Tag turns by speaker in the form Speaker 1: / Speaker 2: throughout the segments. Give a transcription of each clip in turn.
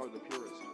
Speaker 1: are the purest.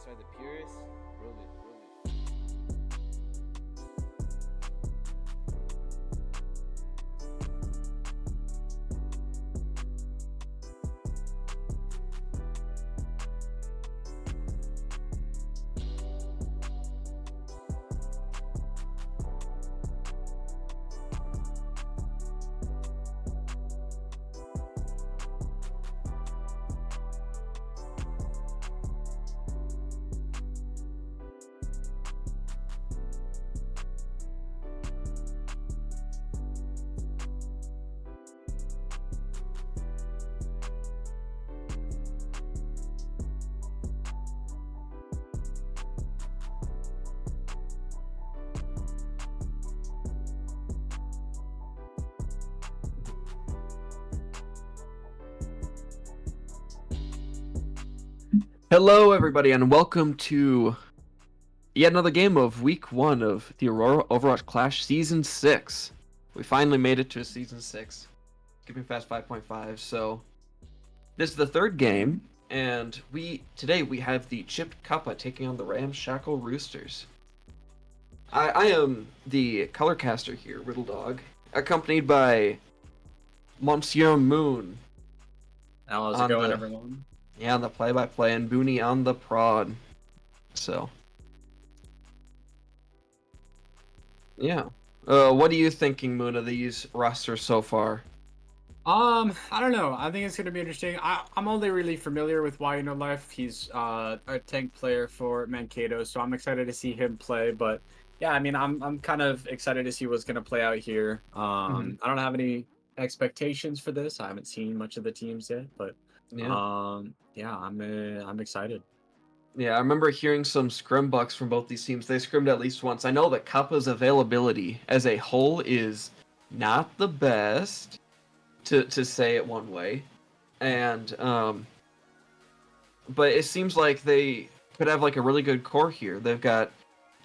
Speaker 1: That's why the purists rule it.
Speaker 2: Hello, everybody, and welcome to yet another game of Week 1 of the Aurora Overwatch Clash Season 6. We finally made it to Season 6, skipping past 5.5, so this is the third game, and today we have the chipped Cuppa taking on the Ramshackle Roosters. I am the color caster here, RiddleDog, accompanied by Monsieur Moon.
Speaker 3: How's it going, everyone?
Speaker 2: Yeah, on the play-by-play, and Booney on the prod. So, yeah. What are you thinking, Moon, of these rosters so far?
Speaker 3: I don't know. I think it's gonna be interesting. I'm only really familiar with Life. He's a tank player for Mankato, so I'm excited to see him play. But yeah, I mean, I'm kind of excited to see what's gonna play out here. I don't have any expectations for this. I haven't seen much of the teams yet, but yeah, I'm excited.
Speaker 2: Yeah, I remember hearing some scrim bucks from both these teams. They scrimmed at least once. I know that Cuppa's availability as a whole is not the best, to say it one way, and but it seems like they could have like a really good core here. They've got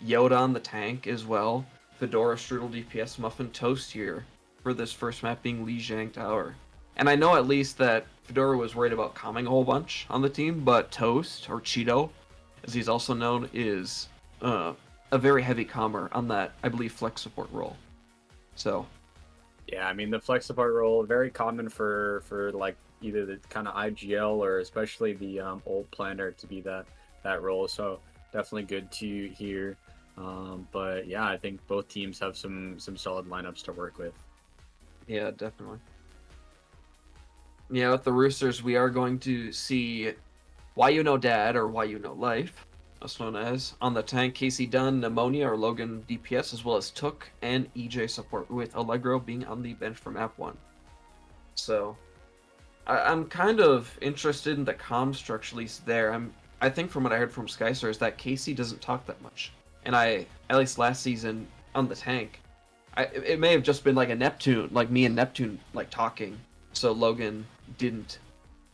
Speaker 2: Yoda on the tank as well, Fedora, Strudel, DPS, Muffin, Toast here for this first map being Lijiang Tower. And I know at least that Fedora was worried about calming a whole bunch on the team, but Toast, or Cheeto, as he's also known, is a very heavy calmer on that, I believe, flex support role. So,
Speaker 3: yeah, I mean the flex support role very common for like either the kind of IGL or especially the old planner to be that role. So definitely good to hear. But yeah, I think both teams have some solid lineups to work with.
Speaker 2: yeah, definitely. Yeah, with the Roosters, we are going to see Why You Know Dad, or Why You Know Life, also known as, on the tank, Casey Dunn, Pneumonia, or Logan DPS, as well as Took and EJ support, with Allegro being on the bench from Map 1. So, I'm kind of interested in the comm structure, at least there. I think from what I heard from Skystar is that Casey doesn't talk that much. And at least last season, on the tank, it may have just been like a Neptune, like me and Neptune, like talking, so Logan didn't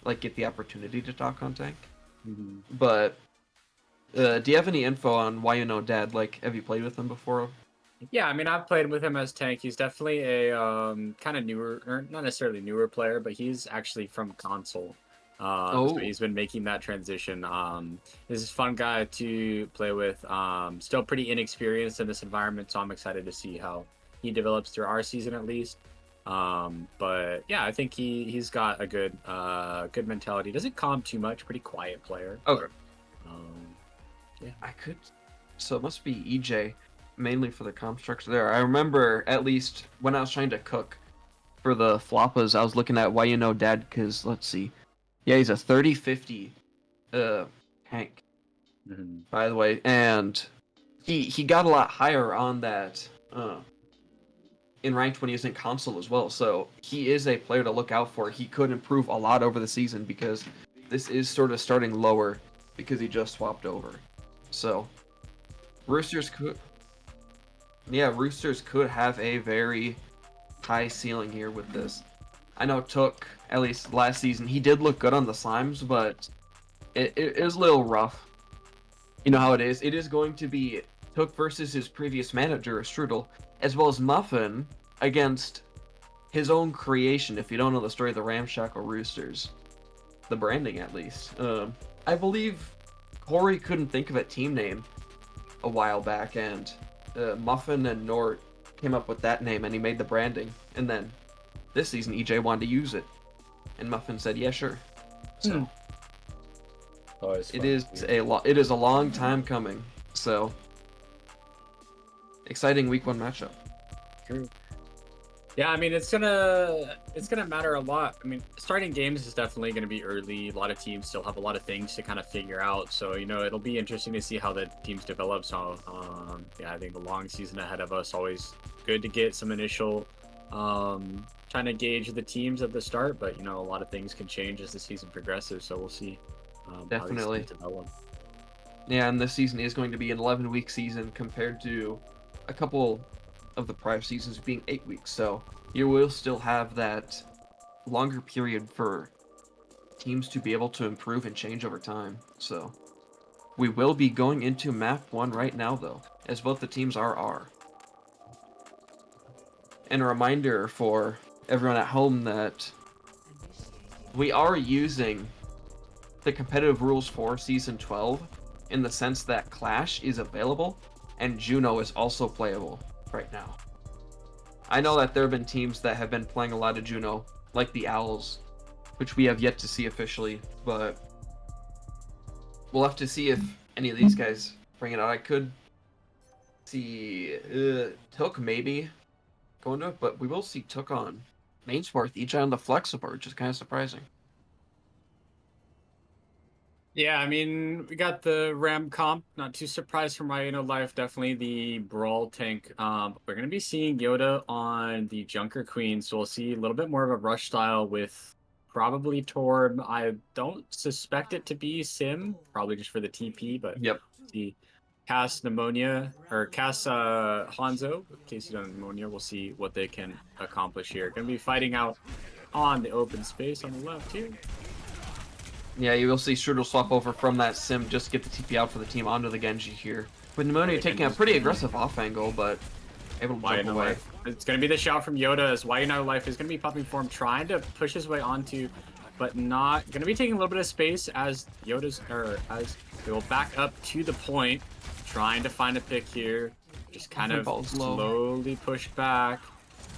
Speaker 2: like get the opportunity to talk on tank.
Speaker 3: Mm-hmm.
Speaker 2: But do you have any info on Why You Know Dad? Like, have you played with him before?
Speaker 3: Yeah, I mean I've played with him as tank. He's definitely a kind of newer, or not necessarily newer player, but he's actually from console. So he's been making that transition. This is a fun guy to play with. Still pretty inexperienced in this environment, so I'm excited to see how he develops through our season at least. But yeah, I think he's got a good mentality. Doesn't calm too much. Pretty quiet player.
Speaker 2: Okay.
Speaker 3: Yeah.
Speaker 2: I could. So it must be EJ, mainly for the comp structure there. I remember at least when I was trying to cook for the floppas, I was looking at Why You Know Dad, because let's see. Yeah, he's a 30-50 tank, by the way, and he got a lot higher on that in ranked when he was in console as well. So he is a player to look out for. He could improve a lot over the season, because this is sort of starting lower because he just swapped over. So Roosters could have a very high ceiling here with this. I know Took, at least last season, he did look good on the Slimes, but it was a little rough. You know how it is. It is going to be Took versus his previous manager, Strudel, as well as Muffin against his own creation, if you don't know the story of the Ramshackle Roosters. The branding, at least. I believe Corey couldn't think of a team name a while back, and Muffin and Nort came up with that name, and he made the branding. And then this season, EJ wanted to use it, and Muffin said, "Yeah, sure." So it is a long time coming. So exciting week 1 matchup.
Speaker 3: True. Yeah, I mean it's gonna matter a lot. I mean, starting games is definitely gonna be early. A lot of teams still have a lot of things to kind of figure out. So it'll be interesting to see how the teams develop. So yeah, I think the long season ahead of us, always good to get some initial trying to gauge the teams at the start. But a lot of things can change as the season progresses. So we'll see.
Speaker 2: Definitely.
Speaker 3: How these teams develop.
Speaker 2: Yeah, and this season is going to be an 11-week season compared to a couple of the prior seasons being 8 weeks. So you will still have that longer period for teams to be able to improve and change over time. So we will be going into map 1 right now, though, as both the teams are R. And a reminder for everyone at home that we are using the competitive rules for Season 12 in the sense that Clash is available and Juno is also playable right now. I know that there have been teams that have been playing a lot of Juno, like the Owls, which we have yet to see officially, but we'll have to see if any of these guys bring it out. I could see Took maybe going to it, but we will see Took on main support, each on the flex support, which is kind of surprising.
Speaker 3: Yeah, I mean, we got the Ram comp. Not too surprised from Life. Definitely the Brawl tank. We're going to be seeing Yoda on the Junker Queen, so we'll see a little bit more of a rush style with probably Torb. I don't suspect it to be Sim, probably just for the TP, but
Speaker 2: Yep.
Speaker 3: The Cass Pneumonia, or Cass Hanzo, in case you don't know Pneumonia, we'll see what they can accomplish here. Going to be fighting out on the open space on the left here.
Speaker 2: Yeah, you will see Strudel swap over from that Sim, just get the TP out for the team onto the Genji here. With Pneumonia taking a pretty aggressive off angle, but able to jump away.
Speaker 3: Life. It's going to be the shout from Yoda as Why Not Life is going to be popping form, trying to push his way onto, but not going to be taking a little bit of space as as they will back up to the point, trying to find a pick here. Just kind of slowly push back,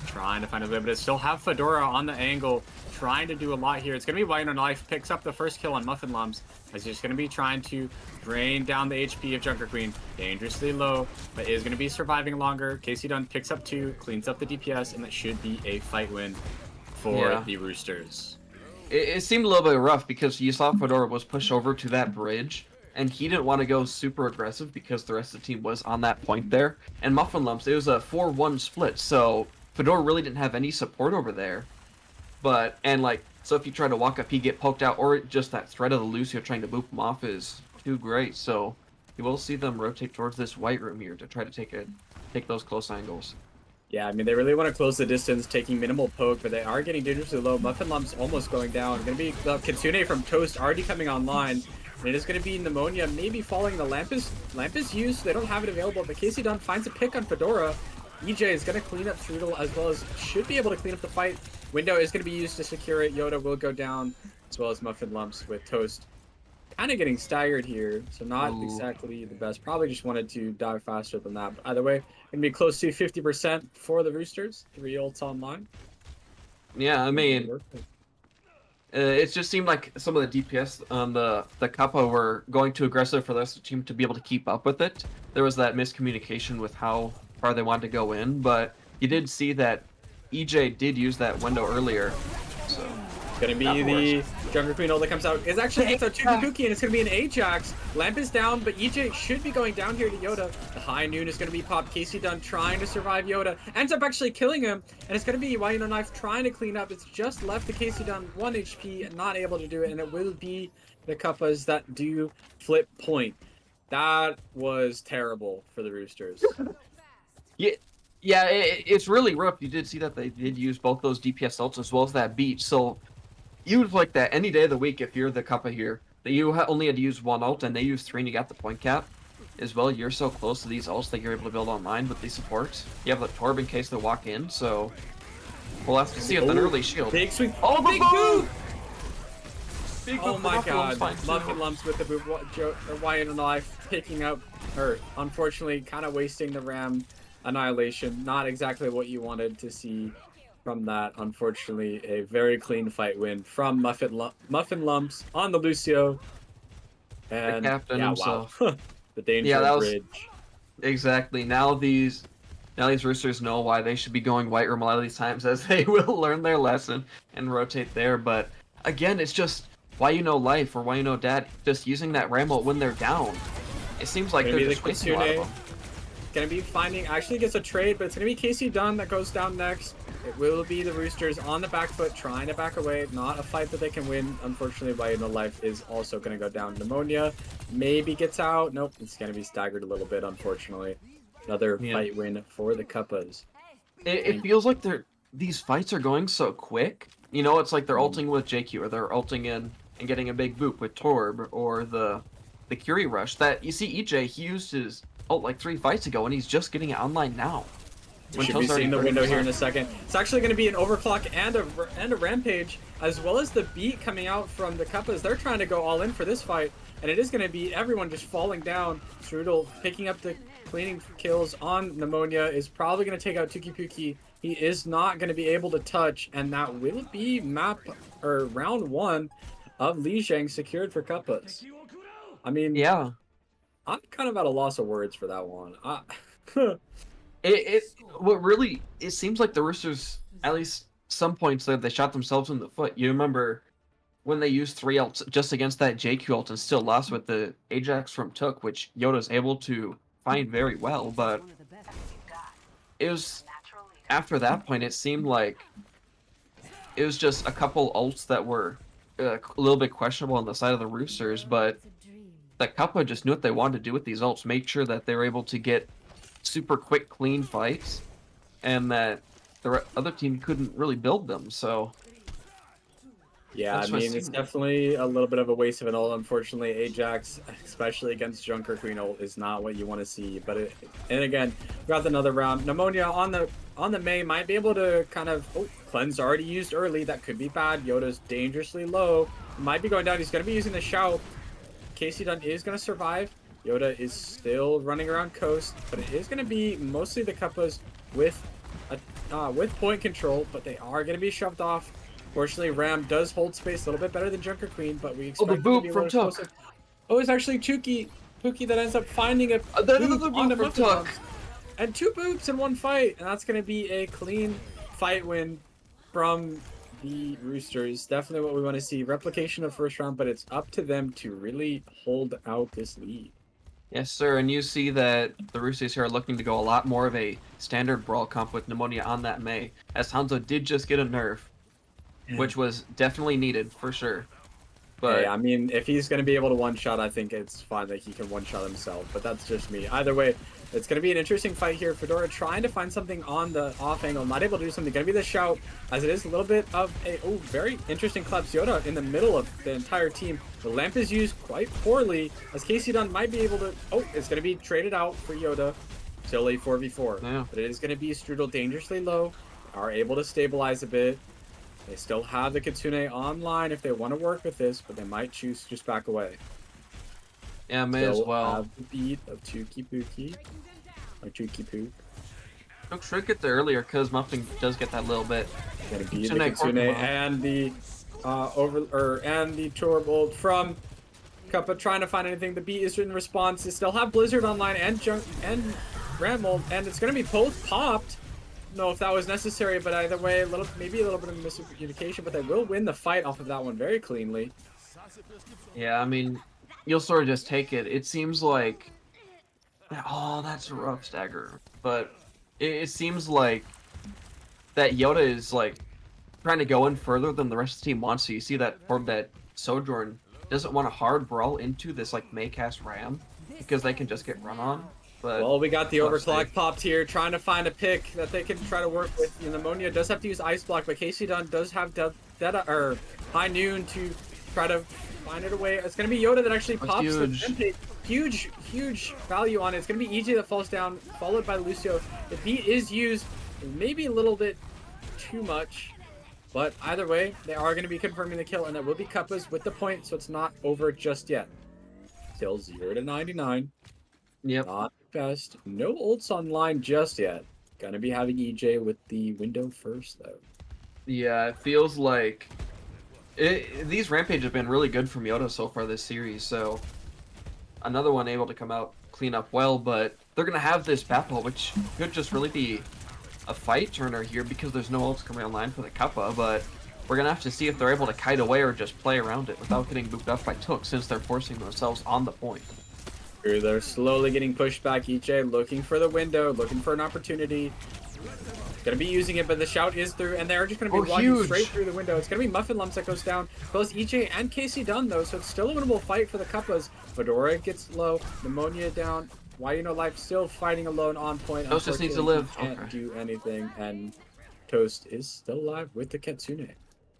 Speaker 3: trying to find a little bit. Still have Fedora on the angle, trying to do a lot here. It's going to be Why Not Life picks up the first kill on Muffin Lumps, as he's going to be trying to drain down the HP of Junker Queen. Dangerously low, but is going to be surviving longer. Casey Dunn picks up 2, cleans up the DPS, and that should be a fight win for the Roosters.
Speaker 2: It seemed a little bit rough because you saw Fedora was pushed over to that bridge, and he didn't want to go super aggressive because the rest of the team was on that point there. And Muffin Lumps, it was a 4-1 split, so Fedora really didn't have any support over there. So if you try to walk up, he get poked out, or just that threat of the Lucio trying to boop him off is too great. So you will see them rotate towards this white room here to try to take those close angles.
Speaker 3: Yeah, I mean, they really want to close the distance, taking minimal poke, but they are getting dangerously low. Muffin Lumps almost going down. Going to be Kitsune from Toast already coming online. And it is going to be Pneumonia, maybe following the Lampus. Lampus used, they don't have it available, but Casey Dunn finds a pick on Fedora. EJ is going to clean up Strudel as well as should be able to clean up the fight. Window is going to be used to secure it. Yoda will go down, as well as Muffin Lumps with Toast. Kind of getting staggered here, so not exactly the best. Probably just wanted to die faster than that. But either way, going to be close to 50% for the Roosters. 3 ults online.
Speaker 2: Yeah, I mean, it just seemed like some of the DPS on the Cuppa were going too aggressive for the rest of the team to be able to keep up with it. There was that miscommunication with how far they wanted to go in, but you did see that EJ did use that window earlier. So
Speaker 3: it's gonna be the Junker Queen ult that comes out. It actually gets out Chukukuki, and it's gonna be an Ajax. Lamp is down, but EJ should be going down here to Yoda. The high noon is gonna be popped. Casey Dunn trying to survive Yoda. Ends up actually killing him, and it's gonna be Wayno Knife trying to clean up. It's just left the Casey Dunn 1 HP, not able to do it, and it will be the Cuppas that do flip point. That was terrible for the Roosters.
Speaker 2: Yeah, it's really rough. You did see that they did use both those DPS ults as well as that beach. So you would like that any day of the week if you're the Cuppa here. That you only had to use 1 ult and they used 3 and you got the point cap as well. You're so close to these ults that you're able to build online with these supports. You have the Torb in case they walk in, so we'll have to see with an early shield.
Speaker 3: Big swing.
Speaker 2: Oh, big move! Big
Speaker 3: Oh
Speaker 2: boop,
Speaker 3: my
Speaker 2: Muffin Lump's
Speaker 3: god,
Speaker 2: fine, too.
Speaker 3: Muffin Lumps with the boop, Why in life picking up, or unfortunately kind of wasting the Ram annihilation. Not exactly what you wanted to see from that. Unfortunately, a very clean fight win from Muffin Lumps on the Lucio.
Speaker 2: The
Speaker 3: And
Speaker 2: captain
Speaker 3: yeah,
Speaker 2: himself.
Speaker 3: wow. The danger
Speaker 2: Yeah, that was
Speaker 3: bridge.
Speaker 2: exactly. Now these Roosters know why they should be going white room a lot of these times, as they will learn their lesson and rotate there. But again, it's just why you know life or why you know dad. Just using that Rambo when they're down. It seems like
Speaker 3: Gonna
Speaker 2: they're
Speaker 3: be the
Speaker 2: just wasting a lot of
Speaker 3: Kitsune.
Speaker 2: them.
Speaker 3: Gonna be finding, actually gets a trade, but it's gonna be Casey Dunn that goes down next. It will be the Roosters on the back foot, trying to back away. Not a fight that they can win. Unfortunately, Why You Know Life is also gonna go down. Pneumonia maybe gets out. Nope, it's gonna be staggered a little bit, unfortunately. Another
Speaker 2: Yeah.
Speaker 3: fight win for the Cuppas.
Speaker 2: It feels like these fights are going so quick. You know, it's like they're ulting with JQ or they're ulting in and getting a big boop with Torb or the Curie Rush. That you see EJ, he used his ult like 3 fights ago and he's just getting it online now.
Speaker 3: We should be seeing the window here in a second. It's actually going to be an overclock and a rampage, as well as the beat coming out from the Cuppas. They're trying to go all in for this fight, and it is going to be everyone just falling down. Strudel picking up the cleaning kills on Pneumonia is probably going to take out Tuki Puki. He is not going to be able to touch, and that will be round 1 of Li Zhang secured for Cuppas. I mean,
Speaker 2: Yeah.
Speaker 3: I'm kind of at a loss of words for that one.
Speaker 2: It seems like the Roosters, at least some points there, they shot themselves in the foot. You remember when they used 3 ults just against that JQ ult and still lost with the Ajax from Took, which Yoda's able to find very well, but it was after that point it seemed like it was just a couple ults that were a little bit questionable on the side of the Roosters, but the Cuppa just knew what they wanted to do with these ults, make sure that they were able to get super quick, clean fights, and that the other team couldn't really build them. So
Speaker 3: yeah, I mean, it's definitely a little bit of a waste of an ult. Unfortunately, Ajax, especially against Junker Queen ult, is not what you want to see. But and again, we got another round. Pneumonia on the Mei might be able to kind of cleanse already used early. That could be bad. Yoda's dangerously low. Might be going down. He's going to be using the shout. Casey Dunn is going to survive. Yoda is still running around coast, but it is going to be mostly the Cuppas with point control, but they are going to be shoved off. Fortunately, Ram does hold space a little bit better than Junker Queen, but we expect
Speaker 2: the
Speaker 3: him to
Speaker 2: boop
Speaker 3: be a
Speaker 2: from
Speaker 3: little
Speaker 2: Tuk.
Speaker 3: explosive. Oh, it's actually Pookie that ends up finding a
Speaker 2: Another
Speaker 3: boop on the
Speaker 2: boop from
Speaker 3: Muffin
Speaker 2: Tuk.
Speaker 3: Lumps. And 2 boops in 1 fight, and that's going to be a clean fight win from the Roosters. Definitely what we want to see. Replication of first round, but it's up to them to really hold out this lead.
Speaker 2: Yes, sir, and you see that the Roosters here are looking to go a lot more of a standard brawl comp with Pneumonia on that Mei, as Hanzo did just get a nerf, which was definitely needed, for sure. But
Speaker 3: hey, I mean, if he's going to be able to one-shot, I think it's fine that he can one-shot himself, but that's just me. Either way, it's going to be an interesting fight here. Fedora trying to find something on the off angle, not able to do something. Going to be the shout, as it is a little bit of a very interesting collapse. Yoda in the middle of the entire team. The lamp is used quite poorly, as Casey Dunn might be able to... Oh, it's going to be traded out for Yoda. Still a 4v4.
Speaker 2: Yeah.
Speaker 3: But it is going to be Strudel dangerously low. Are able to stabilize a bit. They still have the Kitsune online if they want to work with this, but they might choose to just back away.
Speaker 2: yeah, Mei as well.
Speaker 3: Have the beat of Tuki Puki. Or Tuki Poop.
Speaker 2: Took should get there earlier because Muffin does get that little bit.
Speaker 3: Gonna be the
Speaker 2: Kitsune
Speaker 3: Kitsune
Speaker 2: Korkuma.
Speaker 3: and the and the Torbold from Cuppa trying to find anything. The beat is in response. They still have Blizzard online and Ramold, and it's gonna be both popped. Know if that was necessary, but either way, maybe a little bit of miscommunication, but they will win the fight off of that one very cleanly.
Speaker 2: Yeah, I mean, you'll sort of just take it. It seems like, oh, that's a rough stagger, but it seems like that Yoda is like trying to go in further than the rest of the team wants. So you see that Sojourn doesn't want to hard brawl into this like Maycast Ram because they can just get run on. But
Speaker 3: Well, we got the overclock popped here, trying to find a pick that they can try to work with. Pneumonia does have to use Ice Block, but Casey Dunn does have High Noon to try to find it away. It's going to be Yoda that actually pops the huge, huge value on it. It's going to be EJ that falls down, followed by Lucio. The beat is used maybe a little bit too much, But either way, they are going to be confirming the kill, and that will be Cuppa's with the point, so it's not over just yet. Still 0 to 99.
Speaker 2: Yep.
Speaker 3: Not best. No ults online just yet. Gonna be having EJ with the window first, though.
Speaker 2: Yeah, it feels like these Rampage have been really good from Yoda so far this series, so another one able to come out, clean up well, but they're going to have this battle, which could just really be a fight turner here because there's no ults coming online for the Cuppa, but we're going to have to see if they're able to kite away or just play around it without getting booped up by Took since they're forcing themselves on the point.
Speaker 3: They're slowly getting pushed back. EJ looking for the window, looking for an opportunity. Gonna be using it, but the shout is through, and they're just gonna be walking straight through the window. It's gonna be Muffin Lumps that goes down. Both EJ and Casey Dunn, though, so it's still a winnable fight for the Cuppas. Fedora gets low, Pneumonia down. Why you know life still fighting alone on point.
Speaker 2: Toast just needs to live.
Speaker 3: Can't do anything, and Toast is still alive with the Kitsune.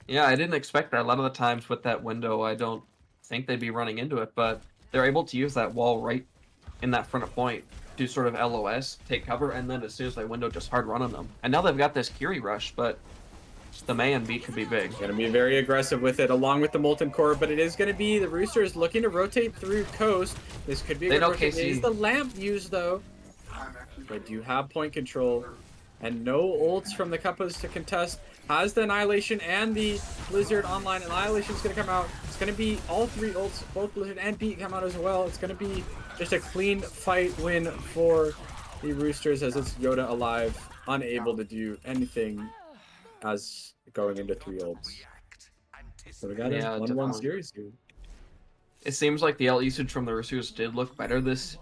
Speaker 2: Yeah, I didn't expect that. A lot of the times with that window, I don't think they'd be running into it, but they're able to use that wall right in that front of point to sort of LOS, take cover, and then as soon as they window, just hard run on them. And now they've got this Curie rush, but the man beat could be big.
Speaker 3: Going to be very aggressive with it, along with the Molten Core, but it is going to be the Roosters looking to rotate through Coast. This could be a good rotation. It is the lamp used, though. They do have point control, and no ults from the Cuppas to contest. Has the Annihilation and the Blizzard online. Annihilation is going to come out. It's going to be all three ults, both Blizzard and Beat come out as well. It's going to be just a clean fight win for the Roosters as it's Yoda alive, unable to do anything as going into 3 ults. So we got a 1-1 series here.
Speaker 2: It seems like the L usage from the Roosters did look better this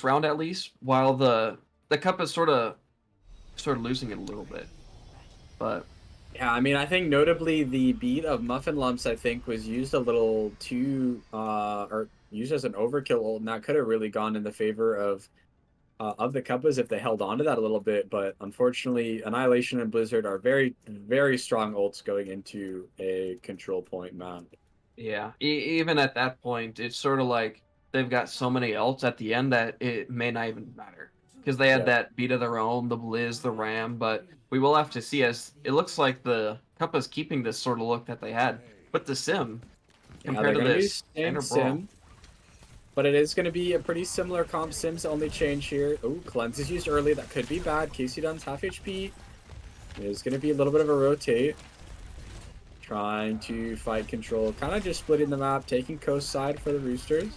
Speaker 2: round at least, while the Cup is sort of losing it a little bit. But
Speaker 3: yeah, I mean, I think notably the beat of Muffin Lumps, I think, was used a little too, or used as an overkill ult, and that could have really gone in the favor of the Cuppas if they held on to that a little bit. But unfortunately, Annihilation and Blizzard are very, very strong ults going into a control point map.
Speaker 2: Yeah, even at that point, it's sort of like they've got so many ults at the end that it may not even matter. Because they had that beat of their own, the Blizz, the Ram, but we will have to see as it looks like the Cuppa's keeping this sort of look that they had with the Sim compared to this
Speaker 3: Sim. But it is going to be a pretty similar comp. Sim's only change here. Oh, Cleanse is used early. That could be bad. Casey Dunn's half HP. It is going to be a little bit of a rotate. Trying to fight control. Kind of just splitting the map, taking coast side for the Roosters.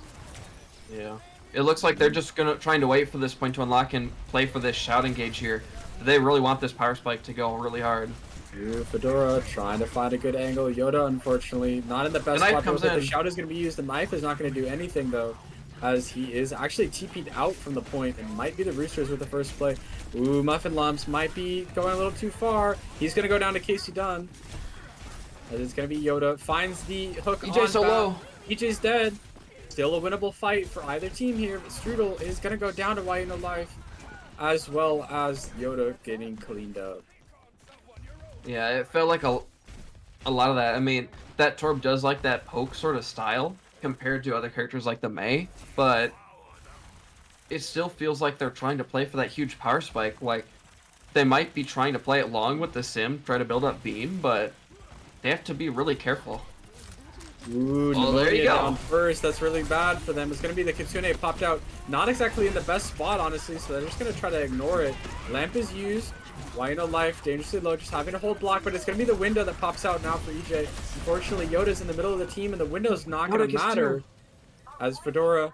Speaker 2: Yeah. It looks like they're just trying to wait for this point to unlock and play for this shout engage here. They really want this power spike to go really hard.
Speaker 3: Ooh, Fedora trying to find a good angle. Yoda, unfortunately, not in the best spot. The shout is going to be used. The knife is not going to do anything, though, as he is actually TP'd out from the point. It might be the Roosters with the first play. Ooh, Muffin Lumps might be going a little too far. He's going to go down to Casey Dunn. As it's going to be Yoda. Finds the hook
Speaker 2: EJ's so low.
Speaker 3: EJ's dead. Still a winnable fight for either team here, but Strudel is going to go down to Why You Know Life, as well as Yoda getting cleaned up.
Speaker 2: Yeah, it felt like a lot of that. I mean, that Torb does like that poke sort of style compared to other characters like the Mei, but it still feels like they're trying to play for that huge power spike. Like, they might be trying to play it long with the Sim, try to build up beam, but they have to be really careful.
Speaker 3: Ooh, there you go. Down first. That's really bad for them. It's going to be the Kitsune popped out. Not exactly in the best spot, honestly, so they're just going to try to ignore it. Lamp is used. Why You Know Life, dangerously low, just having to hold block, but it's going to be the window that pops out now for EJ. Unfortunately, Yoda's in the middle of the team, and the window's not going to matter. As Fedora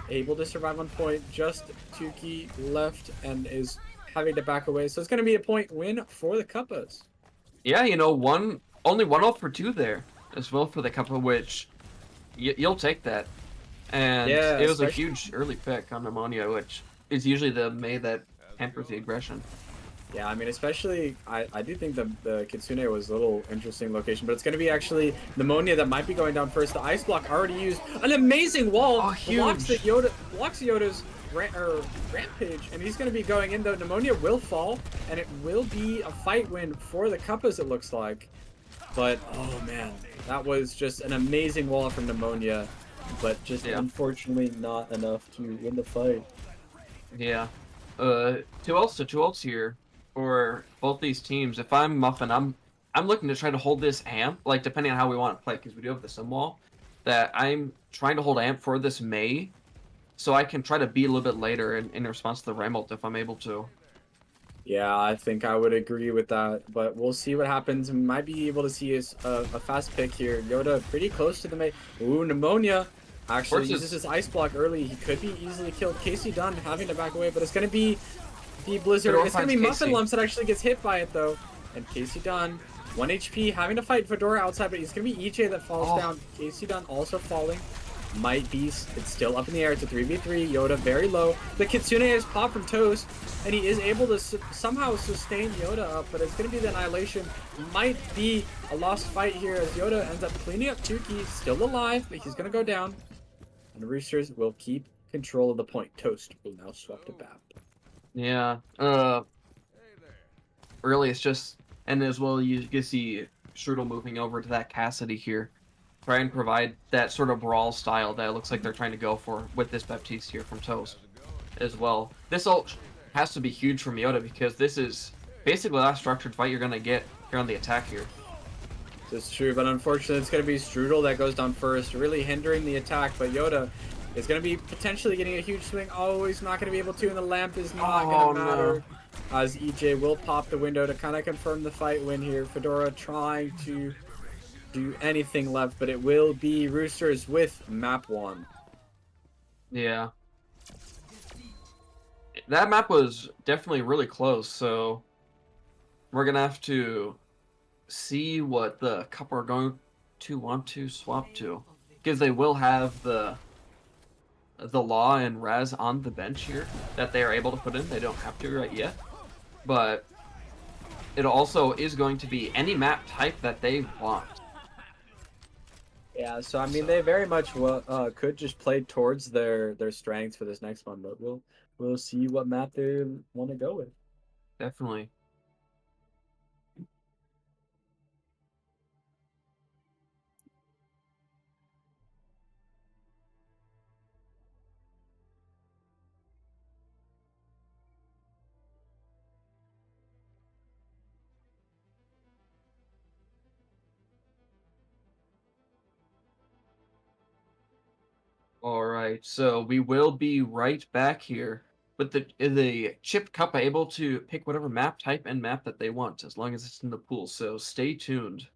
Speaker 3: able to survive on point, just Tuki left and is having to back away. So it's going to be a point win for the Cuppas.
Speaker 2: Yeah, you know, only 1 ult for 2 there as well for the Cuppa, which you'll take that. And
Speaker 3: yeah,
Speaker 2: it was a huge early pick on Pneumonia, which is usually the Mei that hampers the aggression.
Speaker 3: Yeah, I mean, especially, I do think the Kitsune was a little interesting location, but it's going to be actually Pneumonia that might be going down first. The Ice Block already used. An amazing wall blocks Yoda's Rampage, and he's going to be going in, though. Pneumonia will fall, and it will be a fight win for the Cuppas, it looks like. But, oh man, that was just an amazing wall from Pneumonia, but just unfortunately not enough to win the fight.
Speaker 2: Yeah. 2 ults to 2 ults here for both these teams. If I'm Muffin, I'm I'm looking to try to hold this amp, like depending on how we want to play, because we do have the sim wall. That I'm trying to hold amp for this May, so I can try to be a little bit later in response to the Ramult if I'm able to.
Speaker 3: Yeah, I think I would agree with that, but we'll see what happens. We might be able to see a fast pick here. Yoda pretty close to the May. Ooh, Pneumonia actually uses his ice block early. He could be easily killed. Casey Dunn having to back away, but it's going to be the Blizzard. It's going to be Muffin Lumps that actually gets hit by it, though. And Casey Dunn, 1 HP, having to fight Fedora outside, but he's going to be EJ that falls down. Casey Dunn also falling. Might be, it's still up in the air. It's a 3v3. Yoda very low. The Kitsune is popped from Toast, and he is able to somehow sustain Yoda up, but it's going to be the Annihilation. Might be a lost fight here as Yoda ends up cleaning up Tuki. Still alive, but he's going to go down. And the Roosters will keep control of the point. Toast will now swap to Bap.
Speaker 2: Yeah. Really, it's just, and as well, you can see Strudel moving over to that Cassidy here. Try and provide that sort of brawl style that it looks like they're trying to go for with this Baptiste here from Toast as well. This ult has to be huge from Yoda because this is basically the last structured fight you're going to get here on the attack here.
Speaker 3: That's true, but unfortunately it's going to be Strudel that goes down first, really hindering the attack, but Yoda is going to be potentially getting a huge swing. Oh, he's not going to be able to, and the lamp is not going to matter. No. As EJ will pop the window to kind of confirm the fight win here. Fedora trying to do anything left, but it will be Roosters with map 1.
Speaker 2: Yeah. That map was definitely really close, so we're going to have to see what the Cuppa are going to want to swap to, because they will have the Law and Raz on the bench here that they are able to put in. They don't have to right yet, but it also is going to be any map type that they want.
Speaker 3: Yeah, so I mean they very much could just play towards their strengths for this next one, but we'll see what map they want to go with.
Speaker 2: Definitely. All right, so we will be right back here. But the Chip Cuppa able to pick whatever map type and map that they want, as long as it's in the pool. So stay tuned.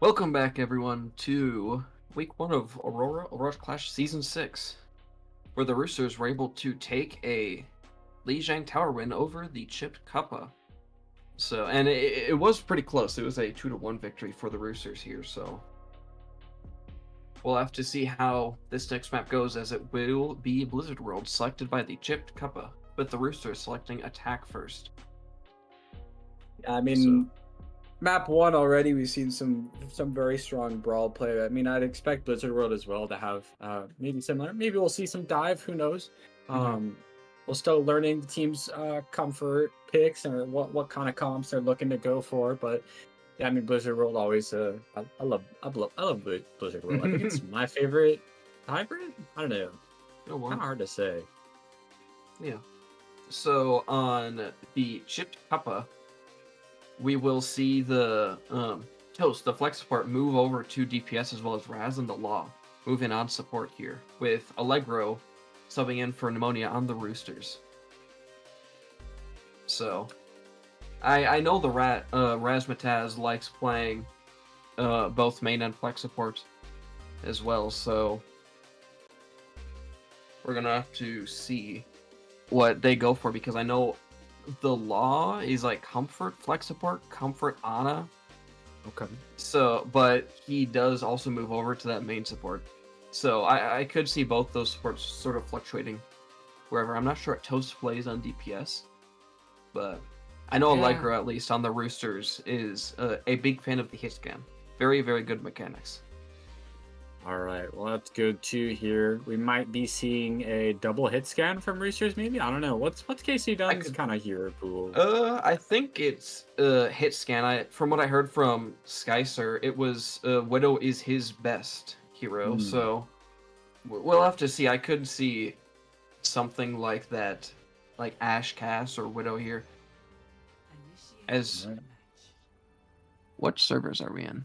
Speaker 2: Welcome back, everyone, to week 1 of Aurora Clash Season 6, where the Roosters were able to take a Lijiang Tower win over the chipped Cuppa. So, and it was pretty close. It was a 2-1 victory for the Roosters here, so we'll have to see how this next map goes, as it will be Blizzard World selected by the chipped Cuppa, with the Roosters selecting attack first.
Speaker 4: I mean, map 1 already, we've seen some very strong brawl play. I mean, I'd expect Blizzard World as well to have maybe similar. Maybe we'll see some dive. Who knows? We're still learning the team's comfort picks and what kind of comps they're looking to go for. But yeah, I mean, Blizzard World always. I love Blizzard World. I think it's my favorite hybrid. I don't know. Kind of hard to say.
Speaker 2: Yeah. So on the chipped Cuppa, we will see the Toast, the flex support, move over to DPS, as well as Raz and the Law move in on support here, with Allegro subbing in for Pneumonia on the Roosters. So, I know the Razmataz likes playing both main and flex support as well, so we're gonna have to see what they go for, because I know the Law is like comfort flex support, comfort Ana.
Speaker 3: Okay.
Speaker 2: So, but he does also move over to that main support. So I could see both those supports sort of fluctuating wherever. I'm not sure what Toast plays on DPS, but I know Allegro, at least on the Roosters, is a big fan of the hit scan. Very, very good mechanics.
Speaker 3: All right, well, that's good to hear. We might be seeing a double hit scan from Roosters, maybe? I don't know. What's KC Dunn's kind of hero pool?
Speaker 2: I think it's hit scan. From what I heard from Skysir, it was Widow is his best hero, so we'll have to see. I could see something like that, like Ash Cass or Widow here. As what servers are we in?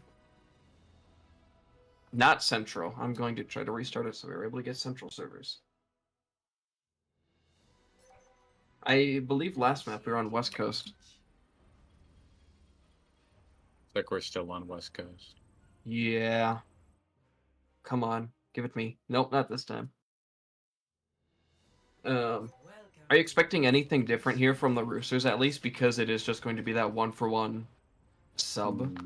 Speaker 2: Not Central. I'm going to try to restart it so we're able to get Central servers. I believe last map we were on West Coast.
Speaker 3: Like we're still on West Coast.
Speaker 2: Yeah. Come on, give it me. Nope, not this time. Are you expecting anything different here from the Roosters, at least, because it is just going to be that 1-for-1 sub?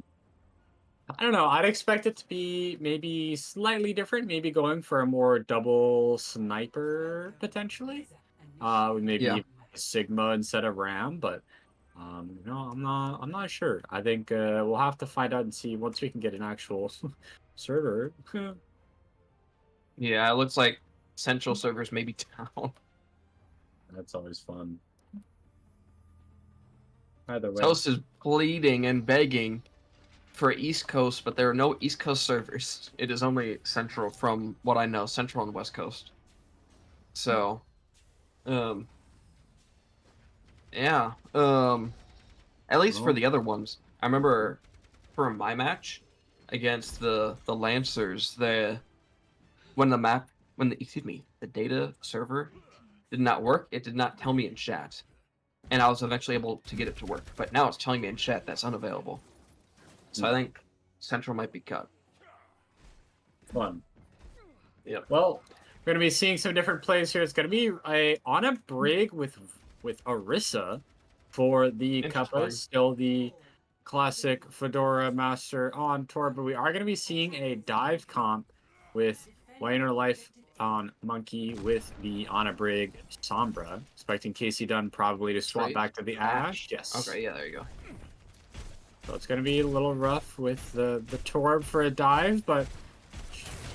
Speaker 3: I don't know. I'd expect it to be maybe slightly different. Maybe going for a more double sniper potentially. Maybe Sigma instead of Ram, but no, I'm not sure. I think we'll have to find out and see once we can get an actual server.
Speaker 2: Yeah, it looks like Central servers may be down.
Speaker 3: That's always fun. Either way.
Speaker 2: Toast is pleading and begging for East Coast, but there are no East Coast servers. It is only Central, from what I know, Central and West Coast. So, yeah, at least for the other ones. I remember for my match against the Lancers, when the data server did not work, it did not tell me in chat, and I was eventually able to get it to work. But now it's telling me in chat that's unavailable. So I think Central might be cut.
Speaker 3: Fun.
Speaker 2: Yep.
Speaker 3: Well, we're gonna be seeing some different plays here. It's gonna be on a brig with Orisa for the Cuppa, still the classic Fedora Master on tour, but we are gonna be seeing a dive comp with Wayner Life on Monkey with the on a brig Sombra. Expecting KC Dunn probably to swap back to the Ash. Yes.
Speaker 2: Okay, yeah, there you go.
Speaker 3: So it's going to be a little rough with the Torb for a dive, but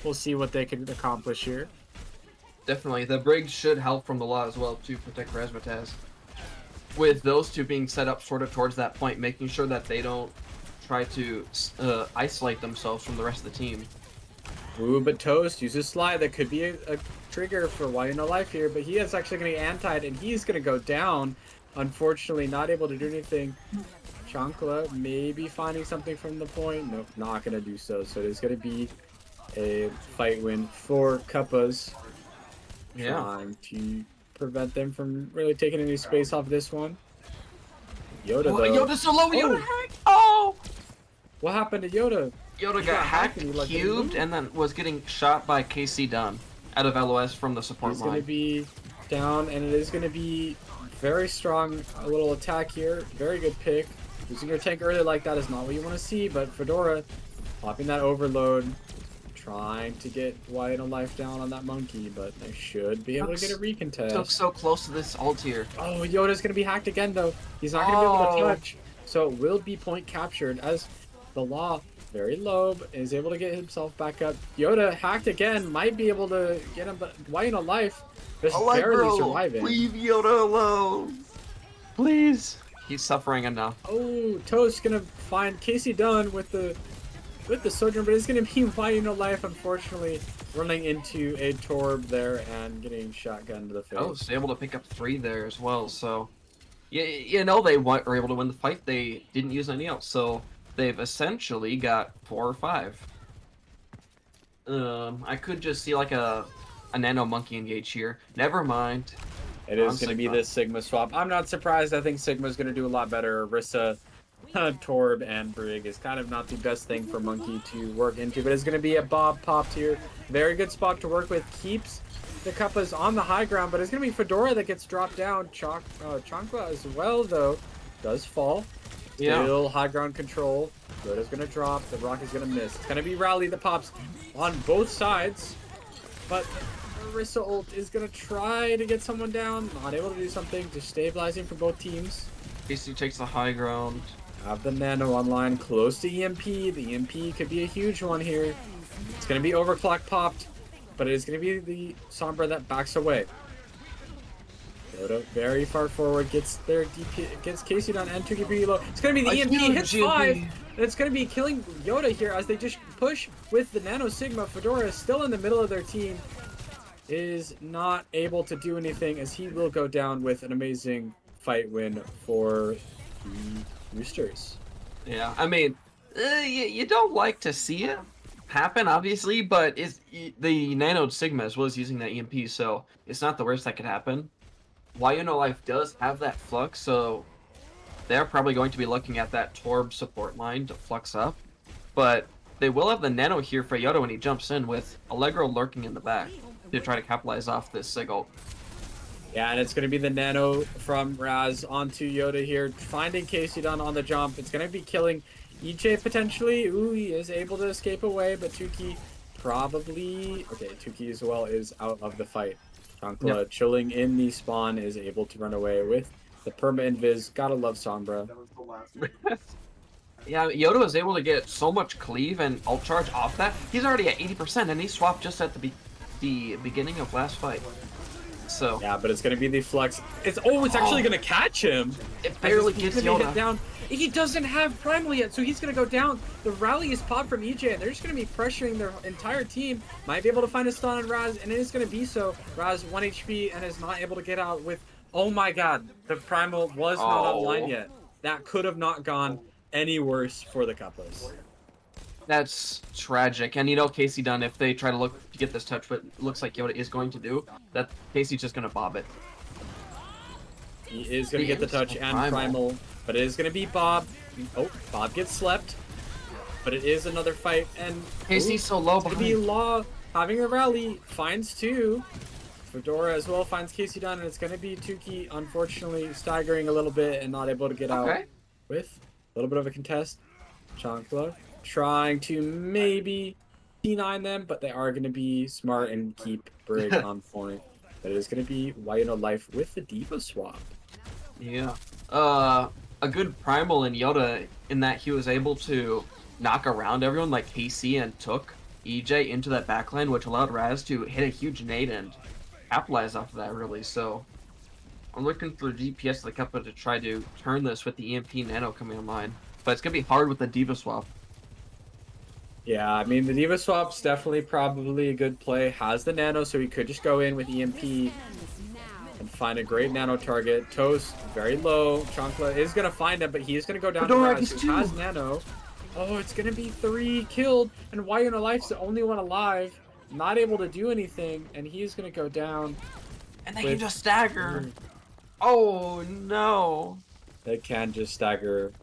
Speaker 3: we'll see what they can accomplish here.
Speaker 2: Definitely. The brig should help from the Law as well to protect Razmataz. With those two being set up sort of towards that point, making sure that they don't try to isolate themselves from the rest of the team.
Speaker 4: Ooh, but Toast uses slide. That could be a trigger for Why No Life here, but he is actually going to be antied, and he's going to go down. Unfortunately, not able to do anything. Chankla maybe finding something from the point. Nope, not going to do so. So it is going to be a fight win for Cuppas.
Speaker 2: Yeah.
Speaker 4: Trying to prevent them from really taking any space off this one. Yoda, though.
Speaker 2: Yoda's so low! Yoda hack! Oh!
Speaker 4: What happened to Yoda?
Speaker 2: Yoda got hacked, cubed, and then was getting shot by KC Dunn out of LOS from the support
Speaker 4: He's
Speaker 2: line.
Speaker 4: going to be down, and it is going to be very strong. A little attack here. Very good pick. Losing your tank early like that is not what you want to see, but Fedora popping that overload, trying to get Wyatt a life down on that monkey, but they should be able to get a recontest.
Speaker 2: Took so close to this ult here.
Speaker 4: Oh, Yoda's going to be hacked again, though. He's not going to be able to touch, so it will be point captured as the Law, very low, is able to get himself back up. Yoda hacked again, might be able to get him, but Wyatt a life, just barely surviving.
Speaker 2: Leave Yoda alone. Please. He's suffering enough.
Speaker 4: Oh, Toast gonna find Casey Dunn with the Sojourn, but it's gonna be Wyatt no life, unfortunately, running into a Torb there and getting shotgun to the face.
Speaker 2: Oh, so able to pick up 3 there as well. So, you know, they were able to win the fight. They didn't use any else, so they've essentially got 4 or 5. I could just see like a nano monkey engage here. Never mind.
Speaker 4: It is going to be this Sigma swap. I'm not surprised. I think Sigma's going to do a lot better. Rissa, Torb, and Brig is kind of not the best thing for Monkey to work into, but it's going to be a Bob popped here. Very good spot to work with. Keeps the Cuppas on the high ground, but it's going to be Fedora that gets dropped down. Chankla as well, though, does fall. Still high ground control. Yoda's going to drop. The rock is going to miss. It's going to be Rally that pops on both sides, but Rissa ult is going to try to get someone down. Not able to do something. Just stabilizing for both teams.
Speaker 2: KC takes the high ground.
Speaker 4: Have the Nano online close to EMP. The EMP could be a huge one here. It's going to be overclock popped, but it is going to be the Sombra that backs away. Yoda very far forward, gets their DP, gets Casey down and 2 pretty low. It's going to be the EMP, hits 5, and it's going to be killing Yoda here as they just push with the Nano Sigma. Fedora is still in the middle of their team. Is not able to do anything as he will go down with an amazing fight win for the Roosters.
Speaker 2: Yeah, I mean, you don't like to see it happen, obviously, but the Nano Sigma as well as using that EMP, so it's not the worst that could happen. Wyatt no life does have that flux, so they're probably going to be looking at that Torb support line to flux up, but they will have the Nano here for Yoda when he jumps in with Allegro lurking in the back to try to capitalize off this Sigil.
Speaker 4: Yeah, and it's going to be the Nano from Raz onto Yoda here, finding Casey Dunn on the jump. It's going to be killing EJ potentially. Ooh, he is able to escape away, but Tuki probably... Okay, Tuki as well is out of the fight. Chankla chilling in the spawn is able to run away with the perma invis. Gotta love Sombra.
Speaker 2: Yeah, Yoda was able to get so much cleave and ult charge off that. He's already at 80%, and he swapped just at the beginning of last fight. So
Speaker 4: yeah, but it's gonna be the flex. It's actually gonna catch him.
Speaker 2: It barely gets Yoda
Speaker 4: hit down. He doesn't have primal yet, so he's gonna go down. The rally is popped from EJ, and they're just gonna be pressuring their entire team. Might be able to find a stun on Raz, and it is gonna be so. Raz 1 HP and is not able to get out with. Oh my God, the primal was not online yet. That could have not gone any worse for the Cuppas.
Speaker 2: That's tragic. And you know, Casey Dunn, if they try to look to get this touch, what looks like Yoda is going to do, that Casey's just going to bob it.
Speaker 4: He is going to get the touch and primal, but it is going to be Bob. Oh, Bob gets slept, but it is another fight. And
Speaker 2: Casey's so low behind.
Speaker 4: It's going to be Law having a rally, finds 2. Fedora as well finds Casey Dunn, and it's going to be Tuki, unfortunately, staggering a little bit and not able to get out with a little bit of a contest. Chankla trying to maybe T9 them, but they are going to be smart and keep Brig on point. But it is going to be Wyatt no life with the Diva swap.
Speaker 2: Yeah. A good primal in Yoda in that he was able to knock around everyone like KC and took EJ into that backline, which allowed Raz to hit a huge nade and capitalize off of that, really. So I'm looking for DPS of the Cuppa to try to turn this with the EMP Nano coming online. But it's going to be hard with the Diva swap.
Speaker 4: Yeah, I mean, the Diva swap's definitely probably a good play. Has the Nano, so he could just go in with EMP and find a great Nano target. Toast, very low. Chankla is going to find him, but he is going to go down to Raz, who has Nano. Oh, it's going to be 3 killed, and Wyatt no life's the only one alive. Not able to do anything, and he's going to go down.
Speaker 2: And they can just stagger. Oh, no.
Speaker 4: They can just stagger.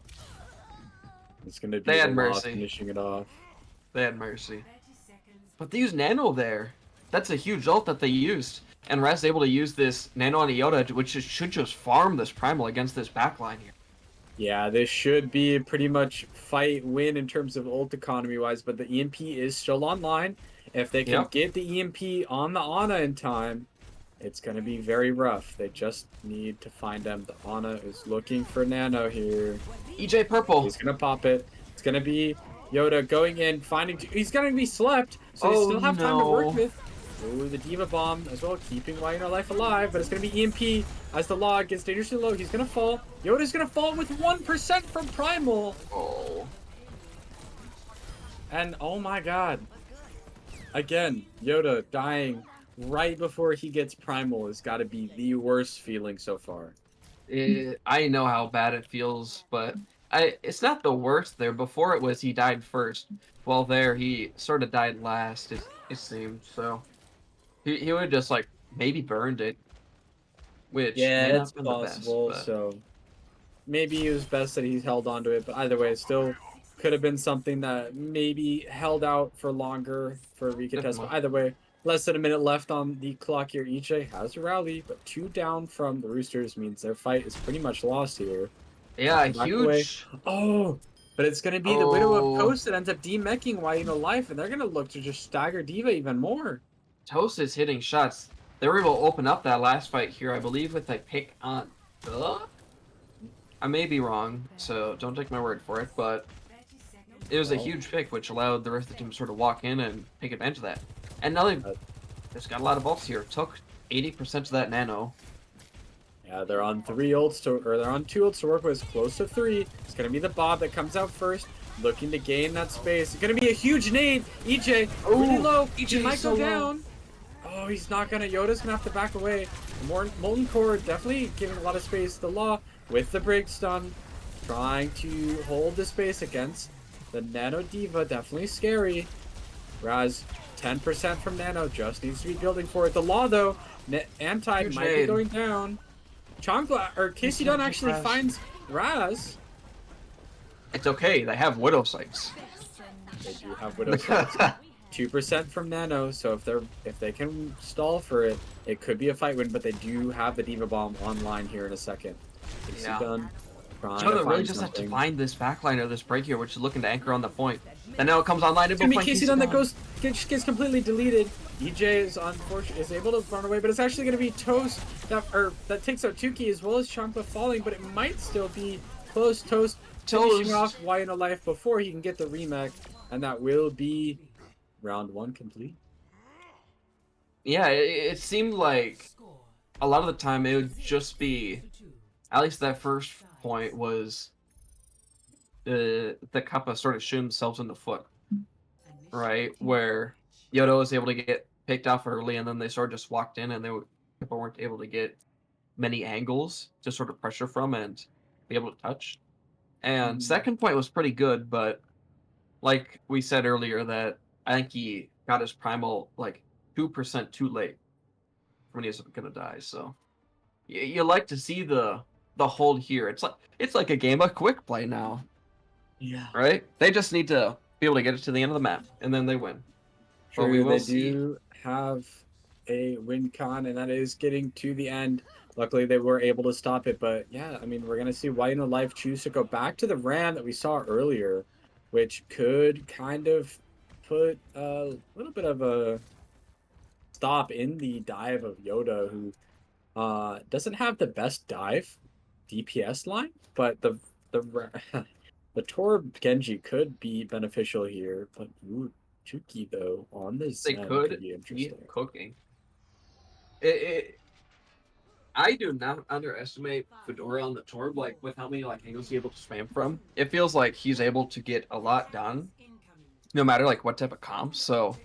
Speaker 4: It's going to be the Law finishing it off.
Speaker 2: They had Mercy. But they used Nano there. That's a huge ult that they used. And Raz able to use this Nano on Iota, which should just farm this Primal against this backline here.
Speaker 4: Yeah, this should be pretty much fight win in terms of ult economy wise, but the EMP is still online. If they can get the EMP on the Ana in time, it's going to be very rough. They just need to find them. The Ana is looking for Nano here.
Speaker 2: EJ purple.
Speaker 4: He's going to pop it. It's going to be Yoda going in, finding... He's going to be slept, so they still have time to work with. Ooh, the Diva Bomb as well, keeping Wino Life alive, but it's going to be EMP as the log gets dangerously low. He's going to fall. Yoda's going to fall with 1% from Primal.
Speaker 2: Oh.
Speaker 4: And oh my god. Again, Yoda dying right before he gets Primal has got to be the worst feeling so far.
Speaker 2: I know how bad it feels, but it's not the worst there. Before it was he died first. Well, there he sort of died last, it seemed. So he would just like maybe burned it, which
Speaker 4: yeah,
Speaker 2: may
Speaker 4: that's
Speaker 2: not been
Speaker 4: possible.
Speaker 2: The best,
Speaker 4: so maybe it was best that he's held onto it, but either way, it still could have been something that maybe held out for longer for a recontest. But either way, less than a minute left on the clock here. EJ has a rally, but 2 down from the Roosters means their fight is pretty much lost here.
Speaker 2: Yeah, huge.
Speaker 4: Oh, but it's going to be the Widow of Coast that ends up demeching Wino Life, and they're going to look to just stagger Diva even more.
Speaker 2: Toast is hitting shots. They were able to open up that last fight here, I believe, with a pick on... I may be wrong, so don't take my word for it, but it was a huge pick, which allowed the rest of the team to sort of walk in and take advantage of that. And now they've just got a lot of ults here. Took 80% of that Nano.
Speaker 4: Yeah, they're on 3 ults or they're on 2 ults to work with. It's close to 3. It's gonna be the Bob that comes out first, looking to gain that space. It's gonna be a huge nade. EJ really low. EJ might go down. Oh, he's not gonna. Yoda's gonna have to back away. Molten Core definitely giving a lot of space. The Law with the break stun, trying to hold the space against the Nano Diva. Definitely scary. Raz 10% from Nano, just needs to be building for it. The Law though, anti might be going down. Chankla or Casey Dunn actually finds Raz.
Speaker 2: It's okay, they have Widow Sights.
Speaker 4: They do have Widow Sights. 2% from Nano, so if they can stall for it, it could be a fight win, but they do have the Diva Bomb online here in a second. Casey Dunn
Speaker 2: Jonah really just has to find this backline or this break here, which is looking to anchor on the point. And now it comes online.
Speaker 4: It's gonna be Casey Dunn that gets completely deleted. EJ is able to run away, but it's actually gonna be Toast that takes out Tuki as well as Chankla falling, but it might still be close. Toast finishing off Wino Life before he can get the remake, and that will be round 1 complete.
Speaker 2: Yeah, it seemed like a lot of the time it would just be, at least that first point was the Cuppa sort of shooting themselves in the foot, right? Where Yoda was able to get picked off early, and then they sort of just walked in, and people weren't able to get many angles to sort of pressure from and be able to touch. And second point was pretty good, but like we said earlier, that I think he got his Primal like 2% too late when he was gonna die. So you like to see the hold here. It's like a game of quick play now.
Speaker 4: Yeah.
Speaker 2: Right? They just need to be able to get it to the end of the map, and then they win.
Speaker 4: Sure, we will do have a win con, and that is getting to the end. Luckily, they were able to stop it, but yeah, I mean, we're going to see Wino Life choose to go back to the Ram that we saw earlier, which could kind of put a little bit of a stop in the dive of Yoda, who doesn't have the best dive DPS line, but the Torb Genji could be beneficial here, but Chuki though on this
Speaker 2: they could be cooking. I do not underestimate Fedora on the Torb, like with how many angles he's able to spam from. It feels like he's able to get a lot done, no matter what type of comp. So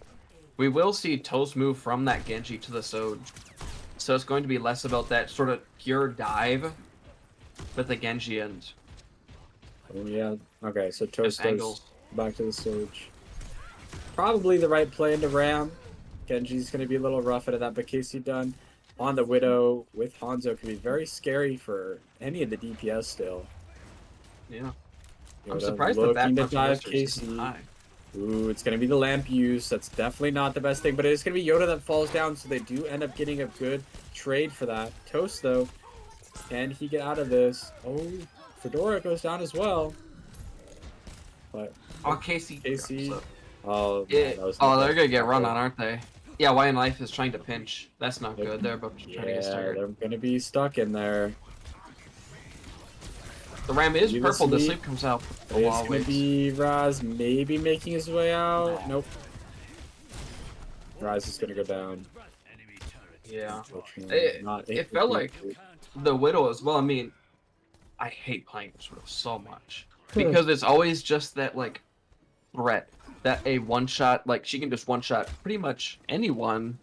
Speaker 2: we will see Toast move from that Genji to the Soj. So it's going to be less about that sort of pure dive with the Genji and
Speaker 4: yeah. Okay, so Toast goes back to the Surge. Probably the right play into Ram. Genji's going to be a little rough out of that, but Casey Dunn on the Widow with Hanzo could be very scary for any of the DPS still.
Speaker 2: Yeah.
Speaker 4: Yoda
Speaker 2: I'm surprised that
Speaker 4: looking to dive Casey. Ooh, it's going to be the lamp use. That's definitely not the best thing, but it's going to be Yoda that falls down, so they do end up getting a good trade for that. Toast, though, can he get out of this? Oh, Fedora goes down as well. But
Speaker 2: Oh, Casey.
Speaker 4: oh,
Speaker 2: Yeah.
Speaker 4: man, that was
Speaker 2: Oh, they're gonna get run on, aren't they? Yeah, Why in Life is trying to pinch. That's not good. They're about to try to get started.
Speaker 4: They're going to be stuck in there.
Speaker 2: The Ram is
Speaker 4: Leave
Speaker 2: purple.
Speaker 4: us
Speaker 2: The
Speaker 4: sleep.
Speaker 2: sleep comes out.
Speaker 4: It's going to be Raz maybe making his way out. Nope. Raz is going to go down.
Speaker 2: Yeah.
Speaker 4: Not
Speaker 2: It felt like the Widow as well. I mean, I hate playing this Widow so much because it's always just that like threat that a one shot, like she can just one shot pretty much anyone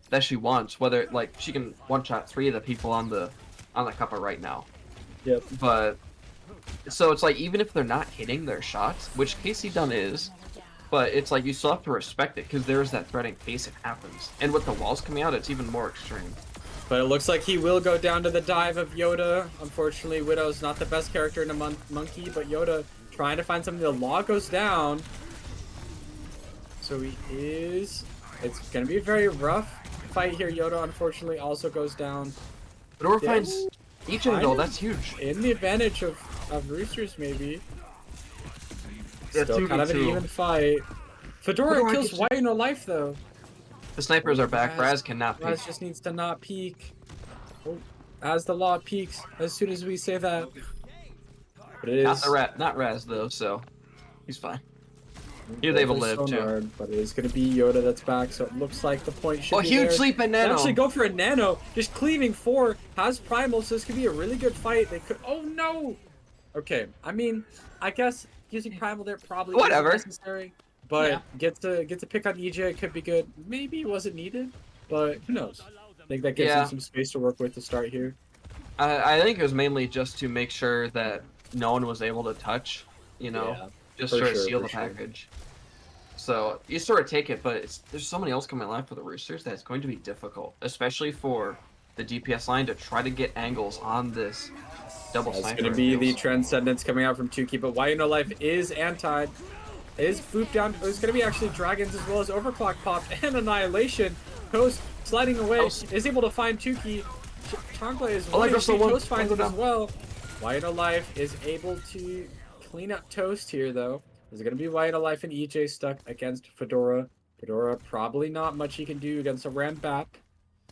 Speaker 2: that she wants. Whether like she can one shot 3 of the people on the Cuppa right now.
Speaker 4: Yep.
Speaker 2: But so it's like even if they're not hitting their shots, which Casey Dunn is, but it's like you still have to respect it because there is that threat in case it happens. And with the walls coming out, it's even more extreme.
Speaker 4: But it looks like he will go down to the dive of Yoda. Unfortunately, Widow's not the best character in a monkey, but Yoda trying to find something. The law goes down. So he is... It's going to be a very rough fight here. Yoda, unfortunately, also goes down.
Speaker 2: Fedora finds EJ, though. That's huge.
Speaker 4: In the advantage of Roosters, maybe.
Speaker 2: Yeah,
Speaker 4: Still kind of an even fight. Fedora kills Why No Life, though.
Speaker 2: The snipers are back. Raz cannot peek.
Speaker 4: Raz just needs to not peek. Oh, as the law peeks, as soon as we say that. But it is...
Speaker 2: Not Raz, though, so he's fine. He's able to live, too.
Speaker 4: But it is going to be Yoda that's back, so it looks like the point should be
Speaker 2: huge
Speaker 4: there.
Speaker 2: sleep and Nano!
Speaker 4: They actually go for a Nano, just cleaving 4, has Primal, so this could be a really good fight. They could... Oh, no! Okay, I mean, I guess using Primal there probably wasn't necessary. But get to pick on EJ could be good. Maybe it wasn't needed, but who knows? I think that gives him some space to work with to start here.
Speaker 2: I think it was mainly just to make sure that no one was able to touch, just sort of seal the package. So you sort of take it, but there's so many else coming alive for the Roosters that it's going to be difficult, especially for the DPS line to try to get angles on this double sniper.
Speaker 4: It's going to be the Transcendence coming out from Tuki, but Why No Life is anti. Is booped down. It's going to be actually Dragons as well as Overclock Pop and Annihilation. Toast sliding away is able to find Tuki. Chankla is Toast finds it as well. Why No Life is able to clean up Toast here though. There's going to be Why No Life and EJ stuck against Fedora. Fedora probably not much he can do against a Rambat.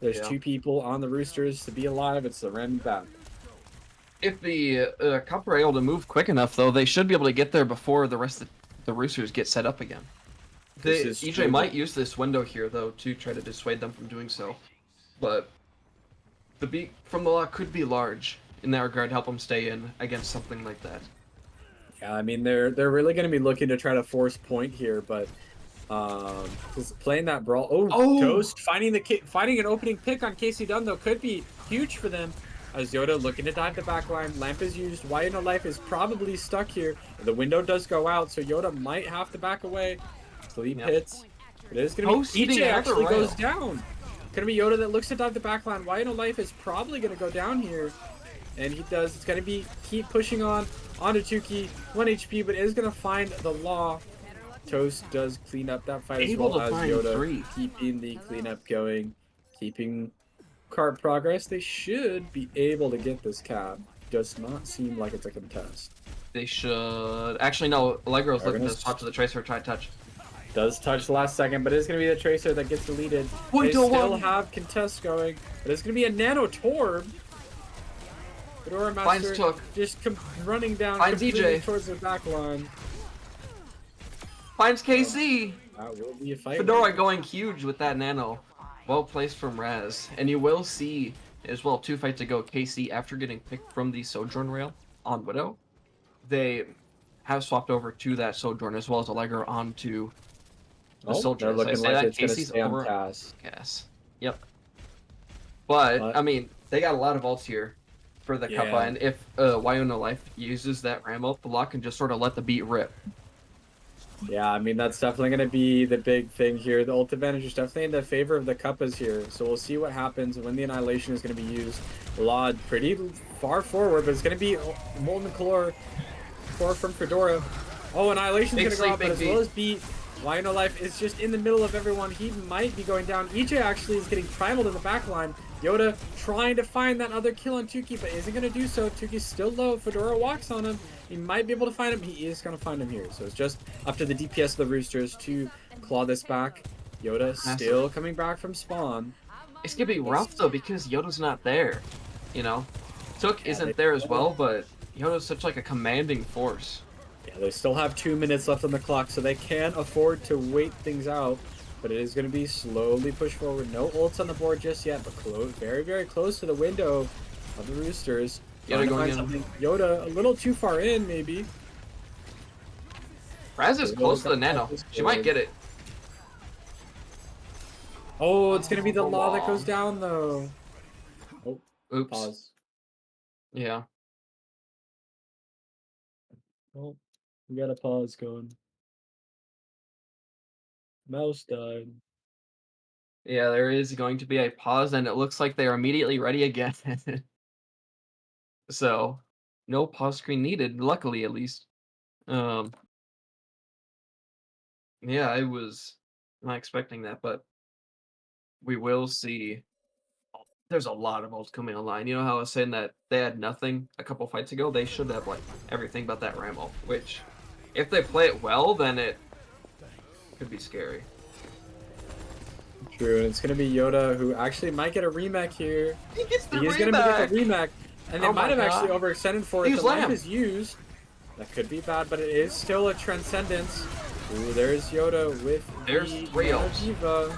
Speaker 4: There's 2 people on the Roosters to be alive. It's the Rambat.
Speaker 2: If the Cuppa are able to move quick enough though, they should be able to get there before the rest of the Roosters get set up again. EJ might use this window here though to try to dissuade them from doing so, but the beat from the law could be large in that regard, help them stay in against something like that.
Speaker 4: Yeah, I mean they're really going to be looking to try to force point here, but just playing that brawl. Toast finding an opening pick on Casey Dunn though could be huge for them. As Yoda looking to dive the back line, Lamp is used. Why No Life is probably stuck here. The window does go out, so Yoda might have to back away. Sleep hits. It is going to be EJ actually goes down. Going to be Yoda that looks to dive the back line. Why No Life is probably going to go down here. And he does. It's going to be keep pushing onto Tuki. 1 HP, but is going to find the law. Toast does clean up that fight as well as Yoda. Keeping the cleanup going. Keeping cart progress. They should be able to get this cap. Does not seem like it's a contest.
Speaker 2: They should. Actually, no. Allegro's looking to talk to the Tracer, try to touch.
Speaker 4: Does touch the last second, but it's going to be the Tracer that gets deleted. They still have contests going, but it's going to be a Nano Torb. Fedora Master just running down completely towards the back line.
Speaker 2: Finds KC.
Speaker 4: That will be a fight.
Speaker 2: Fedora going huge with that Nano. Well placed from Raz. And you will see as well 2 fights ago, KC, after getting picked from the Sojourn rail on Widow, they have swapped over to that Sojourn as well as Allegro onto the Soldier.
Speaker 4: They're looking like it's going to stay on
Speaker 2: Cass. Yep. But, I mean, they got a lot of ults here for the Cuppa, and if Why No Life uses that ram ult, the lock can just sort of let the beat rip.
Speaker 4: Yeah, I mean, that's definitely going to be the big thing here. The ult advantage is definitely in the favor of the Cuppas here, so we'll see what happens when the Annihilation is going to be used. Laud pretty far forward, but it's going to be Molten Core from Fedora. Oh, Annihilation's going to go up, but as well as beat Why No Life is just in the middle of everyone. He might be going down. EJ actually is getting primaled in the back line. Yoda trying to find that other kill on Tuki, but isn't going to do so. Tuki's still low. Fedora walks on him. He might be able to find him. He is going to find him here. So it's just up to the DPS of the Roosters to claw this back. Yoda still coming back from spawn.
Speaker 2: It's going to be rough, though, because Yoda's not there. You know? Took isn't there as well, but Yoda's such like a commanding force.
Speaker 4: Yeah, they still have 2 minutes left on the clock, so they can't afford to wait things out. But it is going to be slowly pushed forward. No ults on the board just yet, but close, very, very close to the window of the Roosters.
Speaker 2: Yoda going in.
Speaker 4: Yoda a little too far in, maybe.
Speaker 2: Raz is close to the nano. She might get it.
Speaker 4: Oh, it's going to be the law that goes down, though. Oh,
Speaker 2: oops.
Speaker 4: Pause.
Speaker 2: Yeah.
Speaker 4: Oh, we got a pause going. Mouse died.
Speaker 2: Yeah, there is going to be a pause, and it looks like they are immediately ready again. So, no pause screen needed, luckily at least. Yeah, I was not expecting that, but we will see. There's a lot of ults coming online. You know how I was saying that they had nothing a couple fights ago? They should have like everything but that Ram ult, which, if they play it well, then it could be scary.
Speaker 4: True, and it's going to be Yoda who actually might get a remake here.
Speaker 2: He gets the
Speaker 4: He's going to get the remake, and they
Speaker 2: Oh
Speaker 4: might have
Speaker 2: my
Speaker 4: actually
Speaker 2: God.
Speaker 4: overextended for it.
Speaker 2: Use
Speaker 4: The lamp
Speaker 2: lamp.
Speaker 4: is used. That could be bad, but it is still a transcendence. Ooh, there's Yoda with
Speaker 2: There's
Speaker 4: the
Speaker 2: 3
Speaker 4: Nano
Speaker 2: ults.
Speaker 4: Diva.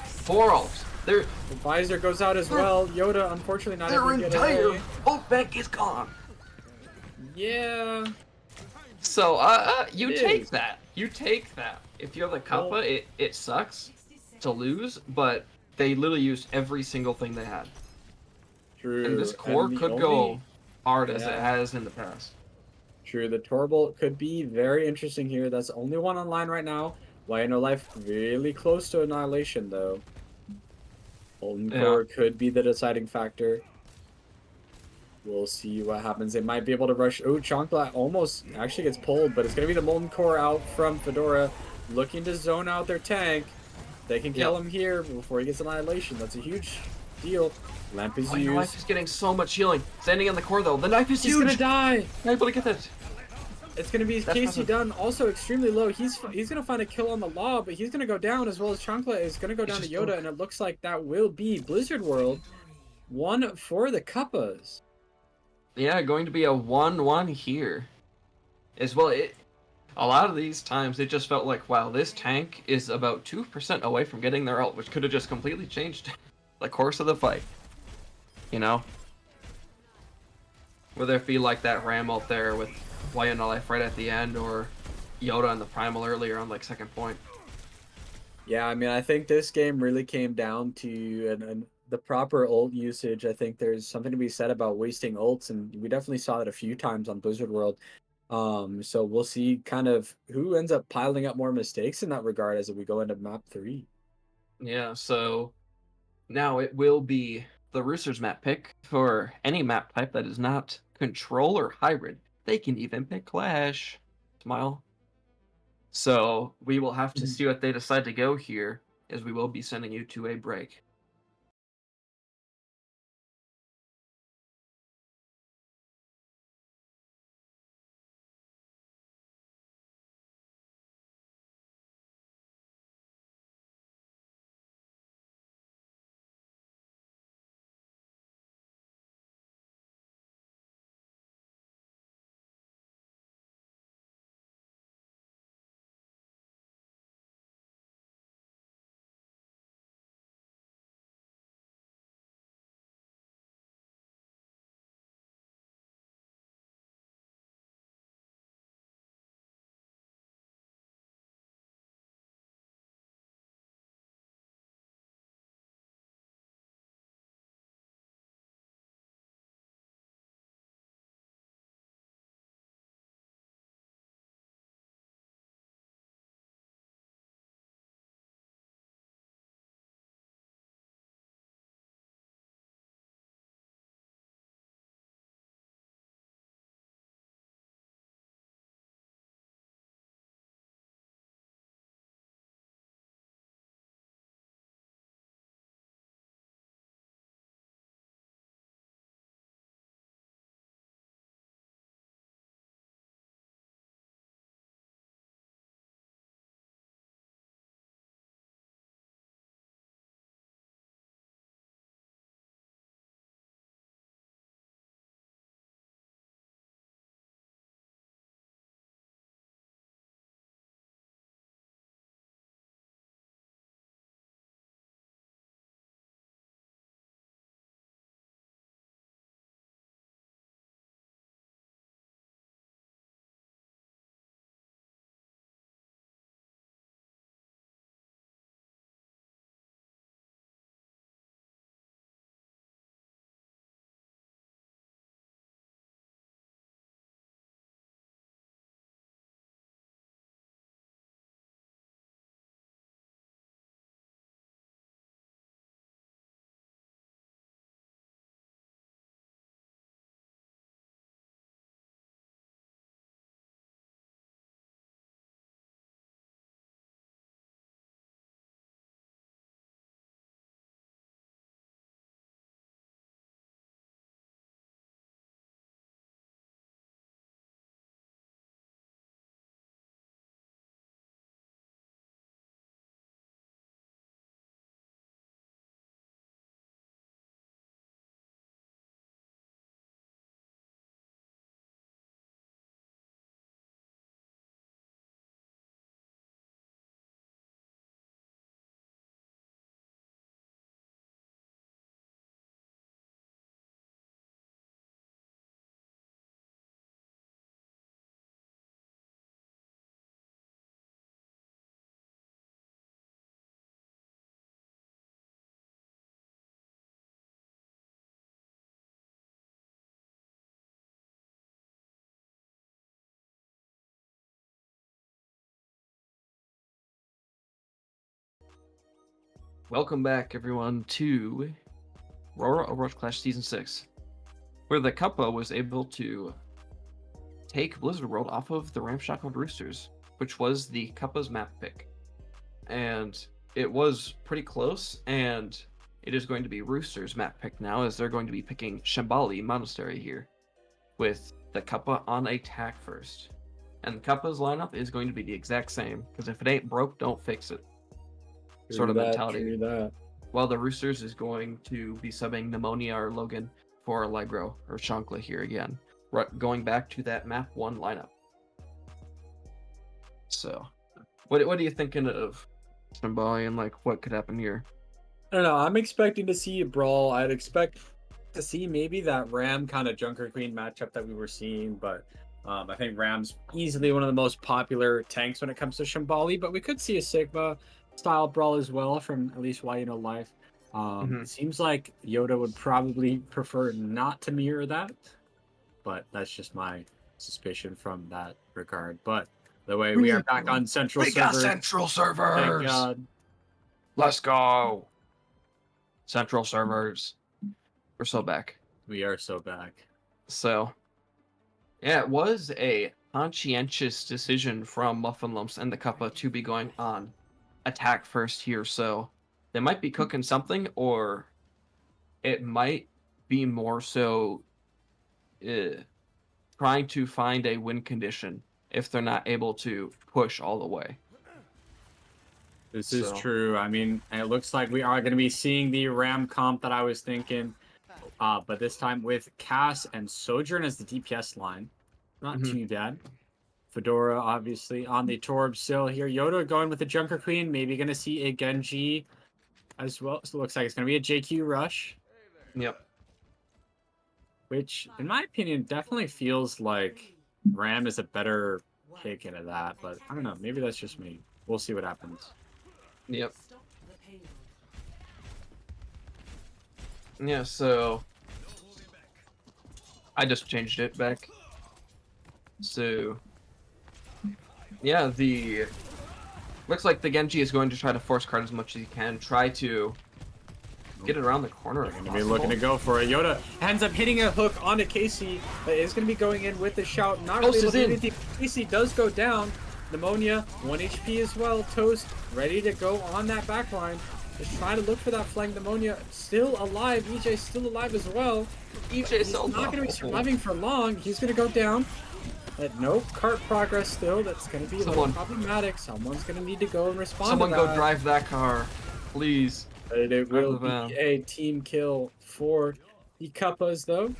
Speaker 2: 4 ults.
Speaker 4: The visor goes out as well. Yoda, unfortunately, not able
Speaker 2: Their
Speaker 4: to get
Speaker 2: entire
Speaker 4: away.
Speaker 2: ult bank is gone.
Speaker 4: Yeah.
Speaker 2: So, you
Speaker 4: It
Speaker 2: take
Speaker 4: is.
Speaker 2: that. You take that. If you have the Cuppa,
Speaker 4: Well-
Speaker 2: it sucks to lose, but they literally used every single thing they had.
Speaker 4: True.
Speaker 2: And this core
Speaker 4: And the
Speaker 2: could
Speaker 4: only-
Speaker 2: go hard as it
Speaker 4: Yeah.
Speaker 2: has in the past.
Speaker 4: True, the Torbolt could be very interesting here. That's the only one online right now. No Life really close to annihilation, though. Molten
Speaker 2: Yeah.
Speaker 4: Core could be the deciding factor. We'll see what happens. They might be able to rush. Oh, Chonkla almost actually gets pulled, but it's going to be the Molten Core out from Fedora, looking to zone out their tank. They can kill him here before he gets annihilation. That's a huge deal. Lamp is
Speaker 2: Oh, your life
Speaker 4: used.
Speaker 2: is getting so much healing. Standing in the core, though. The knife is
Speaker 4: He's
Speaker 2: huge.
Speaker 4: going to die.
Speaker 2: Not able to get that.
Speaker 4: It's going to be
Speaker 2: That's
Speaker 4: Casey
Speaker 2: massive.
Speaker 4: Dunn, also extremely low. He's going to find a kill on the law, but he's going to go down, as well as Chankla is going to go down to
Speaker 2: just
Speaker 4: Yoda,
Speaker 2: broke.
Speaker 4: and it looks like that will be Blizzard World. 1 for the Cuppas.
Speaker 2: Yeah, going to be a 1-1 here. As well, a lot of these times, it just felt like, wow, this tank is about 2% away from getting their ult, which could have just completely changed the course of the fight. You know? Whether it be like that Ram ult there with No Life right at the end, or Yoda on the Primal earlier on like second point.
Speaker 4: Yeah, I mean, I think this game really came down to the proper ult usage. I think there's something to be said about wasting ults, and we definitely saw that a few times on Blizzard World. So we'll see kind of who ends up piling up more mistakes in that regard as we go into map 3.
Speaker 2: Yeah, so now it will be the Roosters map pick for any map type that is not control or hybrid. They can even pick Clash. Smile. So we will have to see what they decide to go here, as we will be sending you to a break. Welcome back, everyone, to Aurora Overwatch Clash Season 6, where the Cuppa was able to take Blizzard World off of the Ramshackle Roosters, which was the Cuppa's map pick. And it was pretty close, and it is going to be Roosters' map pick now, as they're going to be picking Shambali Monastery here, with the Cuppa on attack first. And Cuppa's lineup is going to be the exact same, because if it ain't broke, don't fix it. Sort of mentality. While the Roosters is going to be subbing Pneumonia or Logan for Allegro or Shankla here again, going back to that map 1 lineup. So, what are you thinking of Shambali and like what could happen here?
Speaker 4: I don't know. I'm expecting to see a brawl. I'd expect to see maybe that Ram kind of Junker Queen matchup that we were seeing, but I think Ram's easily one of the most popular tanks when it comes to Shambali, but we could see a Sigma style brawl as well from at least Life. It seems like Yoda would probably prefer not to mirror that, but that's just my suspicion from that regard. But the way we are back on Central servers.
Speaker 2: Central servers!
Speaker 4: Thank God.
Speaker 2: Let's go! Central servers. We're so back.
Speaker 3: We are so back.
Speaker 2: So, yeah, it was a conscientious decision from Muffin Lumps and the Cuppa to be going on attack first here, so they might be cooking something, or it might be more so trying to find a win condition if they're not able to push all the way.
Speaker 3: This is true. I mean, it looks like we are going to be seeing the Ram comp that I was thinking, but this time with Cass and Sojourn as the DPS line. Not too bad. Fedora, obviously, on the Torb still here. Yoda going with the Junker Queen. Maybe going to see a Genji as well. So it looks like it's going to be a JQ Rush.
Speaker 2: Yep.
Speaker 3: Which, in my opinion, definitely feels like Ram is a better pick into that. But I don't know. Maybe that's just me. We'll see what happens.
Speaker 2: Yep. Yeah, so I just changed it back. So yeah, looks like the Genji is going to try to force card as much as he can, try to get it around the corner.
Speaker 3: They're going to be looking to go for it. Yoda ends up hitting a hook onto Casey, but is going to be going in with the shout. Not really able to do anything. Casey does go down. Pneumonia, 1 HP as well. Toast ready to go on that back line. Just trying to look for that flank. Pneumonia still alive. EJ's still alive as well. EJ's not going to be surviving for long. He's going to go down. But nope, cart progress still. That's going to be a little problematic. Someone's going to need to go and respond.
Speaker 2: Someone
Speaker 3: to
Speaker 2: go drive that car, please.
Speaker 4: But it will be a team kill for the Cuppas, though.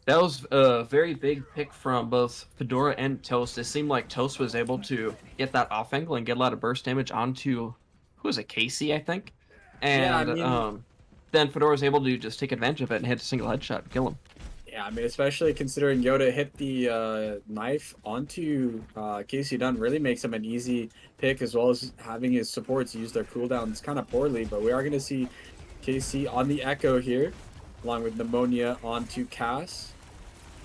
Speaker 2: That was a very big pick from both Fedora and Toast. It seemed like Toast was able to get that off angle and get a lot of burst damage onto, who was it, Casey, I think? And yeah, I mean, then Fedora was able to just take advantage of it and hit a single headshot and kill him.
Speaker 4: Yeah, I mean, especially considering Yoda hit the knife onto Casey Dunn really makes him an easy pick, as well as having his supports use their cooldowns kind of poorly. But we are going to see Casey on the Echo here, along with Pneumonia onto Cass.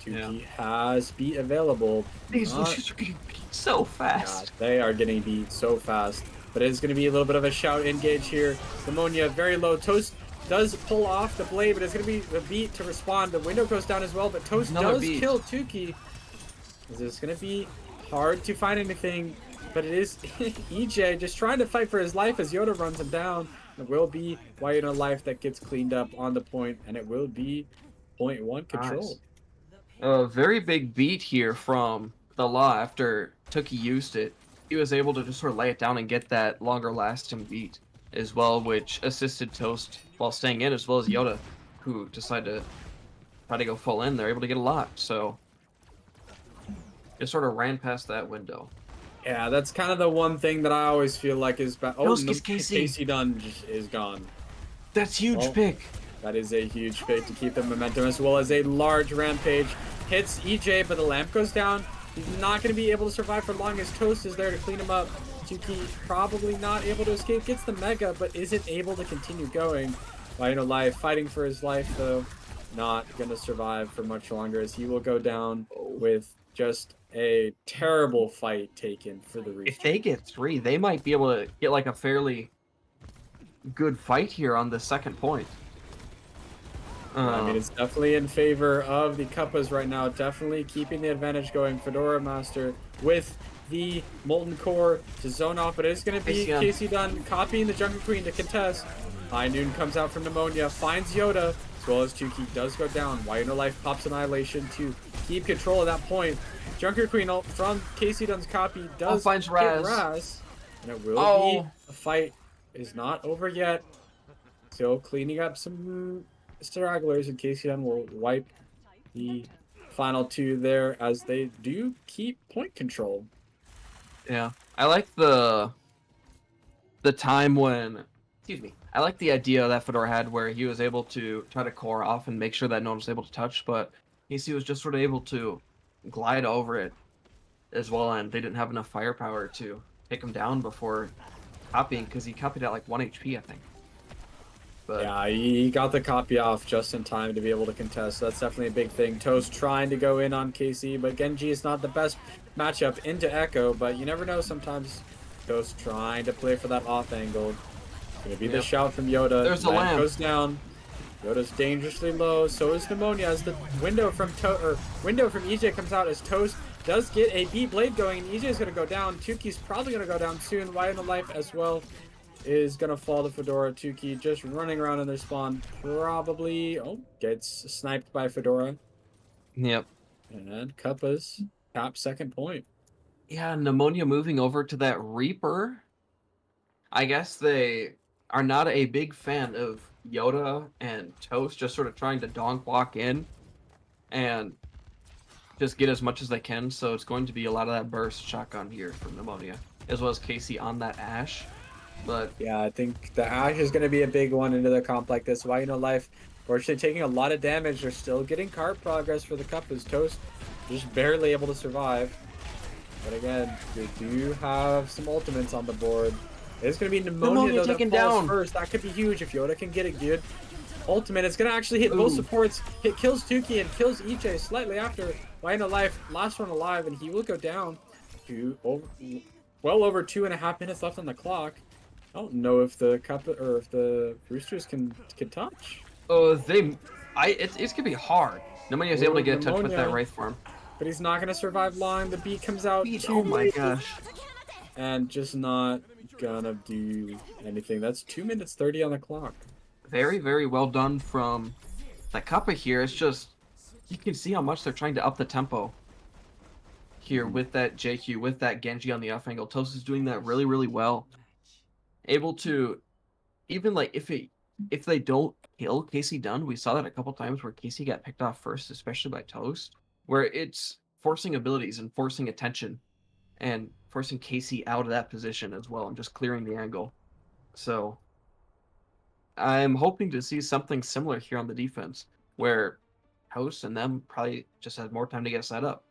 Speaker 4: 2P has beat available.
Speaker 2: These Lucians are getting beat so fast.
Speaker 4: Yeah, they are getting beat so fast. But it is going to be a little bit of a shout engage here. Pneumonia very low. Toast does pull off the blade, but it's going to be the beat to respond. The window goes down as well, but Toast does kill Tuki. This is going to be hard to find anything, but it is EJ just trying to fight for his life as Yoda runs him down. It will be Life that gets cleaned up on the point, and it will be 0.1 control.
Speaker 2: Nice. A very big beat here from the Law after Tuki used it. He was able to just sort of lay it down and get that longer lasting beat as well, which assisted Toast while staying in, as well as Yoda, who decided to try to go full in. They're able to get a lot, so it sort of ran past that window.
Speaker 4: Yeah, that's kind of the one thing that I always feel like is bad. Oh, no, Casey Dunn is gone.
Speaker 2: That's huge pick.
Speaker 4: That is a huge pick to keep the momentum, as well as a large rampage. Hits EJ, but the lamp goes down. He's not going to be able to survive for long as Toast is there to clean him up. Tuki probably not able to escape. Gets the Mega, but isn't able to continue going. Life fighting for his life, though. Not going to survive for much longer, as he will go down with just a terrible fight taken for the Roosters.
Speaker 2: If they get 3, they might be able to get like a fairly good fight here on the second point.
Speaker 4: I mean, it's definitely in favor of the Cuppas right now. Definitely keeping the advantage going. Fedora Master with the Molten Core to zone off, but it's going to be Casey Dunn copying the Jungle Queen to contest. High Noon comes out from Pneumonia, finds Yoda, as well as Tuki does go down. Why No Life pops Annihilation to keep control of that point. Junker Queen from Casey Dunn's copy does
Speaker 2: finds
Speaker 4: hit
Speaker 2: Raz.
Speaker 4: And it will be, the fight is not over yet. Still cleaning up some stragglers, and Casey Dunn will wipe the final two there as they do keep point control.
Speaker 2: Yeah, I like the time when, excuse me, I like the idea that Fedora had where he was able to try to core off and make sure that no one was able to touch, but Casey was just sort of able to glide over it as well, and they didn't have enough firepower to take him down before copying, because he copied at like 1 HP, I think. But
Speaker 4: yeah, he got the copy off just in time to be able to contest. That's definitely a big thing. Toast trying to go in on KC, but Genji is not the best matchup into Echo, but you never know sometimes. Toast trying to play for that off angle. Gonna be the shout from Yoda.
Speaker 2: There's the lamp.
Speaker 4: Goes down. Yoda's dangerously low. So is Pneumonia as the window from EJ comes out as Toast does get a B blade going. EJ is gonna go down. Tuki's probably gonna go down soon. Why in the life as well is gonna fall to Fedora. Tuki just running around in their spawn. Probably gets sniped by Fedora.
Speaker 2: Yep.
Speaker 4: And Cuppa's top second point.
Speaker 2: Yeah, Pneumonia moving over to that Reaper. I guess they are not a big fan of Yoda and Toast just sort of trying to donk walk in and just get as much as they can. So it's going to be a lot of that burst shotgun here from Pneumonia, as well as Casey on that Ashe. But
Speaker 4: yeah, I think the Ashe is going to be a big one into the comp like this. Why No Life, fortunately, taking a lot of damage. They're still getting cart progress for the Cuppas. Toast just barely able to survive. But again, they do have some ultimates on the board. It's going to be Pneumonia though, that falls
Speaker 2: down
Speaker 4: first. That could be huge if Yoda can get a good ultimate. It's going to actually hit both supports. It kills Tuki and kills EJ slightly after. Why No Life, last one alive, and he will go down to well over 2.5 minutes left on the clock. I don't know if the if the Roosters can touch.
Speaker 2: Oh, it's gonna be hard. Pneumonia is able to get a touch with that Wraith form,
Speaker 4: but he's not gonna survive long. The beat comes out.
Speaker 2: Oh my gosh!
Speaker 4: And just not gonna do anything. That's 2 minutes 30 on the clock.
Speaker 2: Very, very well done from that Cuppa here. It's just you can see how much they're trying to up the tempo here with that JQ, with that Genji on the off angle. Toast is doing that really, really well. Able to, even like if they don't kill Casey Dunn, we saw that a couple times where Casey got picked off first, especially by Toast, where it's forcing abilities and forcing attention and forcing Casey out of that position as well and just clearing the angle. So I'm hoping to see something similar here on the defense where Toast and them probably just had more time to get set up.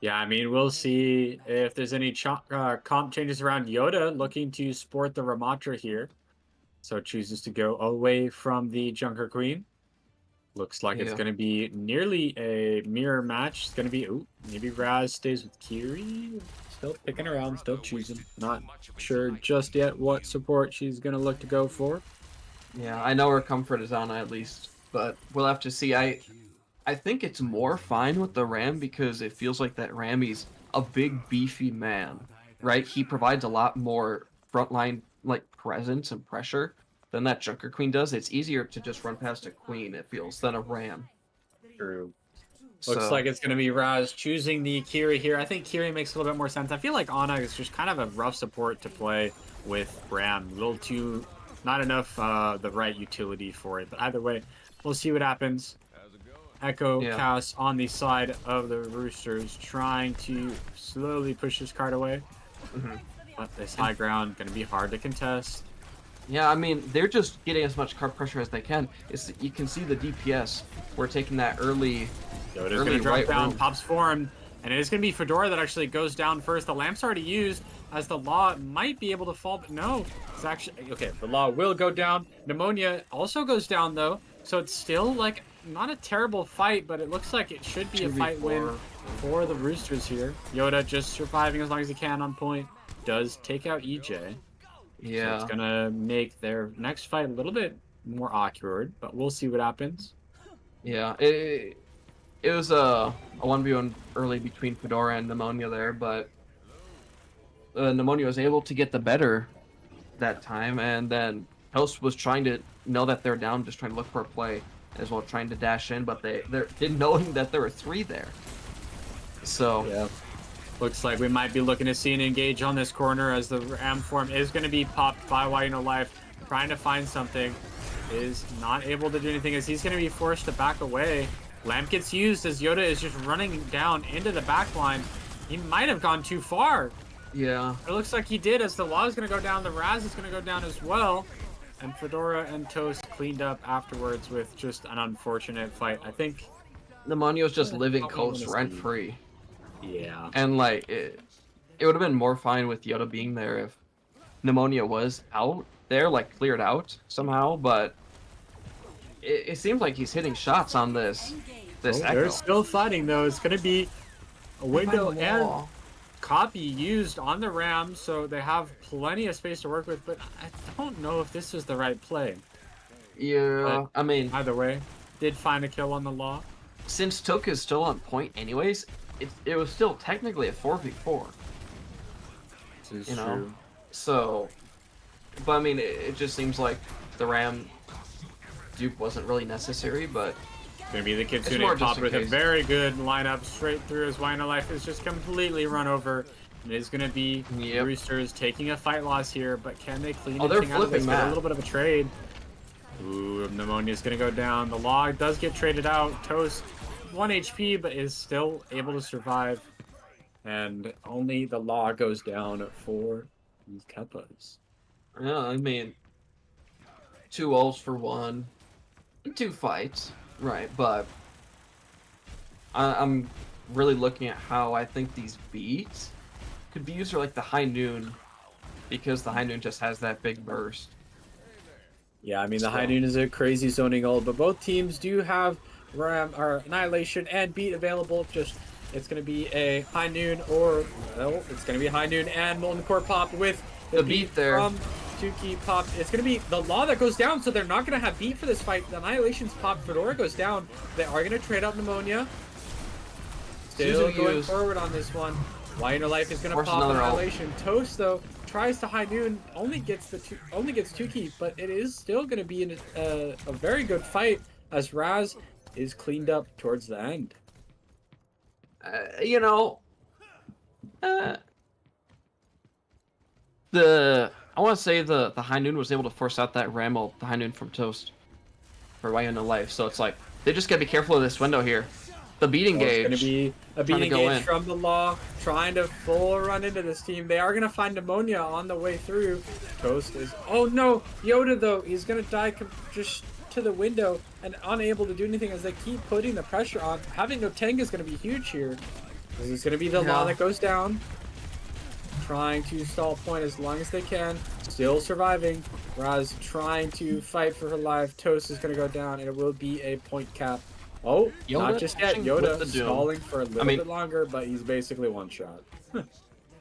Speaker 3: Yeah, I mean, we'll see if there's any comp changes around. Yoda looking to sport the Ramatra here. So chooses to go away from the Junker Queen. Looks like it's going to be nearly a mirror match. It's going to be, maybe Raz stays with Kiri. Still picking around, still choosing. Not sure just yet what support she's going to look to go for.
Speaker 2: Yeah, I know her comfort is Ana at least, but we'll have to see. I think it's more fine with the Ram because it feels like that Rammy's a big, beefy man, right? He provides a lot more frontline like presence and pressure than that Junker Queen does. It's easier to just run past a Queen, it feels, than a Ram.
Speaker 3: True. Looks like it's going to be Raz choosing the Kiri here. I think Kiri makes a little bit more sense. I feel like Ana is just kind of a rough support to play with Ram. A little too, not enough the right utility for it. But either way, we'll see what happens. Echo Cass on the side of the Roosters, trying to slowly push his card away. But this high ground going to be hard to contest.
Speaker 2: Yeah, I mean, they're just getting as much card pressure as they can. You can see the DPS. We're taking that early.
Speaker 3: Yoda's going to drop down, pops form, and it is going to be Fedora that actually goes down first. The lamp's already used, as the Law might be able to fall, but no. It's actually, okay, the Law will go down. Pneumonia also goes down, though, so it's still, like, not a terrible fight, but it looks like it should be a fight win for the Roosters here. Yoda just surviving as long as he can on point. Does take out EJ.
Speaker 2: Yeah.
Speaker 3: So it's gonna make their next fight a little bit more awkward, but we'll see what happens.
Speaker 2: Yeah. It was a 1v1 early between Fedora and Pneumonia there, but Pneumonia was able to get the better that time, and then Toast was trying to know that they're down, just trying to look for a play as well, trying to dash in, but they're knowing that there were 3 there. So
Speaker 3: yeah, looks like we might be looking to see an engage on this corner as the Ram form is going to be popped by Why You Know Life, trying to find something, is not able to do anything as he's going to be forced to back away. Lamp gets used as Yoda is just running down into the back line. He might have gone too far.
Speaker 2: yeah,
Speaker 3: It looks like he did, as the Law is going to go down, the Raz is going to go down as well. And Fedora and Toast cleaned up afterwards with just an unfortunate fight. I think...
Speaker 2: Pneumonia was just living
Speaker 3: What we wanna
Speaker 2: Coast
Speaker 3: see.
Speaker 2: rent free,
Speaker 3: Yeah.
Speaker 2: and like it would have been more fine with Yoda being there if Pneumonia was out there, like cleared out somehow. But it seems like he's hitting shots on this
Speaker 3: They're
Speaker 2: Echo.
Speaker 3: still fighting, though. It's going to be a window
Speaker 2: Find the
Speaker 3: and
Speaker 2: wall.
Speaker 3: copy used on the Ram, so they have plenty of space to work with, but I don't know if this is the right play.
Speaker 2: Yeah, I mean,
Speaker 3: Either way, did find a kill on the Law.
Speaker 2: since Took is still on point anyways, it was still technically a 4v4.
Speaker 3: This is
Speaker 2: You know?
Speaker 3: true.
Speaker 2: So, but I mean, it just seems like the Ram dupe wasn't really necessary, but
Speaker 3: Gonna be the Kitsune
Speaker 2: more just
Speaker 3: pop
Speaker 2: in
Speaker 3: with a
Speaker 2: case.
Speaker 3: very good lineup straight through as Wino Life is just completely run over. It is gonna be
Speaker 2: Yep.
Speaker 3: Roosters taking a fight loss here, but can they clean
Speaker 2: Oh, they're
Speaker 3: anything out of this?
Speaker 2: flipping
Speaker 3: Get a
Speaker 2: that.
Speaker 3: little bit of a trade. Ooh, Pneumonia's gonna go down. The Log does get traded out. Toast 1 HP, but is still able to survive. And only the Law goes down for the Cuppas.
Speaker 2: yeah, I mean, 2 ults for 1, 2 fights, right? But I'm really looking at how I think these beats could be used for like the High Noon, because the High Noon just has that big burst.
Speaker 4: Yeah, I mean, the
Speaker 2: So-
Speaker 4: High Noon is a crazy zoning ult, but both teams do have Ram or Annihilation and Beat available. Just it's going to be a High Noon, or well, it's going to be High Noon and Molten Core pop with
Speaker 2: The Beat there.
Speaker 4: from Tuki pop. It's going to be the Law that goes down, so they're not going to have Beat for this fight. The Annihilation's pop, Fedora goes down. They are going to trade out Pneumonia. Still
Speaker 2: Suzu
Speaker 4: going
Speaker 2: used.
Speaker 4: forward on this one. Wino Life is going to
Speaker 2: Force
Speaker 4: pop
Speaker 2: another ult.
Speaker 4: Annihilation. Toast though tries to High Noon, only gets 2 but it is still going to be a very good fight as Raz is cleaned up towards the end.
Speaker 2: You know, I want to say the High Noon was able to force out that Ram ult, the High Noon from Toast for Wayana Life. So it's like they just gotta be careful of this window here. The beat
Speaker 4: It's going
Speaker 2: engage.
Speaker 4: to be a
Speaker 2: Trying
Speaker 4: beat
Speaker 2: to go
Speaker 4: engage
Speaker 2: in.
Speaker 4: from the Law, trying to full run into this team. They are going to find Pneumonia on the way through. Toast is, oh no, Yoda though, he's going to die just to the window and unable to do anything as they keep putting the pressure on. Having no tank is going to be huge here. This is going to be the Law
Speaker 2: Yeah.
Speaker 4: that goes down. Trying to stall point as long as they can. Still surviving. Raz trying to fight for her life. Toast is going to go down and it will be a point cap. Oh,
Speaker 2: Yoda
Speaker 4: not just yet.
Speaker 2: pushing with
Speaker 4: Yoda
Speaker 2: the Doom.
Speaker 4: stalling for a little
Speaker 2: mean-
Speaker 4: bit longer, but he's basically one shot.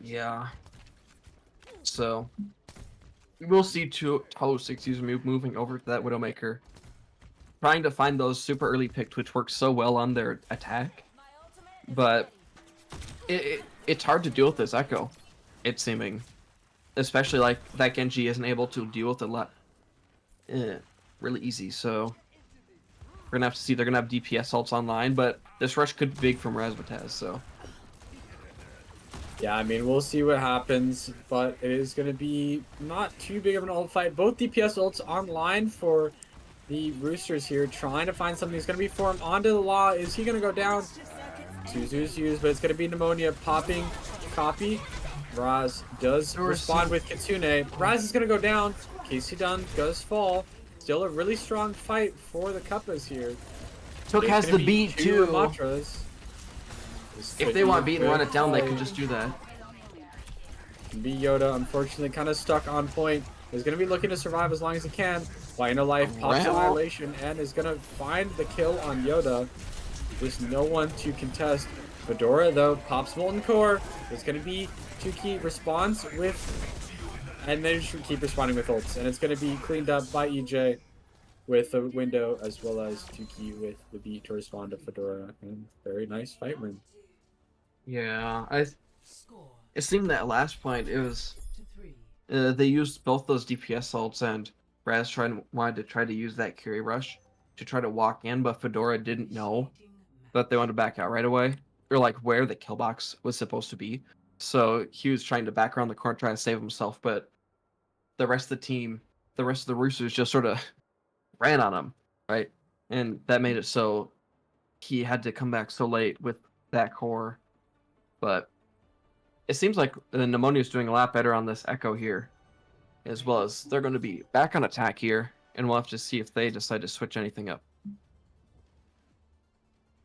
Speaker 2: Yeah. So we'll see Toast, moving over to that Widowmaker, trying to find those super early picks, which works so well on their attack. But it's hard to deal with this Echo. It's seeming, especially like that Genji isn't able to deal with it a lot, really easy. So we're gonna have to see. They're gonna have DPS ults online, but this rush could be big from Razmataz. So
Speaker 4: Yeah, I mean, we'll see what happens, but it is going to be not too big of an ult fight. Both DPS ults online for the Roosters here, trying to find something. He's going to be formed onto the Law. Is he going to go down? Suzu's used, but it's going to be Pneumonia popping copy. Raz does respond with Kitsune. Raz is going to go down. Casey Dunn does fall. Still a really strong fight for the Cuppas here.
Speaker 2: Took
Speaker 4: It's
Speaker 2: has
Speaker 4: gonna
Speaker 2: the
Speaker 4: be
Speaker 2: beat
Speaker 4: two
Speaker 2: too.
Speaker 4: Ramatras.
Speaker 2: If they want beat and run it down, they can just do that.
Speaker 4: B Yoda, unfortunately, kind of stuck on point. Is going to be looking to survive as long as he can. Wino Life pops
Speaker 2: Wow.
Speaker 4: Annihilation and is going to find the kill on Yoda. There's no one to contest. Fedora, though, pops Molten Core. There's going to be Tuki responds with and they just keep responding with ults, and it's going to be cleaned up by EJ with the window, as well as Tuki with the beat to respond to Fedora, and very nice fight win.
Speaker 2: Yeah, it seemed that last point it was they used both those DPS ults, and Raz wanted to try to use that carry rush to try to walk in, but Fedora didn't know that they wanted to back out right away, or like where the kill box was supposed to be. So he was trying to back around the corner, trying to save himself, but the rest of the team, the rest of the Roosters just sort of ran on him, right? And that made it so he had to come back so late with that core. But it seems like the Pneumonia is doing a lot better on this Echo here, as well as they're going to be back on attack here, and we'll have to see if they decide to switch anything up.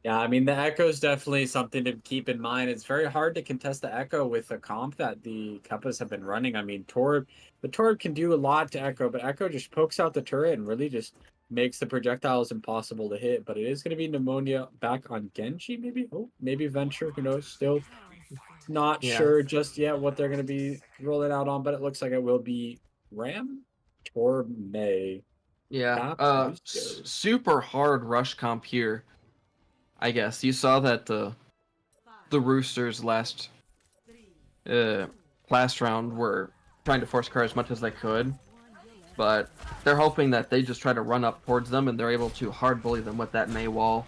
Speaker 4: Yeah, I mean, the Echo is definitely something to keep in mind. It's very hard to contest the Echo with the comp that the Cuppas have been running. I mean, the Torb can do a lot to Echo, but Echo just pokes out the turret and really just makes the projectiles impossible to hit. But it is going to be Pneumonia back on Genji, maybe? Oh, maybe Venture, who knows? Still not sure just yet what they're going to be rolling out on, but it looks like it will be Ram or May.
Speaker 2: Yeah, super hard rush comp here. I guess you saw that the Roosters last round were trying to force car as much as they could, but they're hoping that they just try to run up towards them and they're able to hard bully them with that May wall,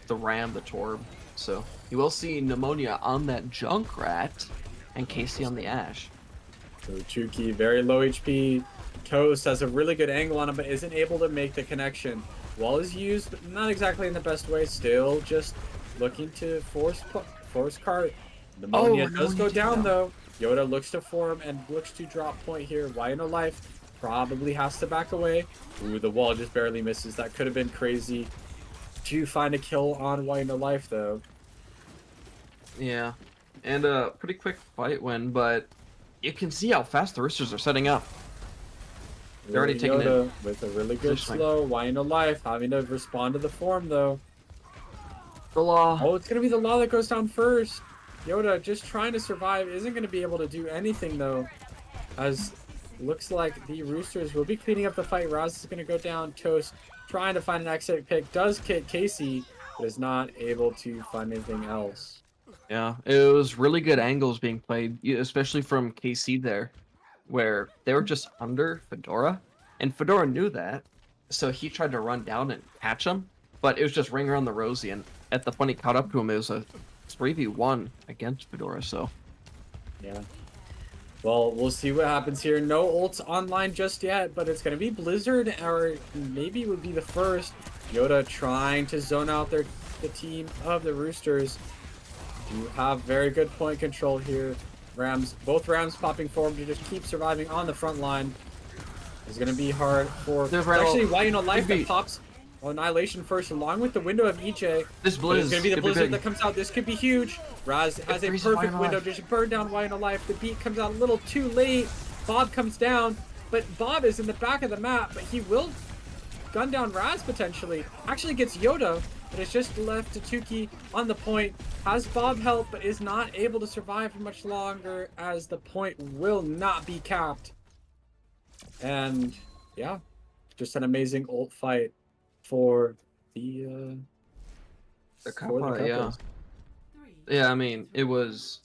Speaker 2: the Ram, the Torb. So you will see Pneumonia on that Junkrat and Casey on the Ash.
Speaker 4: So Chuki, very low HP. Toast has a really good angle on him, but isn't able to make the connection. Wall is used, but not exactly in the best way. Still just looking to force cart. Pneumonia does go down, though. Yoda looks to form and looks to drop point here. Why no life? Probably has to back away. Ooh, the wall just barely misses. That could have been crazy to find a kill on Why no life, though.
Speaker 2: Yeah, and a pretty quick fight win, but you can see how fast the Roosters are setting up. They're already taking it
Speaker 4: with a really good slow. Why no life? Having to respond to the form, though.
Speaker 2: The Law.
Speaker 4: Oh, it's going to be the Law that goes down first. Yoda just trying to survive, isn't going to be able to do anything, though, as looks like the Roosters will be cleaning up the fight. Raz is going to go down. Toast trying to find an exit pick. Does kick Casey, but is not able to find anything else.
Speaker 2: Yeah, it was really good angles being played, especially from KC there, where they were just under Fedora, and Fedora knew that, so he tried to run down and catch him, but it was just ring around the rosy, and at the point he caught up to him, it was a 3v1 against Fedora, so...
Speaker 4: Yeah. Well, we'll see what happens here. No ults online just yet, but it's going to be Blizzard, or maybe it would be the first. Yoda trying to zone out the team of the Roosters. Do have very good point control here. Both Rams popping forward to just keep surviving on the front line. It's going to be hard for... Actually, Why no life that pops Annihilation first, along with the window of EJ.
Speaker 2: This Blizz
Speaker 4: is going to be the Blizzard that comes out. This could be huge. Raz has a perfect window to just burn down Why no life. The beat comes out a little too late. Bob comes down, but Bob is in the back of the map, but he will gun down Raz potentially. Actually gets Yoda, but it's just left to Tuki on the point. Has Bob help, but is not able to survive for much longer, as the point will not be capped. And yeah, just an amazing ult fight for the
Speaker 2: Cuppa, yeah. Yeah, I mean, it was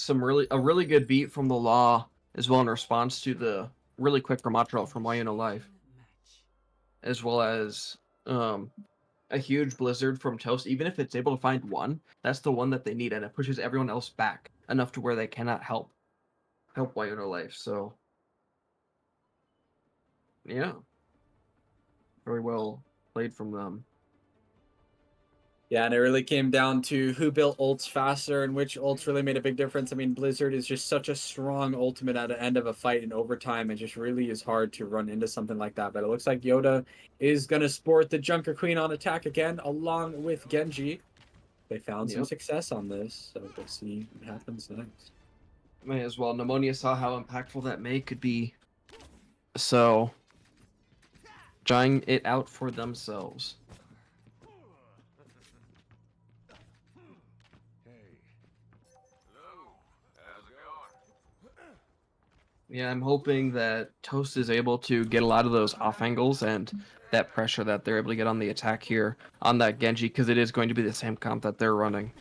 Speaker 2: a really good beat from the Law, as well in response to the really quick Ramatra from Why no life, as well as a huge Blizzard from Toast. Even if it's able to find one, that's the one that they need, and it pushes everyone else back enough to where they cannot help Why no life. So yeah, very well played from them.
Speaker 4: Yeah, and it really came down to who built ults faster and which ults really made a big difference. I mean, Blizzard is just such a strong ultimate at the end of a fight in overtime. It just really is hard to run into something like that. But it looks like Yoda is going to sport the Junker Queen on attack again, along with Genji. They found some success on this, so we'll see what happens next.
Speaker 2: May as well. Pneumonia saw how impactful that May could be. So, trying it out for themselves. Yeah, I'm hoping that Toast is able to get a lot of those off angles and that pressure that they're able to get on the attack here on that Genji, because it is going to be the same comp that they're running.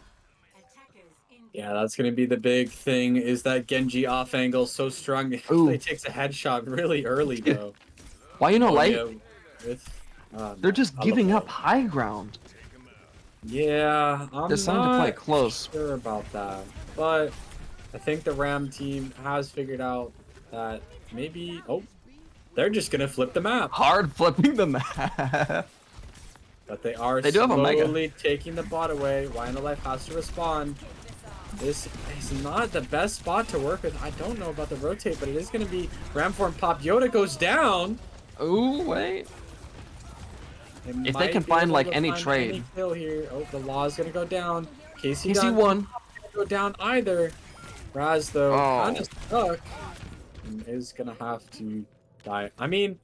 Speaker 4: Yeah, that's going to be the big thing, is that Genji off angle so strong. It
Speaker 2: Ooh.
Speaker 4: actually takes a headshot really early, though.
Speaker 2: Why you know, light?
Speaker 4: Pneumonia with,
Speaker 2: They're
Speaker 4: no,
Speaker 2: just
Speaker 4: I love
Speaker 2: giving
Speaker 4: that.
Speaker 2: up high ground.
Speaker 4: Yeah,
Speaker 2: They're
Speaker 4: I'm
Speaker 2: starting to play
Speaker 4: not
Speaker 2: close.
Speaker 4: sure about that. But I think the Ram team has figured out that maybe... Oh, they're just going to flip the map.
Speaker 2: Hard flipping the map.
Speaker 4: But they are
Speaker 2: They do have a Mega.
Speaker 4: slowly taking the bot away. Life has to respond. This is not the best spot to work with. I don't know about the rotate, but it is going to be Ramform pop. Yoda goes down.
Speaker 2: Ooh, wait.
Speaker 4: It
Speaker 2: If they
Speaker 4: might
Speaker 2: can
Speaker 4: be
Speaker 2: find
Speaker 4: able
Speaker 2: like
Speaker 4: to
Speaker 2: any
Speaker 4: find
Speaker 2: trade.
Speaker 4: any kill here. Oh, the law is going to go down. Casey
Speaker 2: KC
Speaker 4: Dunn
Speaker 2: won.
Speaker 4: not gonna go down either. Raz, though,
Speaker 2: Oh.
Speaker 4: kind of stuck and is going to have to die. I mean,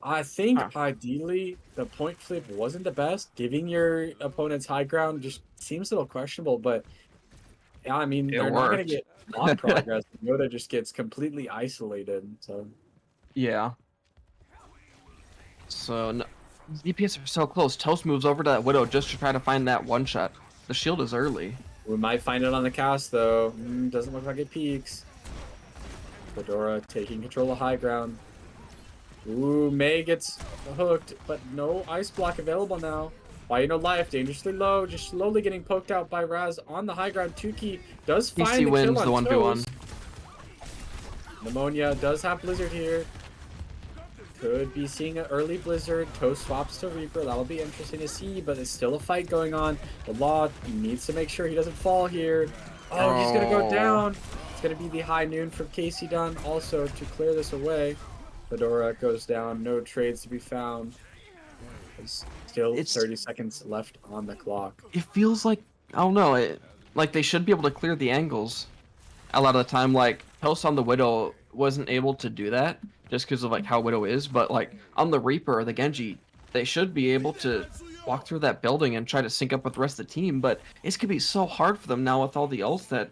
Speaker 4: I think ideally the point flip wasn't the best. Giving your opponents high ground just seems a little questionable, but yeah, I mean,
Speaker 2: It
Speaker 4: they're not going
Speaker 2: worked.
Speaker 4: to get on progress. Yoda just gets completely isolated. So
Speaker 2: Yeah. So no, DPS are so close. Toast moves over to that Widow just to try to find that one shot. The shield is early.
Speaker 4: we might find it on the cast, though. Doesn't look like it peaks. Fedora taking control of high ground. Ooh, May gets hooked, but no ice block available now. Life dangerously low, just slowly getting poked out by Raz on the high ground. Tuki does find
Speaker 2: PC
Speaker 4: the kill
Speaker 2: wins
Speaker 4: on
Speaker 2: the 1v1.
Speaker 4: Toast. Pneumonia does have Blizzard here. Could be seeing an early Blizzard. Toast swaps to Reaper. That'll be interesting to see, but there's still a fight going on. The Law needs to make sure he doesn't fall here. Oh, he's going to go down. It's going to be the high noon from Casey Dunn also to clear this away. Fedora goes down. No trades to be found. There's still 30 seconds left on the clock.
Speaker 2: It feels like, I don't know, like they should be able to clear the angles. A lot of the time, like, Toast on the Widow wasn't able to do that just because of like how Widow is, but like on the Reaper or the Genji, they should be able to walk through that building and try to sync up with the rest of the team, but it's gonna be so hard for them now with all the ults that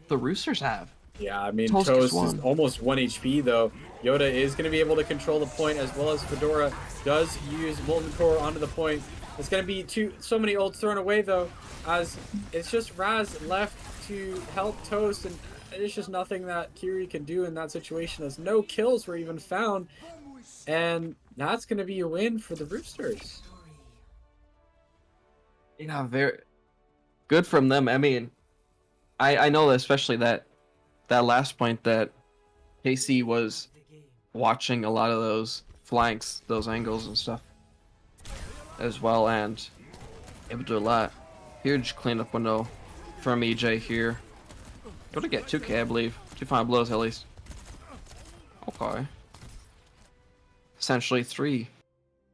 Speaker 2: the Roosters have.
Speaker 4: Yeah, I mean,
Speaker 2: Toast
Speaker 4: Toast
Speaker 2: is
Speaker 4: is almost 1 HP, though. Yoda is going to be able to control the point, as well as Fedora does use Molten Core onto the point. It's going to be so many ults thrown away, though, as it's just Raz left to help Toast, and it's just nothing that Kiri can do in that situation, as no kills were even found, and that's going to be a win for the Roosters.
Speaker 2: Yeah, very good from them. I mean, I know especially that last point that KC was watching a lot of those flanks, those angles and stuff as well, and able to do a lot. Huge cleanup window from EJ here. Able to get 2k, I believe. 2 final blows at least. Okay. Essentially 3.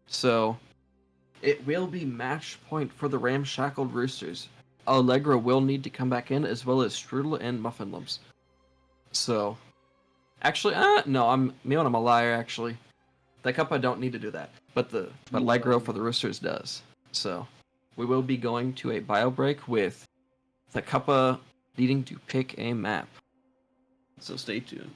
Speaker 2: So it will be match point for the Ramshackled Roosters. Allegra will need to come back in, as well as Strudel and Muffin Lumps. So, actually, no, I'm a liar. Actually, the Cuppa don't need to do that, but Allegro for the Roosters does. So, we will be going to a bio break with the Cuppa needing to pick a map. So stay tuned.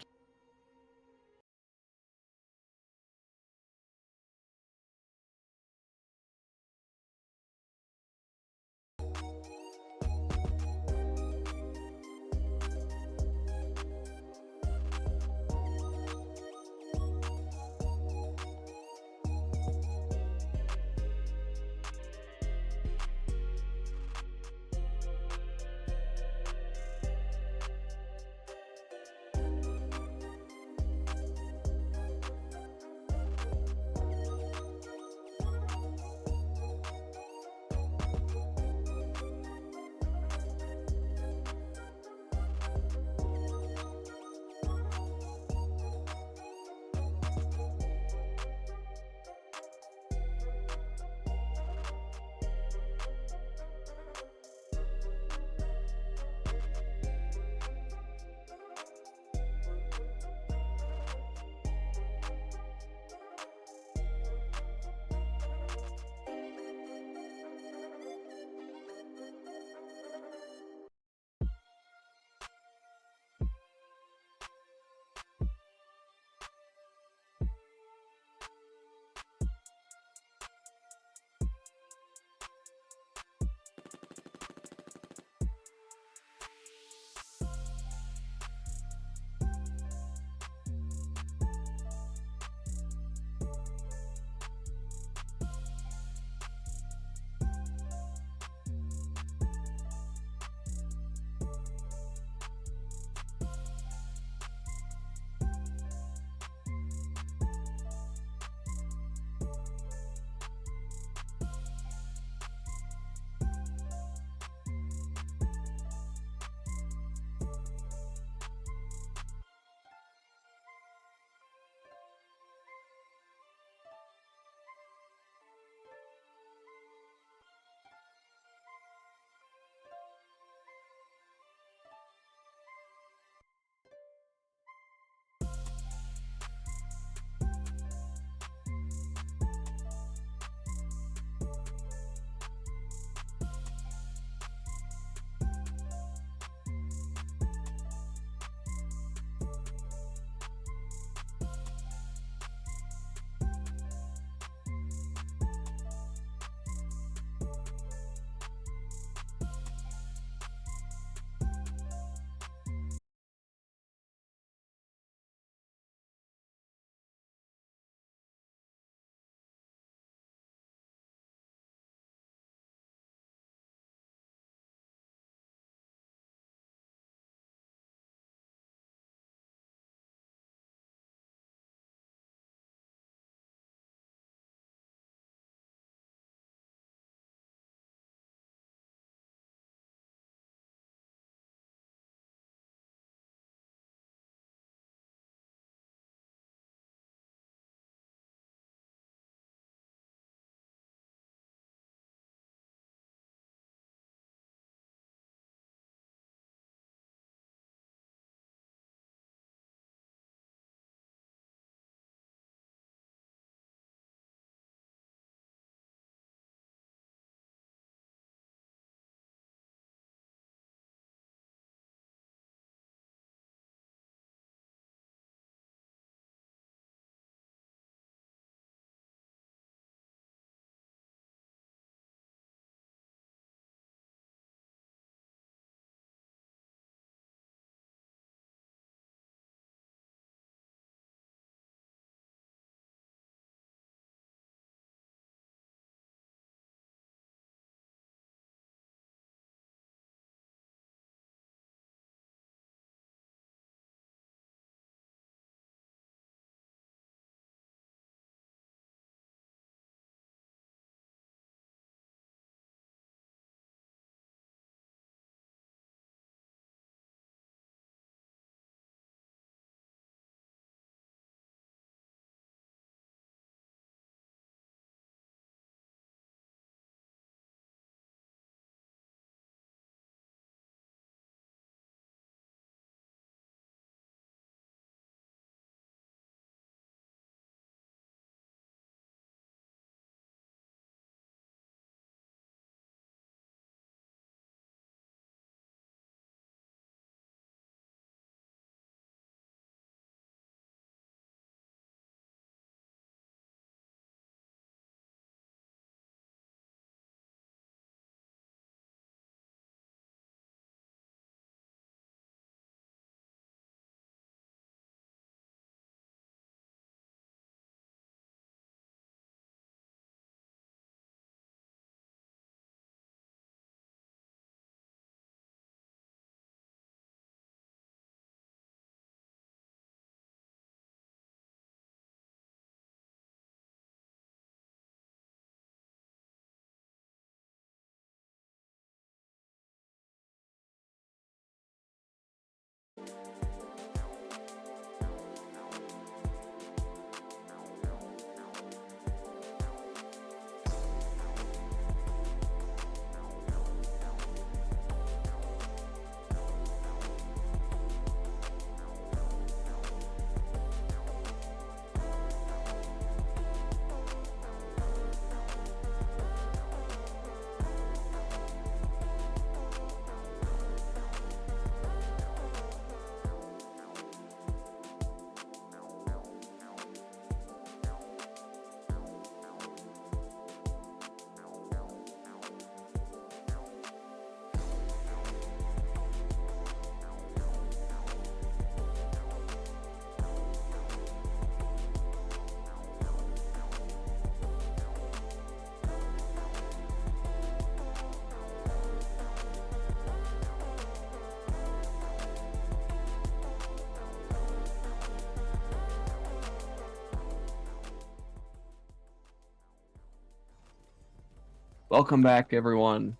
Speaker 2: Welcome back, everyone,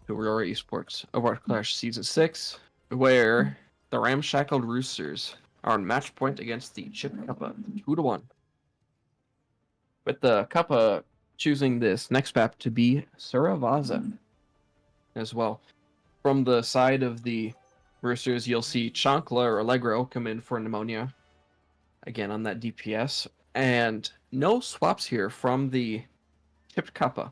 Speaker 2: to Aurora Esports Overwatch Clash Season 6, where the Ramshackled Roosters are on match point against the Chip Cuppa 2-1. With the Cuppa choosing this next map to be Suravaza as well. From the side of the Roosters, you'll see Chancla or Allegro come in for Pneumonia, again on that DPS, and no swaps here from the Chipped Cuppa,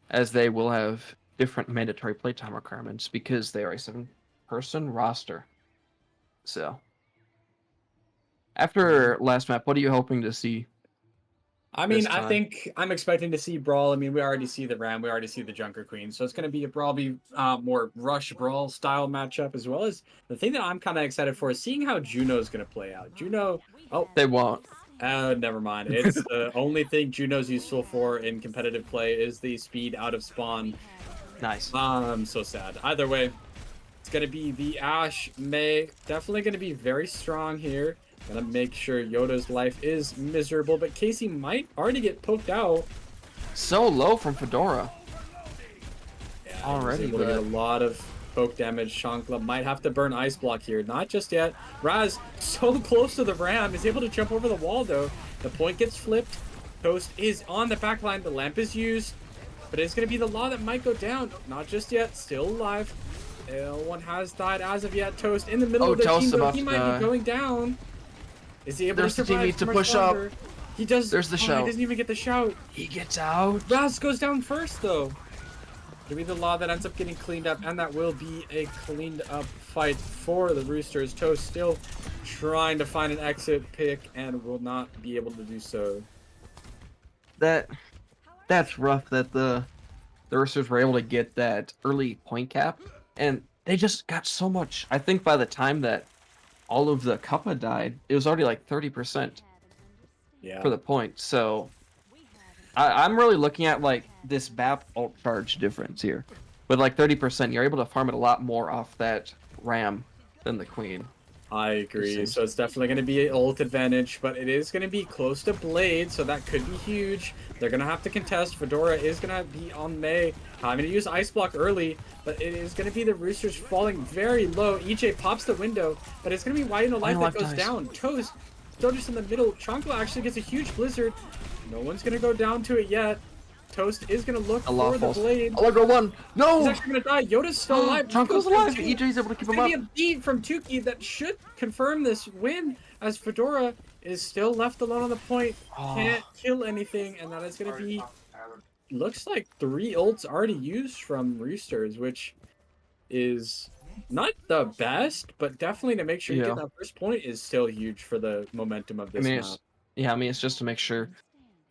Speaker 2: as they will have different mandatory playtime requirements because they are a 7-person roster. So, after last map, what are you hoping to see?
Speaker 4: I mean, I think I'm expecting to see Brawl. I mean, we already see the Ram, we already see the Junker Queen, so it's going to be a probably more Rush Brawl style matchup, as well as the thing that I'm kind of excited for is seeing how Juno's going to play out. Juno,
Speaker 2: they won't.
Speaker 4: Never mind. It's the only thing Juno's useful for in competitive play is the speed out of spawn.
Speaker 2: Nice.
Speaker 4: I'm so sad. Either way, it's going to be the Ashe Mei. Definitely going to be very strong here. Gonna make sure Yoda's life is miserable, but Casey might already get poked out.
Speaker 2: So low from Fedora.
Speaker 4: Yeah,
Speaker 2: already,
Speaker 4: able to get a lot of poke damage. Shankla might have to burn Ice Block here. Not just yet. Raz, so close to the Ram, is able to jump over the wall though. The point gets flipped. Toast is on the back line. The lamp is used, but it's gonna be the Law that might go down. Not just yet. Still alive. No one has died as of yet. Toast in the middle of the team, though. He might be going down. Is he able to survive?
Speaker 2: The team needs to push up.
Speaker 4: He does.
Speaker 2: There's the shout.
Speaker 4: He doesn't even get the shout.
Speaker 2: He gets out.
Speaker 4: Raz goes down first, though. It'll be the Law that ends up getting cleaned up, and that will be a cleaned up fight for the Roosters. Toast still trying to find an exit pick and will not be able to do so.
Speaker 2: That's rough that the Roosters were able to get that early point cap, and they just got so much. I think by the time that all of the Cuppa died, it was already like 30% for the point. So I'm really looking at like this BAP ult charge difference here. With like 30%, you're able to farm it a lot more off that Ram than the Queen.
Speaker 4: I agree. So it's definitely going to be an ult advantage, but it is going to be close to Blade, so that could be huge. They're going to have to contest. Fedora is going to be on Mei. I'm going to use Ice Block early, but it is going to be the Roosters falling very low. EJ pops the window, but it's going to be Why No Life that goes down. Toast, still just in the middle. Chankla actually gets a huge blizzard. No one's going to go down to it yet. Toast is going to look for the Blade.
Speaker 2: Allegro one. No!
Speaker 4: He's actually going to die. Yoda's still alive.
Speaker 2: Chankla's alive. EJ's able to keep him up.
Speaker 4: It's going to be a beat from Tuki that should confirm this win, as Fedora is still left alone on the point. Can't kill anything, and that is going to be... Looks like 3 ults already used from Roosters, which is not the best, but definitely to make sure you get that first point is still huge for the momentum of this map.
Speaker 2: It's just to make sure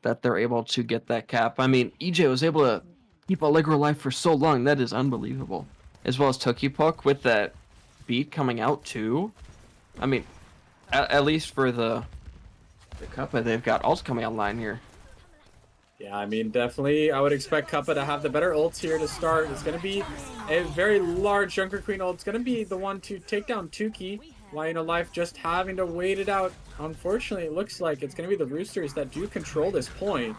Speaker 2: that they're able to get that cap. I mean, EJ was able to keep Allegro alive for so long. That is unbelievable. As well as Tokipok with that beat coming out too. I mean, at least for the Cuppa, they've got ults coming online here.
Speaker 4: Yeah, I mean, definitely, I would expect Cuppa to have the better ults here to start. It's going to be a very large Junker Queen ult. It's going to be the one to take down Tuki. Why No Life just having to wait it out. Unfortunately, it looks like it's going to be the Roosters that do control this point.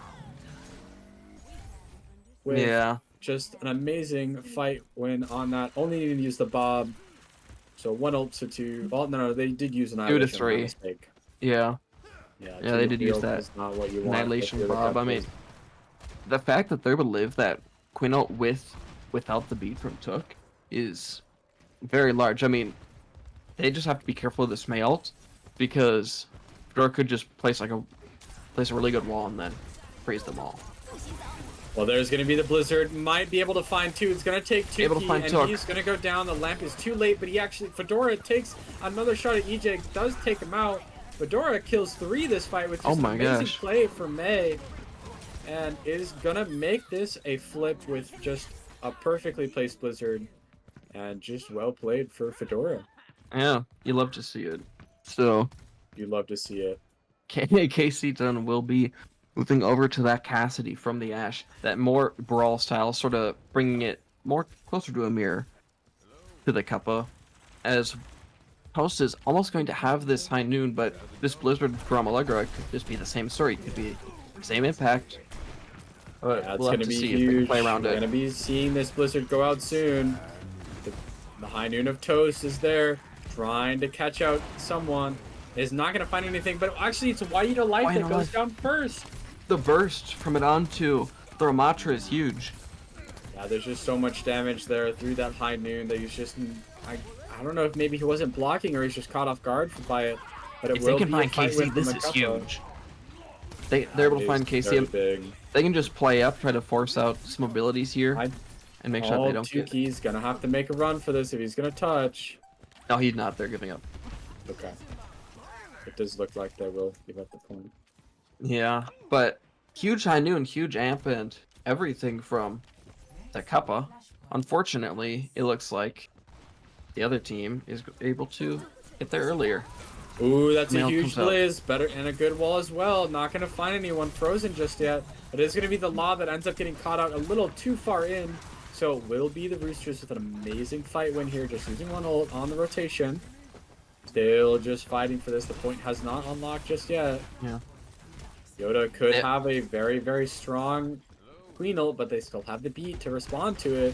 Speaker 4: With just an amazing fight win on that. Only needing to use the Bob. So 1 ult to 2. Oh, no, they did use
Speaker 2: 2 to
Speaker 4: Annihilation. My
Speaker 2: 3.
Speaker 4: mistake.
Speaker 2: Yeah.
Speaker 4: Yeah,
Speaker 2: Yeah,
Speaker 4: 2
Speaker 2: they
Speaker 4: to
Speaker 2: did
Speaker 4: 3
Speaker 2: use
Speaker 4: ult
Speaker 2: that
Speaker 4: is not what you want.
Speaker 2: Annihilation
Speaker 4: with the
Speaker 2: Bob. I mean,
Speaker 4: Cuppas.
Speaker 2: the fact that they're able to live that Queen ult without the beat from Took is very large. I mean, they just have to be careful of this May ult because Fedora could just place a really good wall and then freeze them all.
Speaker 4: Well, there's going to be the Blizzard. Might be able to find 2. It's going to take 2
Speaker 2: Able to
Speaker 4: key,
Speaker 2: find
Speaker 4: and
Speaker 2: Took.
Speaker 4: he's going to go down. The lamp is too late, but he actually... Fedora takes another shot at EJ. Does take him out. Fedora kills 3 this fight with just an amazing play for May. And is going to make this a flip with just a perfectly placed Blizzard. And just well played for Fedora.
Speaker 2: Yeah, you love to see it. So,
Speaker 4: You love to see it.
Speaker 2: KC Dunn will be moving over to that Cassidy from the Ash, that more brawl style, sort of bringing it more closer to a mirror to the Cuppa, as Host is almost going to have this high noon, but this Blizzard from Allegra could just be the same story. It could be the same impact. But
Speaker 4: That's
Speaker 2: we'll have
Speaker 4: going to
Speaker 2: to
Speaker 4: be
Speaker 2: see if they can
Speaker 4: huge.
Speaker 2: play around
Speaker 4: We're
Speaker 2: it.
Speaker 4: going to be seeing this Blizzard go out soon. The high noon of Toast is there, trying to catch out someone. Is not going to find anything, but actually it's Waida Life that goes down first.
Speaker 2: The burst from it onto the Ramatra is huge.
Speaker 4: Yeah, there's just so much damage there through that high noon that he's just... I don't know if maybe he wasn't blocking or he's just caught off guard by it. But it
Speaker 2: if
Speaker 4: will
Speaker 2: they can
Speaker 4: be
Speaker 2: find
Speaker 4: a fight
Speaker 2: KC,
Speaker 4: with
Speaker 2: this
Speaker 4: the
Speaker 2: is
Speaker 4: Cuppa.
Speaker 2: huge. They're able to find KC. They can just play up, try to force out some abilities here, and make sure they don't get...
Speaker 4: He's going to have to make a run for this if he's going to touch.
Speaker 2: No, he's not. They're giving up.
Speaker 4: Okay. It does look like they will give up the point.
Speaker 2: Yeah, but huge high noon, huge amp, and everything from the Cuppa. Unfortunately, it looks like the other team is able to get there earlier.
Speaker 4: Ooh, that's a
Speaker 2: Mail
Speaker 4: huge
Speaker 2: comes out.
Speaker 4: blizz. Better and a good wall as well. Not going to find anyone frozen just yet. But it's going to be the Law that ends up getting caught out a little too far in. So it will be the Roosters with an amazing fight win here. Just using 1 ult on the rotation. Still just fighting for this. The point has not unlocked just yet.
Speaker 2: Yeah.
Speaker 4: Yoda could have a very, very strong Queen ult, but they still have the beat to respond to it.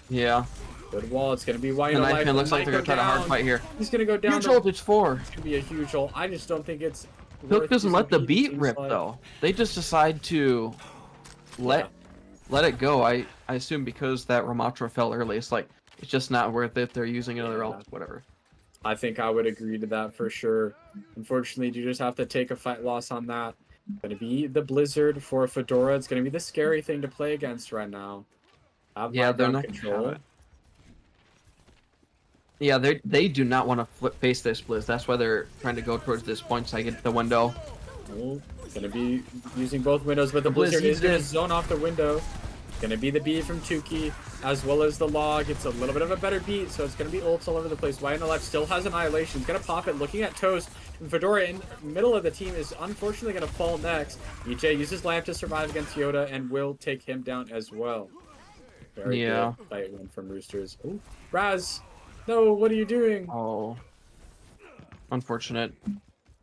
Speaker 2: Yeah.
Speaker 4: Good wall. It's going to be White
Speaker 2: And
Speaker 4: Life.
Speaker 2: it looks like they're going to try to hard fight here.
Speaker 4: He's going to go down.
Speaker 2: Huge ult, it's 4.
Speaker 4: It's going to be a huge ult. I just don't think it's...
Speaker 2: Hook doesn't let the beat rip, though. They just decide to let it go. I assume because that Ramatra fell early, it's like, it's just not worth it. They're using another ult, whatever.
Speaker 4: I think I would agree to that for sure. Unfortunately, you just have to take a fight loss on that. It's going to be the Blizzard for Fedora. It's going to be the scary thing to play against right now.
Speaker 2: Yeah, they're not control. Yeah, they do not want to face this Blizz. That's why they're trying to go towards this point so I get the window.
Speaker 4: Oh, going to be using both windows, but the Blizzard is going to zone off the window. Going to be the beat from Tuki, as well as the Log. It's a little bit of a better beat, so it's going to be ults all over the place. White on the left still has Annihilation. He's going to pop it, looking at Toast. And Fedora in the middle of the team is unfortunately going to fall next. EJ uses Lamp to survive against Yoda and will take him down as well. Very good fight win from Roosters. Oh, Raz! No, what are you doing?
Speaker 2: Oh. Unfortunate.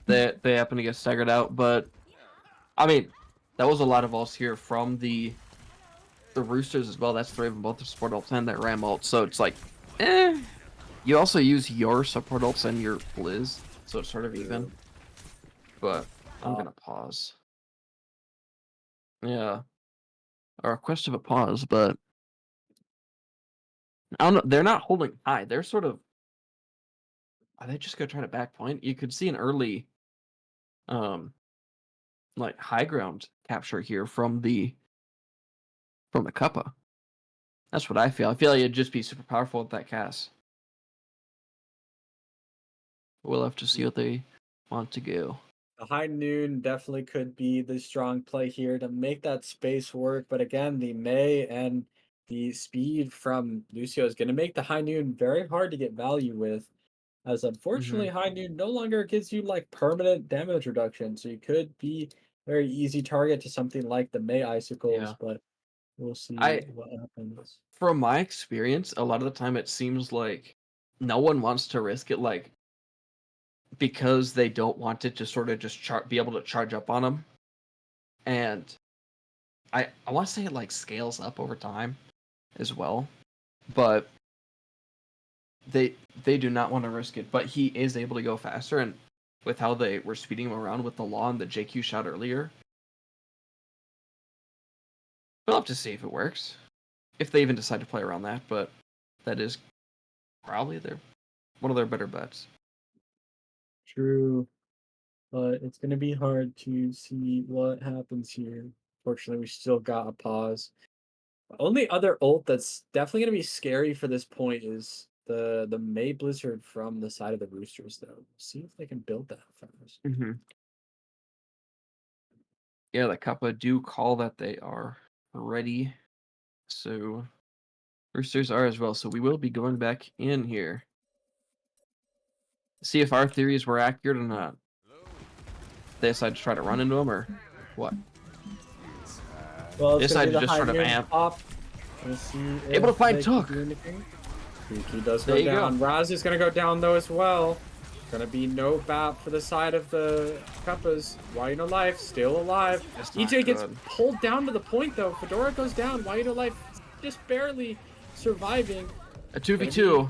Speaker 2: They happen to get staggered out, but... I mean, that was a lot of ults here from the Roosters as well. That's 3 of them, both the support ults and that Ram ult. So it's like, You also use your support ults and your Blizz, so it's sort of even. But I'm gonna pause. Yeah. A request of a pause, but I don't know. They're not holding high. They're sort of... Are they just gonna try to back point? You could see an early, like high ground capture here from the Cuppa. That's what I feel. I feel like it'd just be super powerful with that cast. We'll have to see what they want to go.
Speaker 4: The high noon definitely could be the strong play here to make that space work. But again, the May and the speed from Lucio is going to make the high noon very hard to get value with. As unfortunately, high noon no longer gives you like permanent damage reduction. So you could be very easy target to something like the May Icicles. But we'll see what happens.
Speaker 2: From my experience, a lot of the time it seems like no one wants to risk it, like, because they don't want it to sort of just be able to charge up on them. And I want to say it like scales up over time as well. But they do not want to risk it, but he is able to go faster, and with how they were speeding him around with the law and the JQ shot earlier, we'll have to see if it works. If they even decide to play around that, but that is probably one of their better bets.
Speaker 4: True. But it's going to be hard to see what happens here. Fortunately, we still got a pause. The only other ult that's definitely going to be scary for this point is the May Blizzard from the side of the Roosters, though. See if they can build that first.
Speaker 2: Mm-hmm. Yeah, the Cuppa do call that they are ready. So Roosters are as well. So we will be going back in here. See if our theories were accurate or not. They decide to try to run into them or what?
Speaker 4: Well,
Speaker 2: They
Speaker 4: it's going
Speaker 2: decide
Speaker 4: to be
Speaker 2: to
Speaker 4: the
Speaker 2: just
Speaker 4: high
Speaker 2: sort of
Speaker 4: noon
Speaker 2: amp.
Speaker 4: pop. We'll see
Speaker 2: Able to
Speaker 4: if
Speaker 2: find
Speaker 4: they can
Speaker 2: Took.
Speaker 4: do anything. Tuki does
Speaker 2: There
Speaker 4: go
Speaker 2: you go.
Speaker 4: down. Raz is going to go down, though, as well. Going to be no BAP for the side of the Cuppas. Why No Life still alive.
Speaker 2: That's not
Speaker 4: EJ gets
Speaker 2: good.
Speaker 4: pulled down to the point, though. Fedora goes down. Why No Life just barely surviving.
Speaker 2: A 2v2.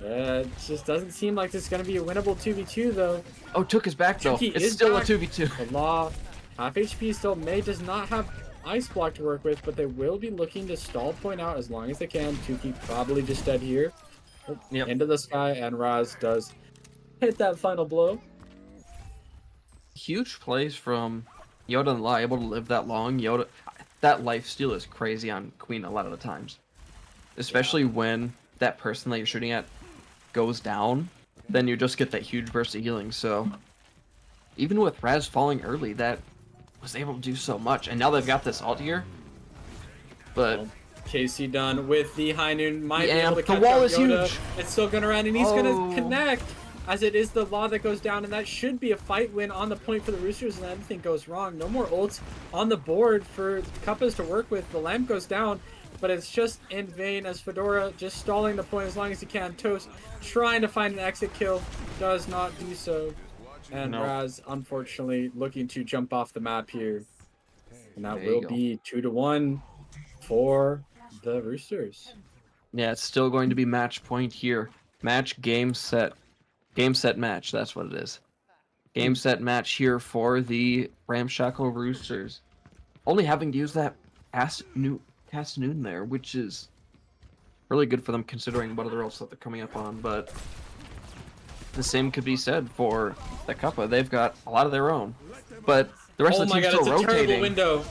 Speaker 4: It just doesn't seem like this is going to be a winnable 2v2, though.
Speaker 2: Oh, Took is back though.
Speaker 4: Tuki
Speaker 2: It's
Speaker 4: is
Speaker 2: still
Speaker 4: back.
Speaker 2: a 2v2.
Speaker 4: The Law, half HP still. May does not have Ice Block to work with, but they will be looking to stall point out as long as they can. Tuki probably just dead here.
Speaker 2: Yep.
Speaker 4: Into the sky, and Raz does hit that final blow.
Speaker 2: Huge plays from Yoda and La, able to live that long. Yoda, that lifesteal is crazy on Queen a lot of the times. Especially when that person that you're shooting at goes down, then you just get that huge burst of healing. So even with Raz falling early, that was able to do so much. And now they've got this ult here. But
Speaker 4: Casey done with the high noon. Might
Speaker 2: The
Speaker 4: be able
Speaker 2: amp.
Speaker 4: to
Speaker 2: The
Speaker 4: catch
Speaker 2: wall
Speaker 4: up
Speaker 2: is
Speaker 4: Yoda.
Speaker 2: huge.
Speaker 4: It's still gonna run, and he's
Speaker 2: Oh.
Speaker 4: gonna connect. As it is the Law that goes down, and that should be a fight win on the point for the Roosters, and anything goes wrong. No more ults on the board for Cuppas to work with. The lamp goes down, but it's just in vain as Fedora just stalling the point as long as he can. Toast trying to find an exit kill, does not do so. And
Speaker 2: No.
Speaker 4: Raz, unfortunately, looking to jump off the map here. And that
Speaker 2: There you
Speaker 4: will
Speaker 2: go.
Speaker 4: be 2-1 for the Roosters.
Speaker 2: yeah, it's still going to be match point here. Match, game, set. Game, set, match. That's what it is. Game, set, match here for the Ramshackle Roosters. Only having to use that cast noon there, which is really good for them considering what other else that they're coming up on. But the same could be said for the Cuppa. They've got a lot of their own. But the rest
Speaker 4: Oh
Speaker 2: of the
Speaker 4: my
Speaker 2: team's
Speaker 4: god,
Speaker 2: still
Speaker 4: it's a terrible
Speaker 2: rotating.
Speaker 4: window.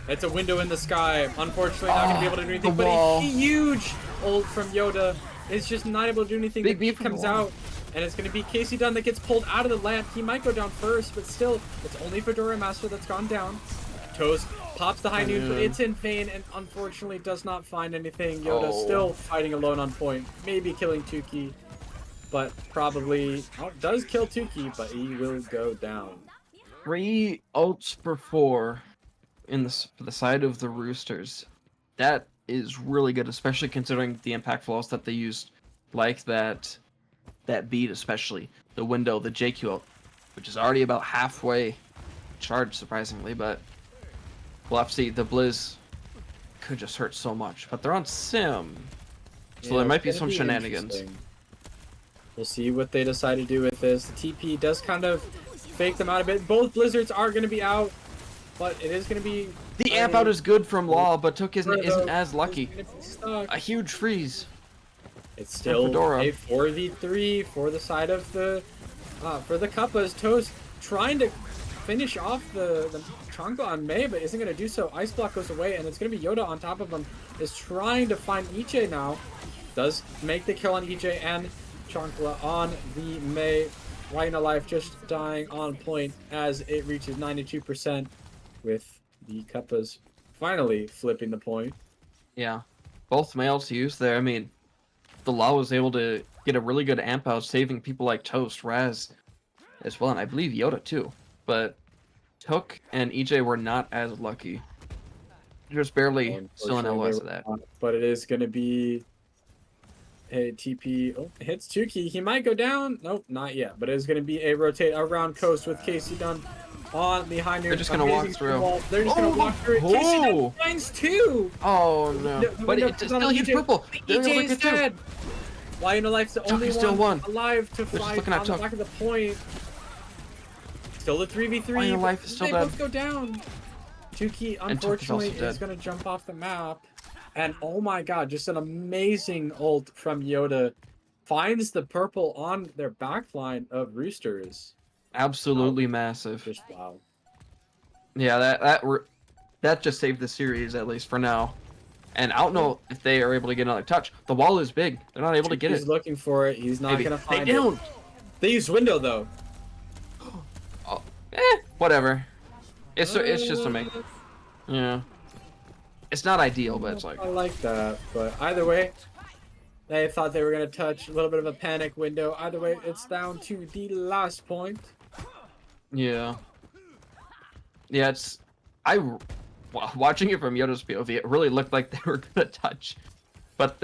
Speaker 4: It's a window in the sky. Unfortunately, not going to be able to do anything.
Speaker 2: the
Speaker 4: But
Speaker 2: wall.
Speaker 4: a huge ult from Yoda is just not able to do anything.
Speaker 2: Big
Speaker 4: the beef
Speaker 2: beef from
Speaker 4: comes
Speaker 2: the wall.
Speaker 4: out, and it's going to be Casey Dunn that gets pulled out of the lamp. He might go down first, but still, it's only Fedora Master that's gone down. Toast pops the high noon, but it's in vain, and unfortunately does not find anything. Yoda
Speaker 2: Oh.
Speaker 4: still fighting alone on point, maybe killing Tuki, but probably does kill Tuki, but he will go down.
Speaker 2: 3 ults for 4 for the side of the Roosters. That is really good, especially considering the impactful ults that they used, like that beat, especially the window, the JQ ult, which is already about halfway charged, surprisingly. But we'll have to see. The Blizz could just hurt so much, but they're on Sim, so there might be
Speaker 4: it's
Speaker 2: some
Speaker 4: gonna
Speaker 2: shenanigans.
Speaker 4: interesting. We'll see what they decide to do with this. The TP does kind of fake them out a bit. Both Blizzards are going to be out, but it is going to be...
Speaker 2: The amp out is good from Law, but Took isn't
Speaker 4: Fedora
Speaker 2: as
Speaker 4: is
Speaker 2: lucky.
Speaker 4: gonna be stuck.
Speaker 2: A huge freeze.
Speaker 4: It's still
Speaker 2: Fedora.
Speaker 4: a 4v3 for the side of the Cuppas. Toast trying to finish off the Chankla on May, but isn't going to do so. Ice Block goes away, and it's going to be Yoda on top of him. Is trying to find EJ now. Does make the kill on EJ and Chankla on the May. Right No Life just dying on point as it reaches 92% with the Cuppas finally flipping the point.
Speaker 2: Yeah, both males used there. I mean, the Law was able to get a really good amp out, saving people like Toast, Raz, as well, and I believe Yoda too. But Took and EJ were not as lucky. Just barely still in
Speaker 4: Unfortunately,
Speaker 2: LOS
Speaker 4: they
Speaker 2: of that.
Speaker 4: were not, but it is going to be a TP. Oh, hits Tuki. He might go down. Nope, not yet. But it is going to be a rotate around coast with Casey Dunn on the high noon.
Speaker 2: They're just gonna walk
Speaker 4: Amazing
Speaker 2: through.
Speaker 4: wall. They're just going to
Speaker 2: Oh!
Speaker 4: walk through it. Casey Dunn
Speaker 2: Oh!
Speaker 4: finds two.
Speaker 2: Oh no!
Speaker 4: The
Speaker 2: But
Speaker 4: window
Speaker 2: it's
Speaker 4: comes on
Speaker 2: still huge
Speaker 4: EJ.
Speaker 2: purple. They're able
Speaker 4: EJ
Speaker 2: to
Speaker 4: is
Speaker 2: get through.
Speaker 4: dead. Why No Life's the only
Speaker 2: still
Speaker 4: one
Speaker 2: won.
Speaker 4: alive to
Speaker 2: They're just
Speaker 4: fight
Speaker 2: looking at
Speaker 4: on the
Speaker 2: Tuck.
Speaker 4: back of the point. Still a 3v3.
Speaker 2: Why No
Speaker 4: but
Speaker 2: Life is still
Speaker 4: they
Speaker 2: dead.
Speaker 4: both go down. Tuki,
Speaker 2: And Tuck is also
Speaker 4: unfortunately, is
Speaker 2: dead.
Speaker 4: going to jump off the map. And oh my god, just an amazing ult from Yoda. Finds the purple on their backline of Roosters.
Speaker 2: Absolutely massive.
Speaker 4: Just wow.
Speaker 2: Yeah, that just saved the series, at least for now. And I don't know if they are able to get another touch. The wall is big. They're not able to get
Speaker 4: He's
Speaker 2: it.
Speaker 4: looking for it. He's not
Speaker 2: Maybe.
Speaker 4: going to find
Speaker 2: They
Speaker 4: it.
Speaker 2: don't.
Speaker 4: They use window, though.
Speaker 2: Oh, whatever. It's just a make. Yeah. It's not ideal, but it's like.
Speaker 4: I like that. But either way, they thought they were going to touch. A little bit of a panic window. Either way, it's down to the last point.
Speaker 2: Yeah. Yeah, it's. Watching it from Yoda's POV, it really looked like they were gonna touch, but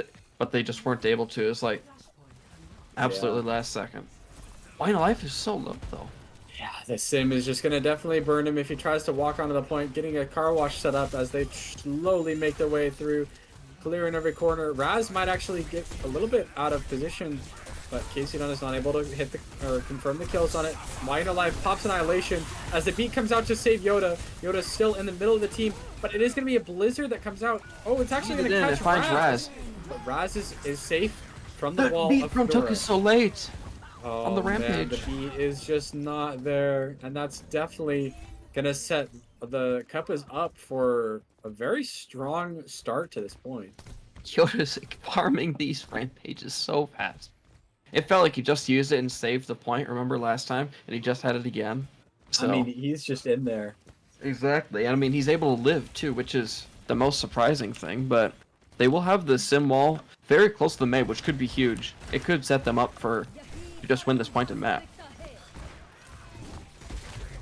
Speaker 2: they just weren't able to. It's like absolutely last second. Why No Life is so low though.
Speaker 4: Yeah, the sim is just gonna definitely burn him if he tries to walk onto the point, getting a car wash set up as they slowly make their way through, clearing every corner. Raz might actually get a little bit out of position, but Casey Dunn is not able to hit or confirm the kills on it. Why No Life pops Annihilation as the beat comes out to save Yoda. Yoda's still in the middle of the team, but it is going to be a blizzard that comes out. Oh, it's actually going to catch
Speaker 2: It finds Raz.
Speaker 4: But Raz is safe from the wall
Speaker 2: beat
Speaker 4: of
Speaker 2: from Tuck
Speaker 4: Fedora.
Speaker 2: is so late.
Speaker 4: Oh,
Speaker 2: on the
Speaker 4: man,
Speaker 2: rampage.
Speaker 4: the beat is just not there, and that's definitely going to set the Cuppas up for a very strong start to this point.
Speaker 2: Yoda's farming these rampages so fast. It felt like he just used it and saved the point, remember last time? And he just had it again. So,
Speaker 4: I mean, he's just in there.
Speaker 2: exactly. And I mean, he's able to live too, which is the most surprising thing. But they will have the sim wall very close to the main, which could be huge. It could set them up to just win this point in map.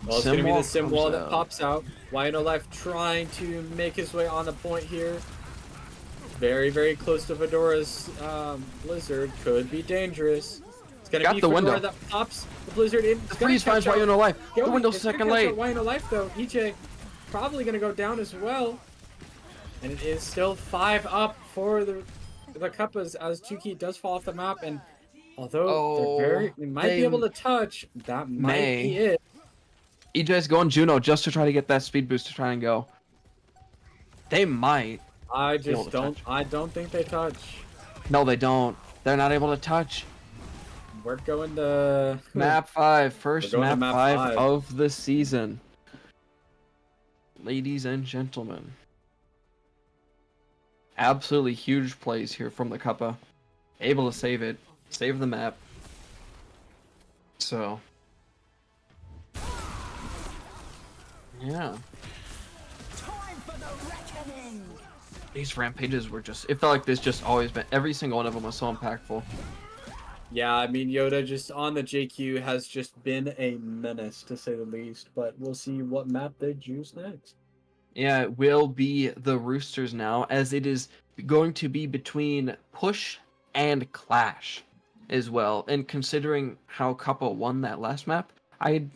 Speaker 4: Well, it's going to be the sim
Speaker 2: comes
Speaker 4: wall that
Speaker 2: out.
Speaker 4: pops out. No Life trying to make his way on the point here. Very, very close to Fedora's blizzard. Could be dangerous. It's going to
Speaker 2: Got
Speaker 4: be
Speaker 2: the
Speaker 4: Fedora
Speaker 2: window.
Speaker 4: that pops the blizzard in.
Speaker 2: The freeze finds Why No Life. The window's second late.
Speaker 4: No Life, though. EJ probably going to go down as well. And it is still 5 up for the Cuppas as Tuki does fall off the map. And although they might be able to touch, that might be it.
Speaker 2: EJ's going Juno just to try to get that speed boost to try and go. They might.
Speaker 4: I don't think they touch.
Speaker 2: No, they don't. They're not able to touch.
Speaker 4: We're going to
Speaker 2: Map 5. First
Speaker 4: We're going to
Speaker 2: map
Speaker 4: map
Speaker 2: 5
Speaker 4: 5.
Speaker 2: of the season. Ladies and gentlemen. Absolutely huge plays here from the Cuppa. Able to save it. Save the map. So. Yeah. These rampages were just, it felt like this just always been, every single one of them was so impactful.
Speaker 4: Yeah, I mean, Yoda just on the JQ has just been a menace, to say the least. But we'll see what map they choose next.
Speaker 2: Yeah, it will be the Roosters now, as it is going to be between Push and Clash as well. And considering how Cuppa won that last map, I'd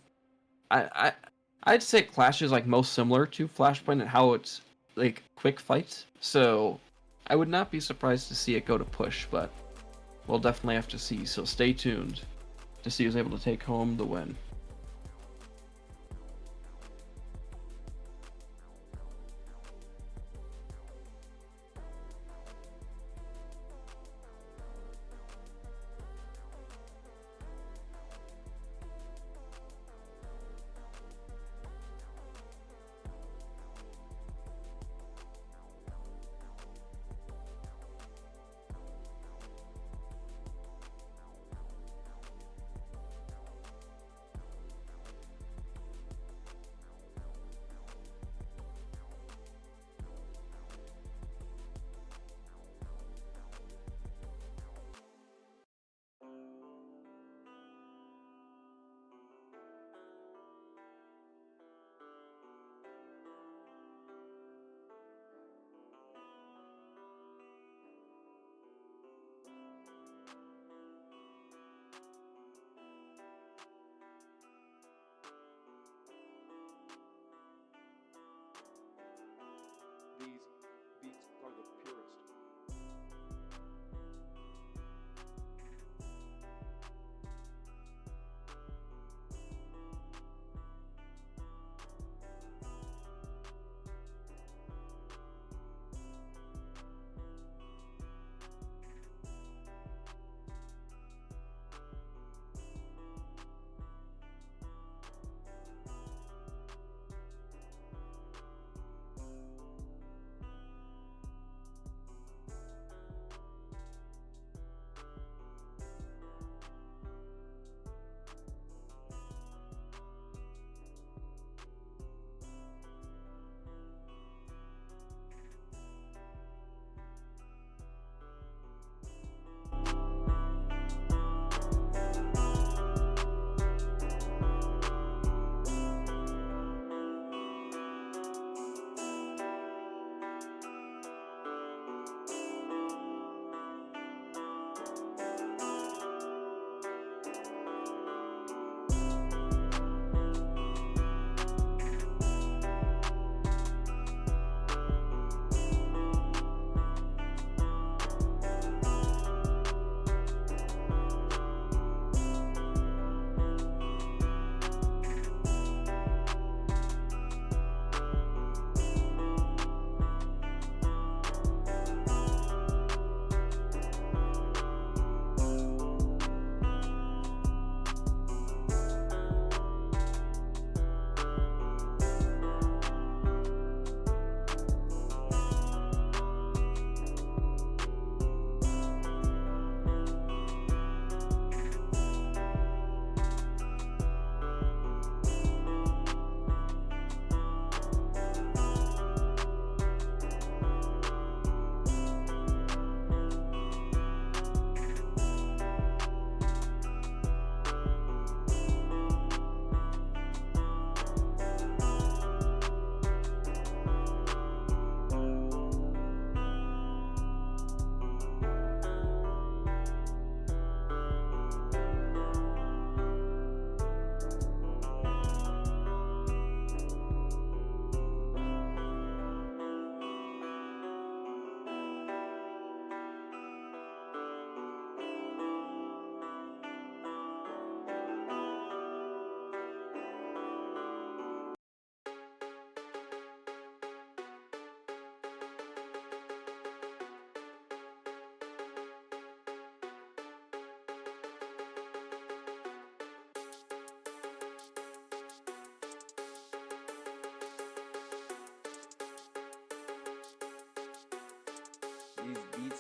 Speaker 2: say Clash is like most similar to Flashpoint and how it's like quick fights. So I would not be surprised to see it go to Push, but we'll definitely have to see. So stay tuned to see who's able to take home the win.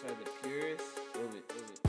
Speaker 1: are the purest. Prove it, prove it.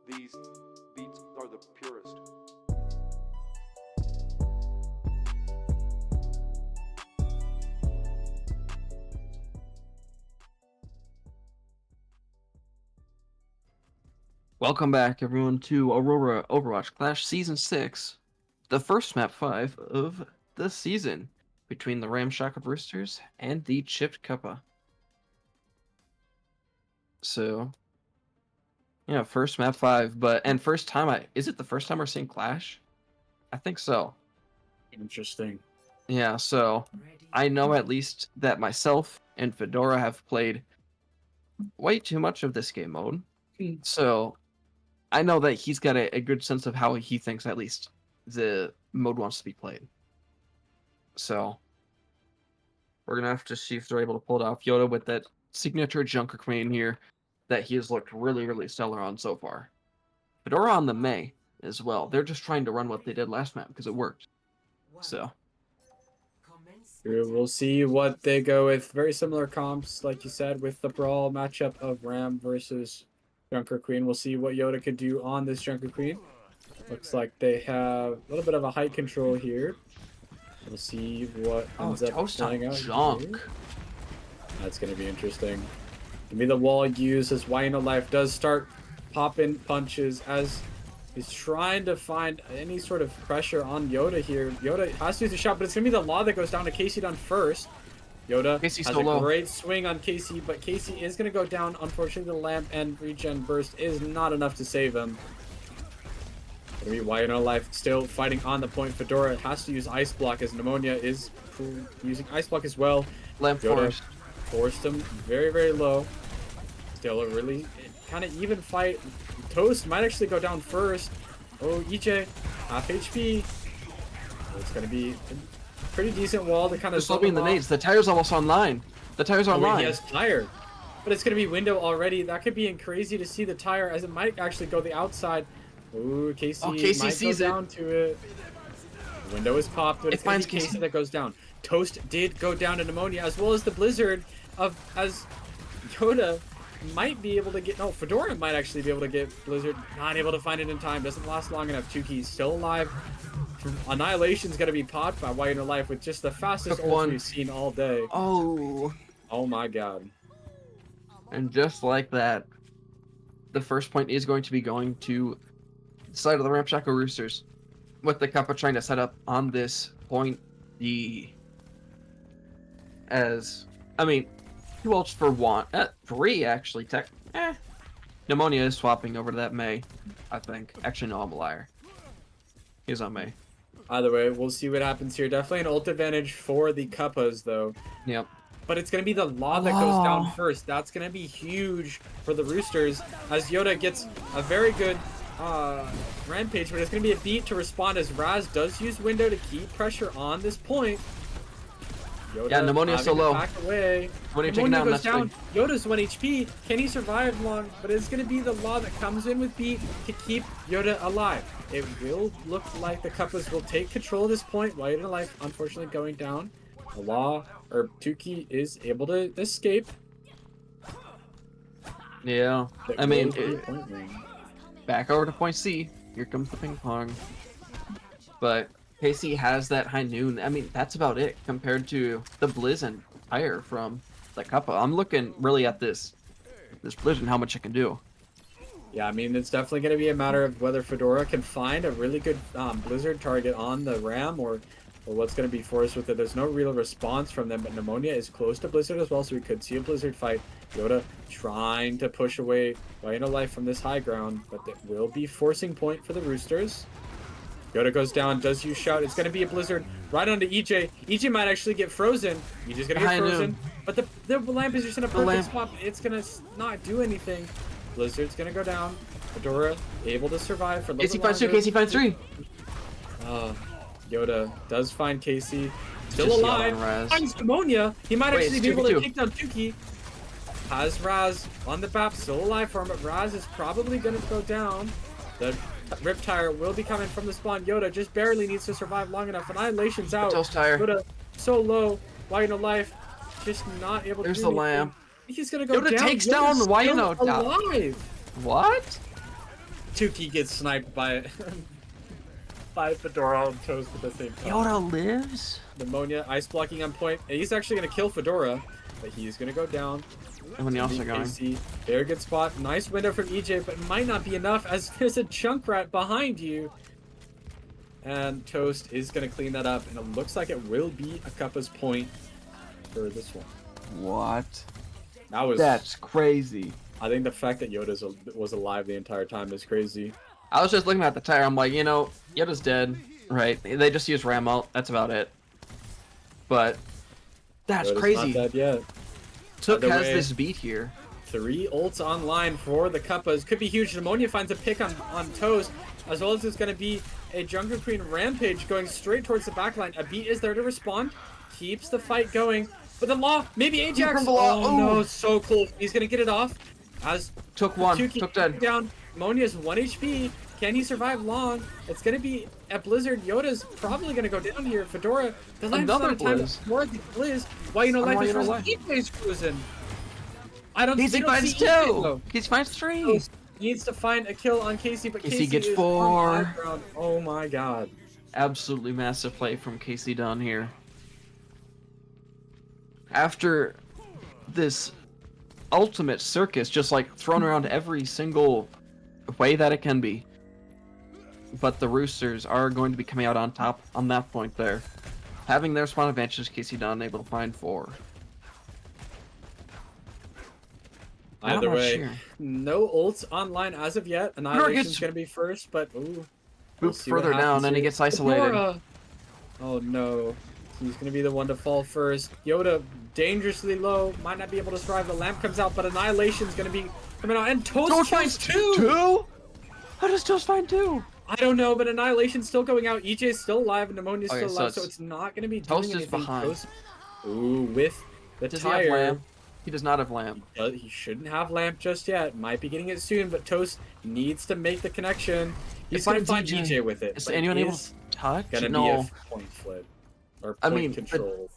Speaker 5: These beats are the purest.
Speaker 2: Welcome back, everyone, to Aurora Overwatch Clash Season 6, the first map 5 of the season, between the Ramshackle Roosters and the Chipped Cuppa. So, yeah, first map 5, and first time is it the first time we're seeing Clash? I think so.
Speaker 3: Interesting.
Speaker 2: Yeah, so I know at least that myself and Fedora have played way too much of this game mode. So I know that he's got a good sense of how he thinks at least the mode wants to be played. So we're gonna have to see if they're able to pull it off. Yoda with that signature Junker Queen here that he has looked really, really stellar on so far. Fedora on the May as well. They're just trying to run what they did last map because it worked. So
Speaker 4: We'll see what they go with. Very similar comps, like you said, with the Brawl matchup of Ram versus Junker Queen. We'll see what Yoda could do on this Junker Queen. Looks like they have a little bit of a height control here. We'll see what ends up playing out here. That's going to be interesting. Give me the wall used as Wino Life does start popping punches as he's trying to find any sort of pressure on Yoda here. Yoda has to use a shot, but it's going to be the Law that goes down to Casey Dunn first. Yoda
Speaker 2: Casey's
Speaker 4: has
Speaker 2: so
Speaker 4: a
Speaker 2: low.
Speaker 4: great swing on Casey, but Casey is going to go down. Unfortunately, the lamp and regen burst is not enough to save him. Gonna be Wino Life still fighting on the point. Fedora has to use Ice Block as Pneumonia is using Ice Block as well.
Speaker 2: Lamp
Speaker 4: Yoda
Speaker 2: forced.
Speaker 4: forced him very, very low. Still a really kind of even fight. Toast might actually go down first. Oh, EJ, half HP. It's going to be a pretty decent wall to kind of
Speaker 2: Just looking the nades. The tire's almost online. The tire's
Speaker 4: Oh, wait,
Speaker 2: online.
Speaker 4: he has tire. But it's going to be window already. That could be crazy to see the tire as it might actually go the outside. Ooh, Casey,
Speaker 2: Casey
Speaker 4: might
Speaker 2: sees
Speaker 4: go
Speaker 2: it.
Speaker 4: down to it. The window is popped, but
Speaker 2: It
Speaker 4: it's going
Speaker 2: finds
Speaker 4: to be Casey
Speaker 2: Casey.
Speaker 4: that goes down. Toast did go down to Pneumonia, as well as the Blizzard as Yoda might be able to get... No, Fedora might actually be able to get Blizzard. Not able to find it in time. Doesn't last long enough. 2 keys still alive. Annihilation's going to be popped by Wino Life with just the fastest
Speaker 2: Took
Speaker 4: ult
Speaker 2: one.
Speaker 4: we've seen all day.
Speaker 2: Oh,
Speaker 4: Oh my god.
Speaker 2: And just like that, the first point is going to be going to the side of the Ramshackle Roosters. With the Cuppa trying to set up on this point, I mean, 2 ults for 1, 3 actually, Pneumonia is swapping over to that May, I think. Actually, no, I'm a liar. He's on May.
Speaker 4: Either way, we'll see what happens here. Definitely an ult advantage for the Cuppas, though.
Speaker 2: Yep.
Speaker 4: But it's going to be the Law that goes down first. That's going to be huge for the Roosters as Yoda gets a very good rampage, but it's going to be a beat to respond as Raz does use window to keep pressure on this point. Yoda
Speaker 2: Yeah, Pneumonia's so low.
Speaker 4: back away.
Speaker 2: Pneumonia
Speaker 4: goes down.
Speaker 2: big.
Speaker 4: Yoda's 1 HP. Can he survive long? But it's going to be the Law that comes in with beat to keep Yoda alive. It will look like the Cuppas will take control of this point. While Yoda Life, unfortunately, going down. The Law, or Tuki, is able to escape.
Speaker 2: Yeah.
Speaker 4: It
Speaker 2: I mean,
Speaker 4: will be point ring.
Speaker 2: back over to point C. Here comes the ping pong. But KC has that high noon. I mean, that's about it compared to the Blizz and Fire from the Cuppa. I'm looking really at this Blizz and how much it can do.
Speaker 4: Yeah, I mean, it's definitely going to be a matter of whether Fedora can find a really good Blizzard target on the Ram or what's going to be forced with it. There's no real response from them, but Pneumonia is close to Blizzard as well, so we could see a Blizzard fight. Yoda trying to push away Rhino Life from this high ground, but it will be forcing point for the Roosters. Yoda goes down, does use shout. It's going to be a Blizzard right onto EJ. EJ might actually get frozen. EJ's going to get frozen. But the lamp is just in a perfect spot. It's going to not do anything. Blizzard's going to go down. Fedora able to survive for a little
Speaker 2: KC finds 2, KC finds 3.
Speaker 4: Yoda does find Casey. Still
Speaker 2: Just
Speaker 4: alive.
Speaker 2: yell on Raz.
Speaker 4: Finds Pneumonia. He might
Speaker 2: Wait,
Speaker 4: actually
Speaker 2: it's
Speaker 4: be able to
Speaker 2: 2v2.
Speaker 4: take down Tuki. Has Raz on the map, still alive for him, but Raz is probably going to go down. The Riptire will be coming from the spawn. Yoda just barely needs to survive long enough. Annihilation's out. Yoda so low. Why no life? Just not able to
Speaker 2: There's
Speaker 4: do
Speaker 2: the
Speaker 4: anything.
Speaker 2: lamp.
Speaker 4: He's going to go
Speaker 2: Yoda
Speaker 4: down.
Speaker 2: takes
Speaker 4: Yoda's
Speaker 2: down Why no
Speaker 4: still alive.
Speaker 2: What?
Speaker 4: Tuki gets sniped by Fedora and Toast at the same time.
Speaker 2: Yoda lives?
Speaker 4: Pneumonia, ice blocking on point. And he's actually going to kill Fedora, but he's going to go down.
Speaker 2: And when also going.
Speaker 4: AC. Very good spot. Nice window from EJ, but it might not be enough as there's a Junkrat behind you. And Toast is going to clean that up, and it looks like it will be a Cuppa's point for this one.
Speaker 2: What?
Speaker 4: That's
Speaker 2: crazy.
Speaker 4: I think the fact that Yoda was alive the entire time is crazy.
Speaker 2: I was just looking at the tire. I'm like, Yoda's dead, right? They just use Ram ult. That's about it. But that's
Speaker 4: Yoda's
Speaker 2: crazy.
Speaker 4: not dead yet.
Speaker 2: Took
Speaker 4: Either
Speaker 2: has
Speaker 4: way,
Speaker 2: this beat here.
Speaker 4: 3 ults online for the Cuppas. Could be huge. Pneumonia finds a pick on Toast, as well as it's going to be a Jungle Queen Rampage going straight towards the backline. A beat is there to respond. Keeps the fight going. But the Law, maybe Ajax. Oh no, so close. He's going to get it off. As
Speaker 2: Took one.
Speaker 4: Tuki
Speaker 2: Took dead.
Speaker 4: down. Pneumonia's 1 HP. Can he survive long? It's going to be at Blizzard. Yoda's probably going to go down here. Fedora, the lamp's
Speaker 2: Another
Speaker 4: not a time
Speaker 2: Blizz.
Speaker 4: for the Blizz. Why you know life is frozen? EJ's frozen. I don't think
Speaker 2: Casey finds 2. Casey finds 3.
Speaker 4: Needs to find a kill on Casey, but
Speaker 2: Casey
Speaker 4: Casey
Speaker 2: gets
Speaker 4: is
Speaker 2: 4.
Speaker 4: on high ground. Oh my god.
Speaker 2: Absolutely massive play from Casey Dunn here. After this ultimate circus, just like thrown around every single way that it can be. But the Roosters are going to be coming out on top on that point there. Having their spawn advantages, Casey Dunn able to find 4.
Speaker 4: Either way, no ults online as of yet. Annihilation's going to be first, but ooh.
Speaker 2: Move further down, and he gets isolated.
Speaker 4: Aurora. Oh no. He's going to be the one to fall first. Yoda, dangerously low. Might not be able to survive. The lamp comes out, but Annihilation's going to be coming out. And Toast finds 2!
Speaker 2: 2? How does Toast find 2?
Speaker 4: I don't know, but Annihilation's still going out. EJ's still alive, and Pneumonia's still alive, so
Speaker 2: it's
Speaker 4: it's not going to be doing
Speaker 2: Toast
Speaker 4: anything.
Speaker 2: is behind.
Speaker 4: Toast, ooh, with the
Speaker 2: Does he have
Speaker 4: tire.
Speaker 2: lamp? He does not have lamp.
Speaker 4: He shouldn't have lamp just yet. Might be getting it soon, but Toast needs to make the connection. He's going to find EJ with it.
Speaker 2: Is
Speaker 4: but
Speaker 2: anyone
Speaker 4: it
Speaker 2: able
Speaker 4: is
Speaker 2: to touch?
Speaker 4: gonna
Speaker 2: No.
Speaker 4: be a point flip. Or point control.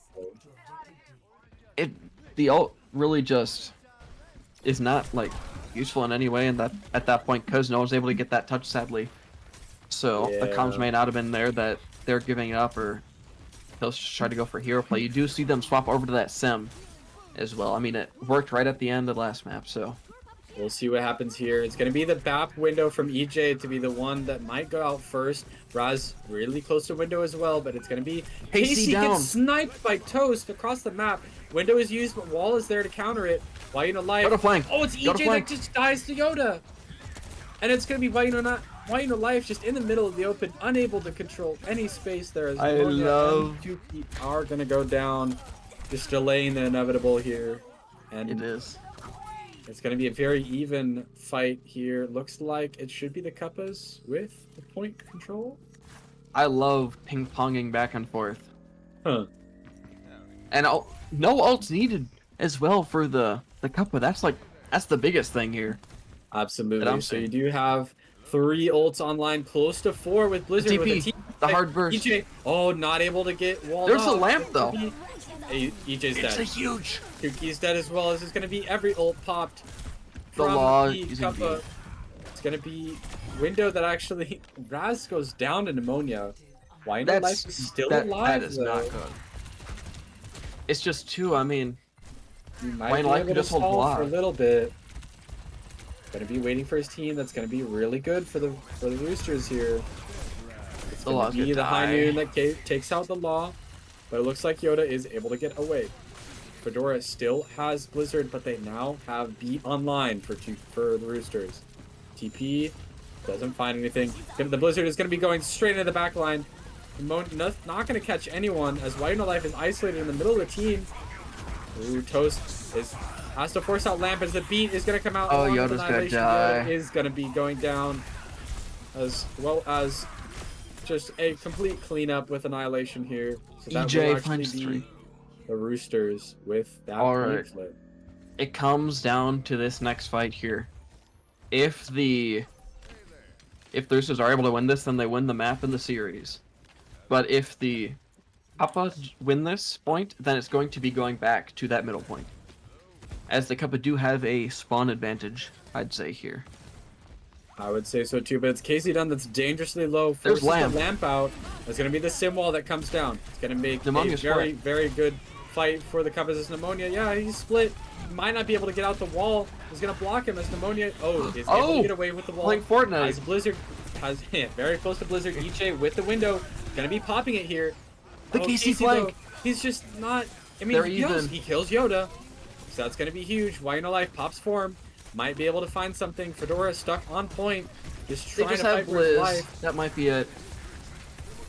Speaker 2: The ult really just is not like useful in any way, and that at that point, because no one's able to get that touch, sadly. So the comms may not have been there that they're giving up, or they'll just try to go for hero play. You do see them swap over to that sim, as well. I mean, it worked right at the end of the last map, so.
Speaker 4: We'll see what happens here. It's going to be the BAP window from EJ to be the one that might go out first. Raz really close to window as well, but it's going to be Casey
Speaker 2: down.
Speaker 4: gets sniped by Toast across the map. Window is used, but Wall is there to counter it. Wayuno Life.
Speaker 2: Go to flank.
Speaker 4: Oh, it's
Speaker 2: Go to
Speaker 4: EJ
Speaker 2: flank.
Speaker 4: that just dies to Yoda. And it's going to be Wayuno Life just in the middle of the open, unable to control any space there. As
Speaker 2: I
Speaker 4: Pneumonia
Speaker 2: love-
Speaker 4: and Cuppa are going to go down, just delaying the inevitable here. And
Speaker 2: It is.
Speaker 4: it's going to be a very even fight here. Looks like it should be the Cuppas with the point control.
Speaker 2: I love ping-ponging back and forth.
Speaker 4: Huh.
Speaker 2: And no ults needed as well for the Cuppa. That's the biggest thing here.
Speaker 4: Absolutely.
Speaker 2: I'm
Speaker 4: So you
Speaker 2: saying.
Speaker 4: do have 3 ults online, close to 4 with Blizzard. With
Speaker 2: TP, the hard burst.
Speaker 4: EJ, not able to get walled
Speaker 2: There's a
Speaker 4: off.
Speaker 2: lamp, though.
Speaker 4: EJ's
Speaker 2: It's a
Speaker 4: dead.
Speaker 2: huge.
Speaker 4: Kuki's dead as well. This is going to be every ult popped.
Speaker 2: The
Speaker 4: from
Speaker 2: law
Speaker 4: the
Speaker 2: is
Speaker 4: Cuppa.
Speaker 2: indeed.
Speaker 4: It's going to be window that actually Raz goes down to pneumonia. Why no life is still alive?
Speaker 2: That is
Speaker 4: though.
Speaker 2: not good. It's just two. I mean,
Speaker 4: He might
Speaker 2: Wayne
Speaker 4: be
Speaker 2: Life
Speaker 4: able
Speaker 2: could
Speaker 4: to
Speaker 2: just hold
Speaker 4: stall
Speaker 2: block.
Speaker 4: for a little bit. Gonna be waiting for his team. That's gonna be really good for the Roosters here. It's
Speaker 2: The
Speaker 4: gonna
Speaker 2: Law's
Speaker 4: be
Speaker 2: gonna
Speaker 4: the High
Speaker 2: die.
Speaker 4: Noon that takes out the Law, but it looks like Yoda is able to get away. Fedora still has Blizzard, but they now have Beat online for the Roosters. TP doesn't find anything. The Blizzard is gonna be going straight into the back line. Not gonna catch anyone as Wayuno Life is isolated in the middle of the team. Ooh, Toast has to force out Lamp as the beat is going to come out.
Speaker 2: Oh,
Speaker 4: along with
Speaker 2: Yoda's gonna
Speaker 4: Annihilation.
Speaker 2: die.
Speaker 4: Yoda is going to be going down, as well as just a complete cleanup with Annihilation here. So that
Speaker 2: EJ
Speaker 4: will actually
Speaker 2: finds
Speaker 4: be
Speaker 2: 3.
Speaker 4: the Roosters with that
Speaker 2: All
Speaker 4: point
Speaker 2: right.
Speaker 4: flip.
Speaker 2: It comes down to this next fight here. If the Roosters are able to win this, then they win the map and the series. But if the Cuppa win this point, then it's going to be going back to that middle point. As the Cuppa do have a spawn advantage, I'd say here.
Speaker 4: I would say so too, but it's Casey Dunn that's dangerously low.
Speaker 2: There's
Speaker 4: Forces
Speaker 2: Lamp.
Speaker 4: the Lamp out. It's going to be the Sim Wall that comes down. It's going to make
Speaker 2: Pneumonia
Speaker 4: a very,
Speaker 2: split.
Speaker 4: very good fight for the Cuppas as Pneumonia. Yeah, he's split. Might not be able to get out the wall. He's going to block him as Pneumonia. Is able to get away with the wall.
Speaker 2: Playing Fortnite.
Speaker 4: As Blizzard has very close to Blizzard. EJ with the window. Going to be popping it here.
Speaker 2: The Casey
Speaker 4: though,
Speaker 2: flank.
Speaker 4: he's just not. I mean,
Speaker 2: They're
Speaker 4: he
Speaker 2: even.
Speaker 4: kills Yoda. So that's going to be huge. Wayuno Life pops form. Might be able to find something. Fedora stuck on point. Just
Speaker 2: They
Speaker 4: trying
Speaker 2: just
Speaker 4: to
Speaker 2: have
Speaker 4: fight for his
Speaker 2: Blizz.
Speaker 4: life.
Speaker 2: That might be it.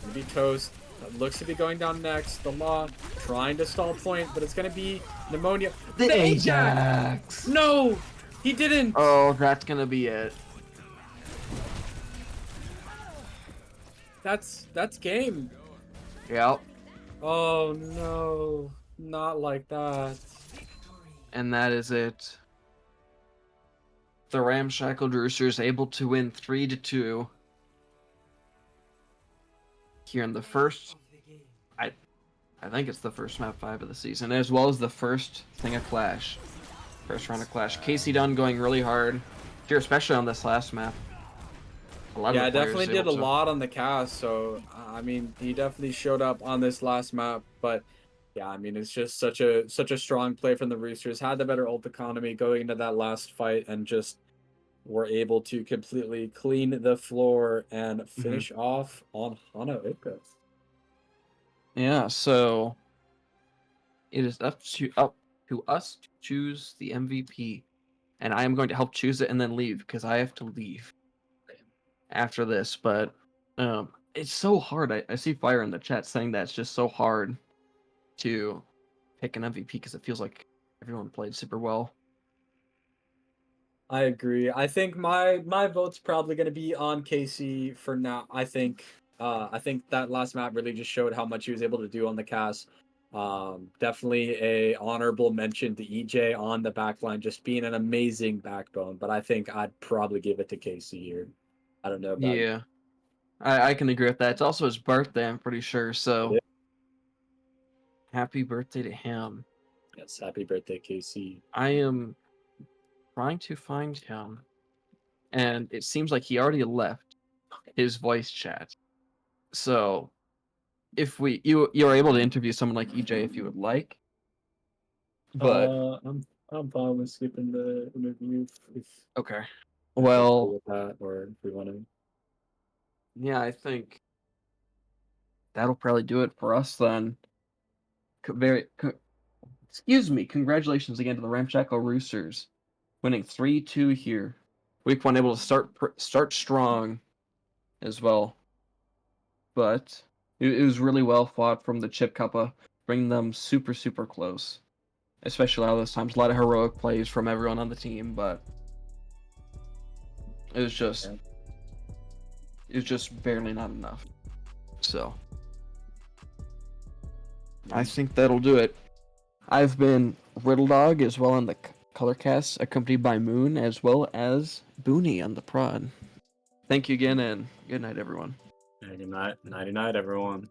Speaker 4: Gonna be Toast. That looks to be going down next. The Law trying to stall point, but it's going to be Pneumonia.
Speaker 2: The Ajax.
Speaker 4: No! He didn't!
Speaker 2: Oh, that's gonna be it.
Speaker 4: That's game.
Speaker 2: Yep.
Speaker 4: Oh no. Not like that.
Speaker 2: And that is it. The Ramshackle Roosters able to win 3-2 here in the first. I think it's the first map 5 of the season, as well as the first thing of Clash. First round of Clash. Casey Dunn going really hard here, especially on this last map. A lot
Speaker 4: Yeah,
Speaker 2: of the players
Speaker 4: definitely did a
Speaker 2: able to-
Speaker 4: lot on the cast, so I mean, he definitely showed up on this last map, but yeah, I mean, it's just such a strong play from the Roosters. Had the better ult economy going into that last fight, and just were able to completely clean the floor and finish off on Hanaoka.
Speaker 2: Yeah, so it is up to us to choose the MVP, and I am going to help choose it and then leave because I have to leave after this. But it's so hard. I see Fire in the chat saying that it's just so hard to pick an MVP because it feels like everyone played super well.
Speaker 4: I agree. I think my vote's probably going to be on Casey for now. I think that last map really just showed how much he was able to do on the cast. Definitely a honorable mention to EJ on the backline, just being an amazing backbone. But I think I'd probably give it to Casey here. I don't know about you.
Speaker 2: Yeah, I can agree with that. It's also his birthday, I'm pretty sure. So
Speaker 4: Yeah.
Speaker 2: happy birthday to him.
Speaker 4: Yes, happy birthday, Casey.
Speaker 2: I am trying to find him, and it seems like he already left his voice chat. So, if you are able to interview someone like EJ if you would like, But
Speaker 4: I'm fine with skipping the interview if
Speaker 2: okay.
Speaker 4: you're cool
Speaker 2: Well,
Speaker 4: with that, or if we want to.
Speaker 2: yeah, I think that'll probably do it for us then. Excuse me. Congratulations again to the Ramshackle Roosters, winning 3-2 here. Week 1 able to start strong as well, but it was really well fought from the Chip Cuppa, bringing them super close. Especially all those times, a lot of heroic plays from everyone on the team, but it was just barely not enough. So I think that'll do it. I've been RiddleDog as well on the Colorcast, accompanied by Moon as well as Booney on the prod. Thank you again, and good night, everyone.
Speaker 3: Nighty night, everyone.